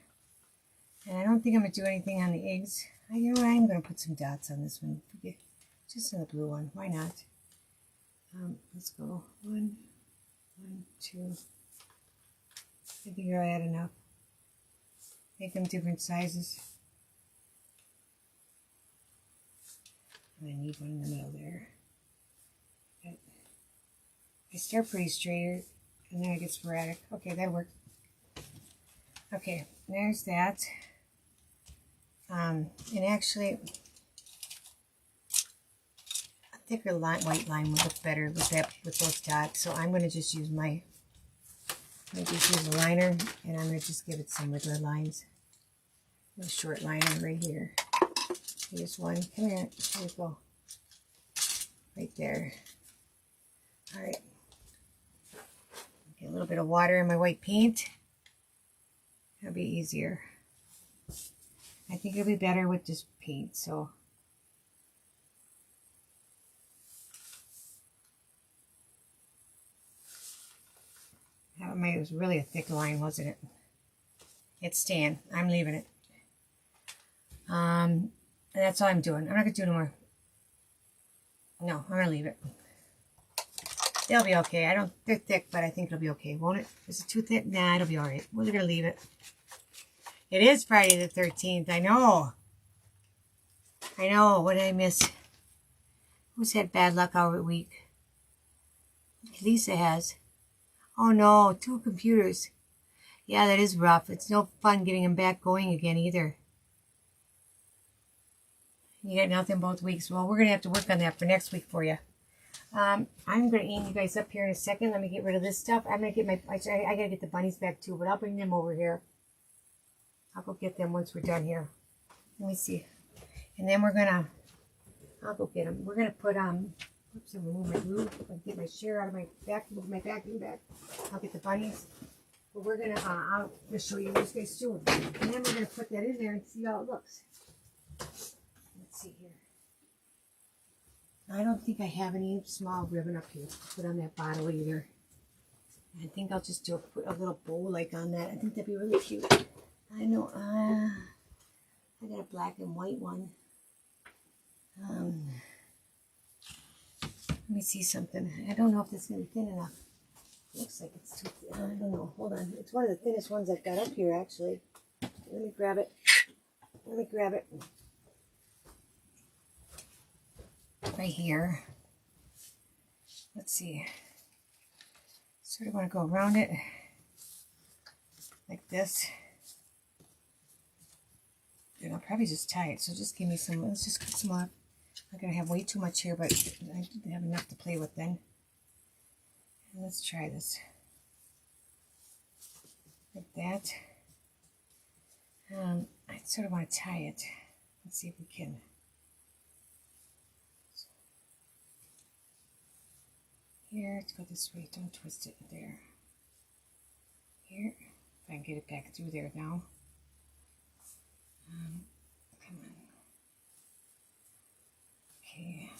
Speaker 1: And I don't think I'm going to do anything on the eggs. You know what? I'm going to put some dots on this one. Just on the blue one. Why not? Let's go. 1, 2. I think I'll add enough. Make them different sizes. I need one in the middle there. I start pretty straight, and then I get sporadic. Okay, that'll work. Okay, there's that. And actually, a thicker white line would look better with those dots. So I'm going to just use use a liner, and I'm going to just give it some regular lines. A short liner right here. Here's one. Come here. There we go. Right there. All right. Get a little bit of water in my white paint. That'll be easier. I think it'll be better with just paint, so. It was really a thick line, wasn't it? It's staying. I'm leaving it. And that's all I'm doing. I'm not going to do no more. No, I'm going to leave it. They'll be okay. They're thick, but I think it'll be okay, won't it? Is it too thick? Nah, it'll be all right. We're going to leave it. It is Friday the 13th. I know. What did I miss? Who's had bad luck all week? Lisa has. Oh no, 2 computers. Yeah, that is rough. It's no fun getting them back going again either. You got nothing both weeks. Well, we're going to have to work on that for next week for you. I'm going to aim you guys up here in a second. Let me get rid of this stuff. I'm going to get I got to get the bunnies back too, but I'll bring them over here. I'll go get them once we're done here. Let me see. And then I'll go get them. We're going to put, oops, I'll remove my glue. I'll get my chair out of my vacuum bag. I'll get the bunnies. But we're going to, I'll just show you what you guys doing. And then we're going to put that in there and see how it looks. Let's see here. I don't think I have any small ribbon up here to put on that bottle either. I think I'll just put a little bow like on that. I think that'd be really cute. I know, I got a black and white one. Let me see something. I don't know if this is going to be thin enough. Looks like it's too thin. I don't know. Hold on. It's one of the thinnest ones I've got up here, actually. Let me grab it. Right here. Let's see. Sort of want to go around it like this. And I'll probably just tie it. So just give me some. Let's just cut some off. I'm going to have way too much here, but I have enough to play with then. And let's try this. Like that. I sort of want to tie it. Let's see if we can. Here, let's go this way. Don't twist it there. Here, if I can get it back through there now. Come on. Okay.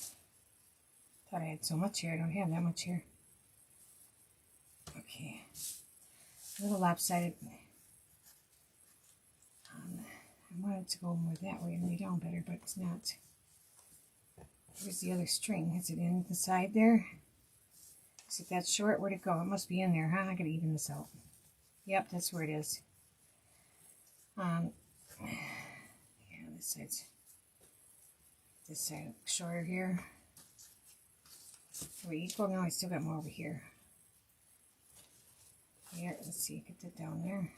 Speaker 1: Thought I had so much here. I don't have that much here. Okay. A little lopsided. I wanted to go more that way and lay down better, but it's not. Here's the other string. Is it in the side there? Is it that short? Where'd it go? It must be in there, huh? I gotta even this out. Yep, that's where it is. Yeah, this side shorter here. Are we equal? No, I still got more over here. Here, let's see, get that down there.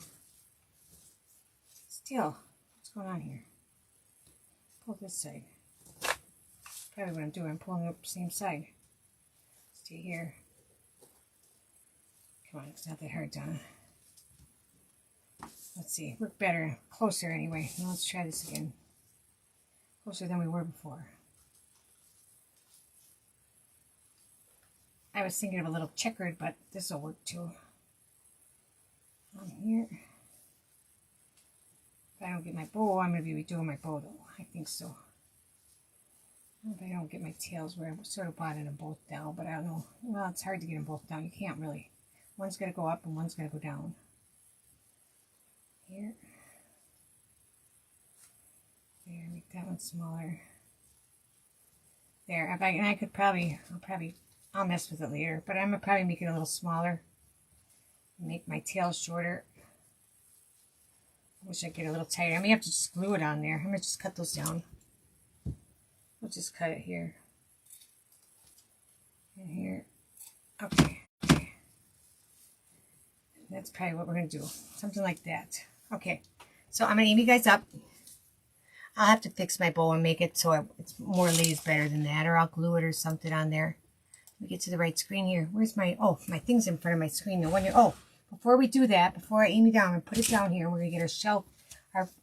Speaker 1: Still, what's going on here? Pull this side. Probably what I'm doing, I'm pulling it up the same side. Stay here. Come on, it's not that hard, Donna. Let's see, look better, closer anyway. Now let's try this again. Closer than we were before. I was thinking of a little checkered, but this will work too. On here. If I don't get my bow, I'm going to be redoing my bow though. I think so. If I don't get my tails where I sort of botted them both down, but I don't know. Well, it's hard to get them both down. You can't really. One's going to go up and one's going to go down. Here. There, make that one smaller. There, I could probably, I'll mess with it later, but I'm going to probably make it a little smaller. Make my tail shorter. I wish I could get a little tighter. I may have to just glue it on there. I'm going to just cut those down. We'll just cut it here. And here. Okay. That's probably what we're going to do. Something like that. Okay. So I'm going to aim you guys up. I'll have to fix my bow and make it so it's more lays better than that. Or I'll glue it or something on there. Let me get to the right screen here. Where's my, oh, my thing's in front of my screen. Before we do that, before I aim you down and put it down here, we're going to get our shelf,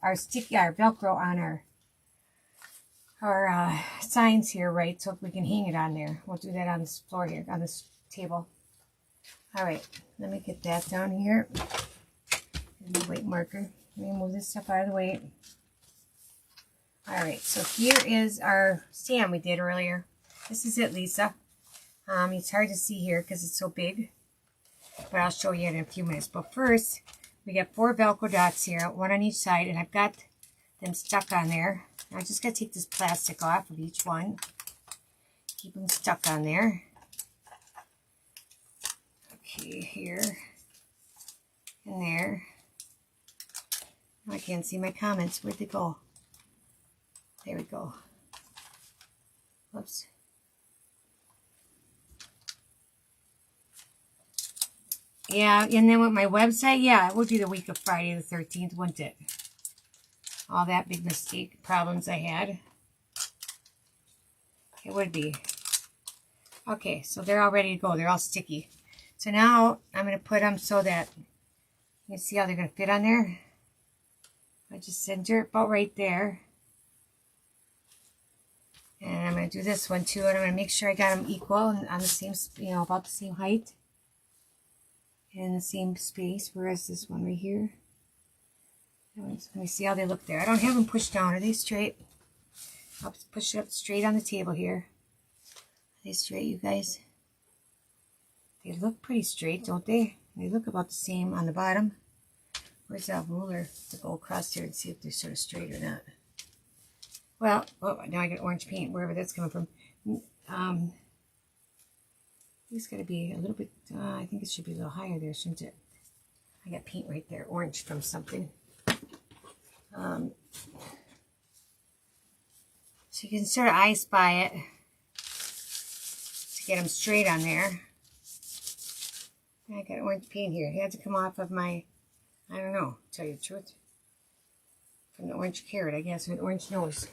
Speaker 1: our sticky, our Velcro on our signs here, right, so we can hang it on there. We'll do that on this floor here, on this table. All right, let me get that down here. And the white marker. Let me move this stuff out of the way. All right, so here is our stand we did earlier. This is it, Lisa. It's hard to see here because it's so big, but I'll show you in a few minutes. But first, we got 4 Velcro dots here, one on each side, and I've got them stuck on there. I just got to take this plastic off of each one. Keep them stuck on there. Okay, here and there. Oh, I can't see my comments. Where'd they go? There we go. Whoops. Yeah, and then with my website, yeah, it would be the week of Friday the 13th, wouldn't it? All that big mistake problems I had. It would be. Okay, so they're all ready to go. They're all sticky. So now I'm going to put them so that you can see how they're going to fit on there. I just center it about right there. And I'm going to do this one too. And I'm going to make sure I got them equal and on the same, you know, about the same height. And the same space. Whereas this one right here. Let me see how they look there. I don't have them pushed down. Are they straight? I'll push it up straight on the table here. Are they straight, you guys? They look pretty straight, don't they? They look about the same on the bottom. Where's that ruler to go across here and see if they're sort of straight or not? Well, oh, now I got orange paint, wherever that's coming from. It's got to be a little bit, I think it should be a little higher there, shouldn't it? I got paint right there, orange from something. So you can sort of I spy it to get them straight on there. I got orange paint here. It had to come off of my, I don't know, tell you the truth. From the orange carrot, I guess, with orange nose.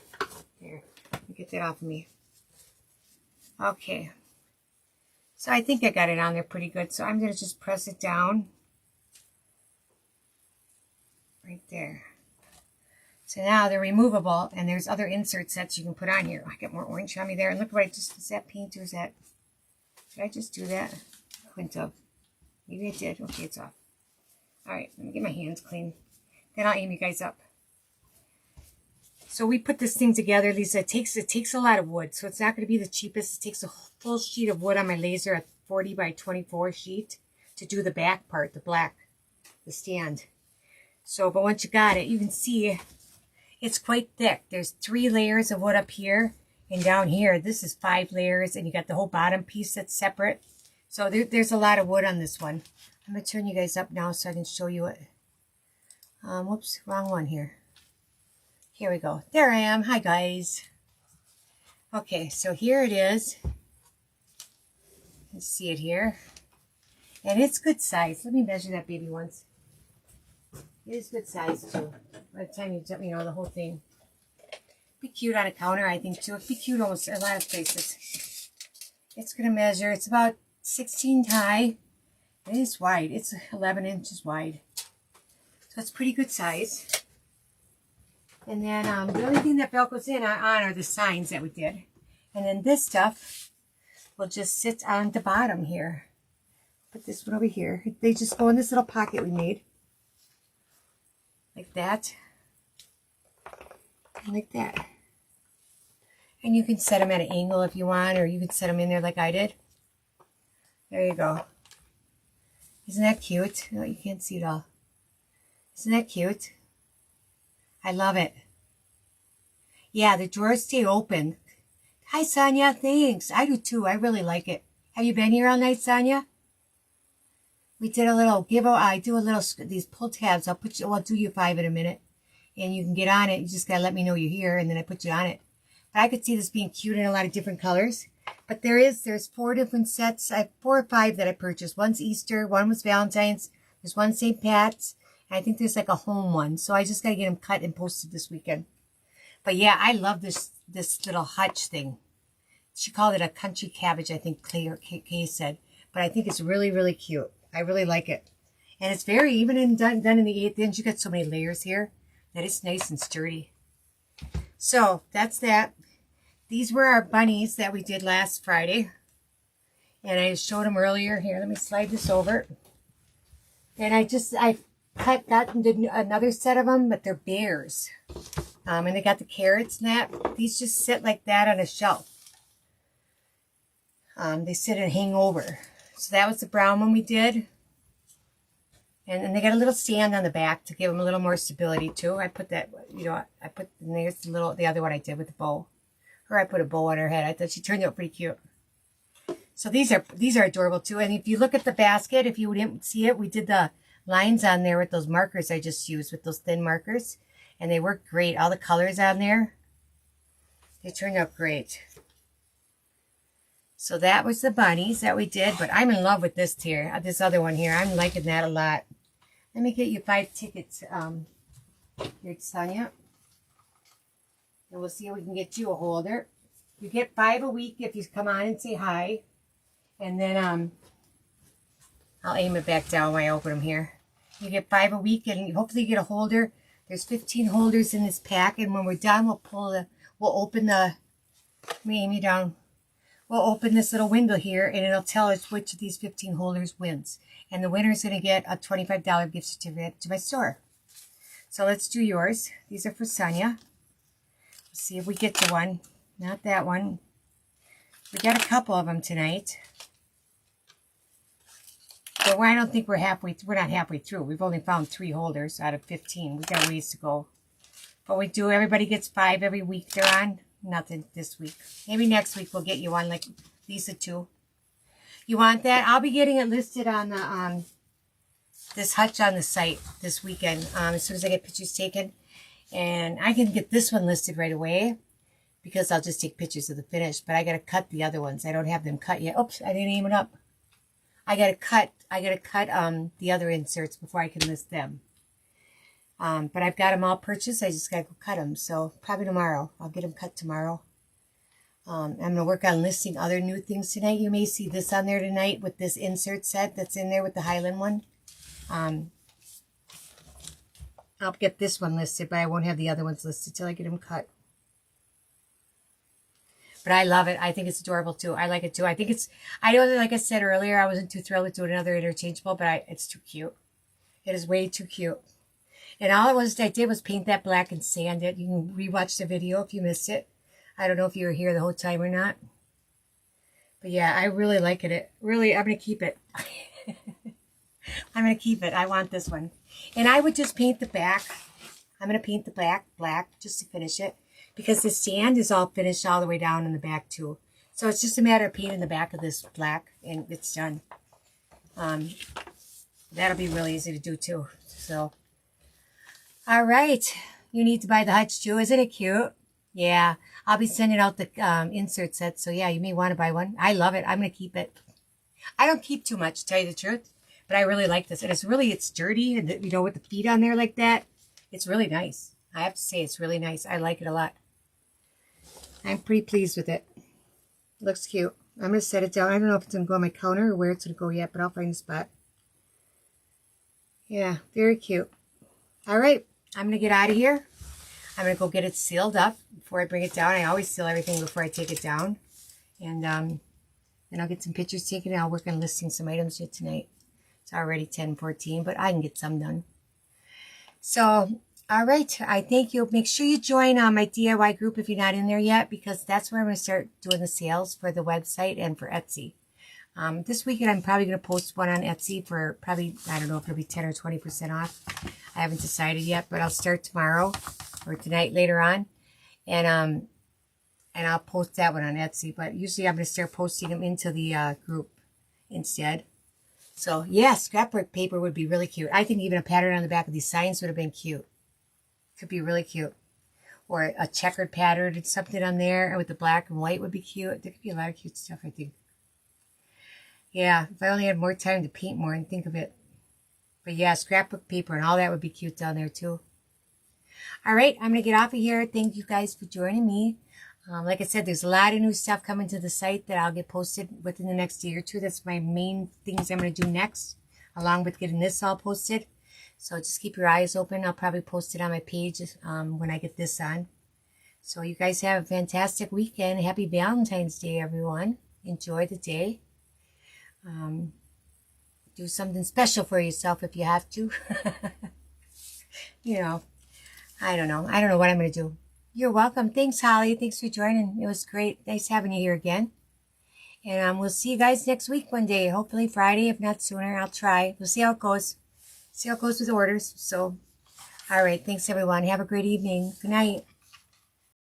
Speaker 1: Here, let me get that off of me. Okay. So I think I got it on there pretty good. So I'm going to just press it down. Right there. So now they're removable, and there's other insert sets you can put on here. I got more orange on me there. And look what I just, is that paint or is that, did I just do that? Couldn't have. Maybe I did. Okay, it's off. Alright, let me get my hands clean. Then I'll aim you guys up. So we put this thing together, Lisa. It takes a lot of wood, so it's not going to be the cheapest. It takes a full sheet of wood on my laser, a 40 by 24 sheet, to do the back part, the black, the stand. So, but once you got it, you can see it's quite thick. There's 3 layers of wood up here, and down here, this is 5 layers, and you got the whole bottom piece that's separate. So there's a lot of wood on this one. I'm going to turn you guys up now so I can show you it. Whoops, wrong one here. Here we go. There I am. Hi, guys. Okay, so here it is. Let's see it here. And it's good size. Let me measure that baby once. It is good size, too. By the time you know, the whole thing. Be cute on a counter, I think, too. It'd be cute almost a lot of places. It's going to measure. It's about 16 high. It is wide. It's 11 inches wide. So it's pretty good size. And then the only thing that Velcro's in on are the signs that we did. And then this stuff will just sit on the bottom here. Put this one over here. They just go in this little pocket we made. Like that. And like that. And you can set them at an angle if you want, or you can set them in there like I did. There you go. Isn't that cute? No, you can't see it all. Isn't that cute? I love it. Yeah, the drawers stay open. Hi, Sonia. Thanks. I do too. I really like it. Have you been here all night, Sonia? We did a little giveaway. I do a little, these pull tabs. I'll do you 5 in a minute. And you can get on it. You just got to let me know you're here, and then I put you on it. But I could see this being cute in a lot of different colors. But there's 4 different sets. I have 4 or 5 that I purchased. One's Easter. One was Valentine's. There's one St. Pat's. And I think there's like a home one. So I just got to get them cut and posted this weekend. But yeah, I love this little hutch thing. She called it a country cabbage, I think Kay said. But I think it's really, really cute. I really like it. And it's very, even done in the 8th inch, you got so many layers here that it's nice and sturdy. So that's that. These were our bunnies that we did last Friday. And I showed them earlier. Here, let me slide this over. And I got another set of them, but they're bears. And they got the carrots and that. These just sit like that on a shelf. They sit and hang over. So that was the brown one we did. And then they got a little stand on the back to give them a little more stability too. I put that, and there's the other one I did with the bow. Or I put a bow on her head. I thought she turned out pretty cute. So these are adorable too. And if you look at the basket, if you didn't see it, we did the lines on there with those markers I just used, with those thin markers. And they work great. All the colors on there, they turned out great. So that was the bunnies that we did. But I'm in love with this other one here. I'm liking that a lot. Let me get you 5 tickets, here, Sonia. And we'll see if we can get you a holder. You get 5 a week if you come on and say hi. And then I'll aim it back down when I open them here. You get 5 a week, and hopefully you get a holder. There's 15 holders in this pack, and when we're done, we'll open the, let me aim you down. We'll open this little window here, and it'll tell us which of these 15 holders wins. And the winner is going to get a $25 gift certificate to my store. So let's do yours. These are for Sonia. Let's see if we get to one. Not that one. We got a couple of them tonight. But I don't think we're not halfway through. We've only found 3 holders out of 15. We've got ways to go. But we do. Everybody gets 5 every week they're on. Nothing this week. Maybe next week we'll get you one like Lisa too. You want that? I'll be getting it listed on the this hutch on the site this weekend as soon as I get pictures taken. And I can get this one listed right away because I'll just take pictures of the finish. But I got to cut the other ones. I don't have them cut yet. Oops, I didn't aim it up. I got to cut the other inserts before I can list them. But I've got them all purchased. I just got to go cut them. So probably tomorrow. I'll get them cut tomorrow. I'm going to work on listing other new things tonight. You may see this on there tonight with this insert set that's in there with the Higland one. I'll get this one listed, but I won't have the other ones listed till I get them cut. But I love it. I think it's adorable too. I like it too. I think it's, I know, like I said earlier, I wasn't too thrilled with doing another interchangeable, but it's too cute. It is way too cute. And all I did was paint that black and sand it. You can rewatch the video if you missed it. I don't know if you were here the whole time or not. But yeah, I really like it. Really, I'm going to keep it. I'm going to keep it. I want this one. And I would just paint the back. I'm going to paint the back black just to finish it. Because the sand is all finished all the way down in the back too. So it's just a matter of painting the back of this black and it's done. That'll be really easy to do too. So, all right. You need to buy the hutch too. Isn't it cute? Yeah. I'll be sending out the insert sets. So yeah, you may want to buy one. I love it. I'm going to keep it. I don't keep too much, to tell you the truth. But I really like this. And it's dirty. And you know, with the feet on there like that. It's really nice. I have to say it's really nice. I like it a lot. I'm pretty pleased with it. Looks cute. I'm going to set it down. I don't know if it's going to go on my counter or where it's going to go yet, but I'll find a spot. Yeah, very cute. All right, I'm going to get out of here. I'm going to go get it sealed up before I bring it down. I always seal everything before I take it down. And then I'll get some pictures taken and I'll work on listing some items here tonight. It's already 10:14, but I can get some done. So, all right, I thank you. Make sure you join my DIY group if you're not in there yet, because that's where I'm going to start doing the sales for the website and for Etsy. This weekend, I'm probably going to post one on Etsy for probably, I don't know if it'll be 10 or 20% off. I haven't decided yet, but I'll start tomorrow or tonight later on. And I'll post that one on Etsy. But usually I'm going to start posting them into the group instead. So, yeah, scrapbook paper would be really cute. I think even a pattern on the back of these signs would have been cute. Could be really cute. Or a checkered pattern and something on there with the black and white would be cute. There could be a lot of cute stuff, I think. Yeah, if I only had more time to paint more and think of it. But yeah, scrapbook paper and all that would be cute down there too. All right, I'm going to get off of here. Thank you guys for joining me. Like I said, there's a lot of new stuff coming to the site that I'll get posted within the next day or two. That's my main things I'm going to do next, along with getting this all posted. So just keep your eyes open. I'll probably post it on my page when I get this on. So you guys have a fantastic weekend. Happy Valentine's Day, everyone. Enjoy the day. Do something special for yourself if you have to. You know, I don't know. I don't know what I'm going to do. You're welcome. Thanks, Holly. Thanks for joining. It was great. Nice having you here again. And we'll see you guys next week one day. Hopefully Friday, if not sooner. I'll try. We'll see how it goes. See how it goes with orders. So, all right. Thanks, everyone. Have a great evening. Good night.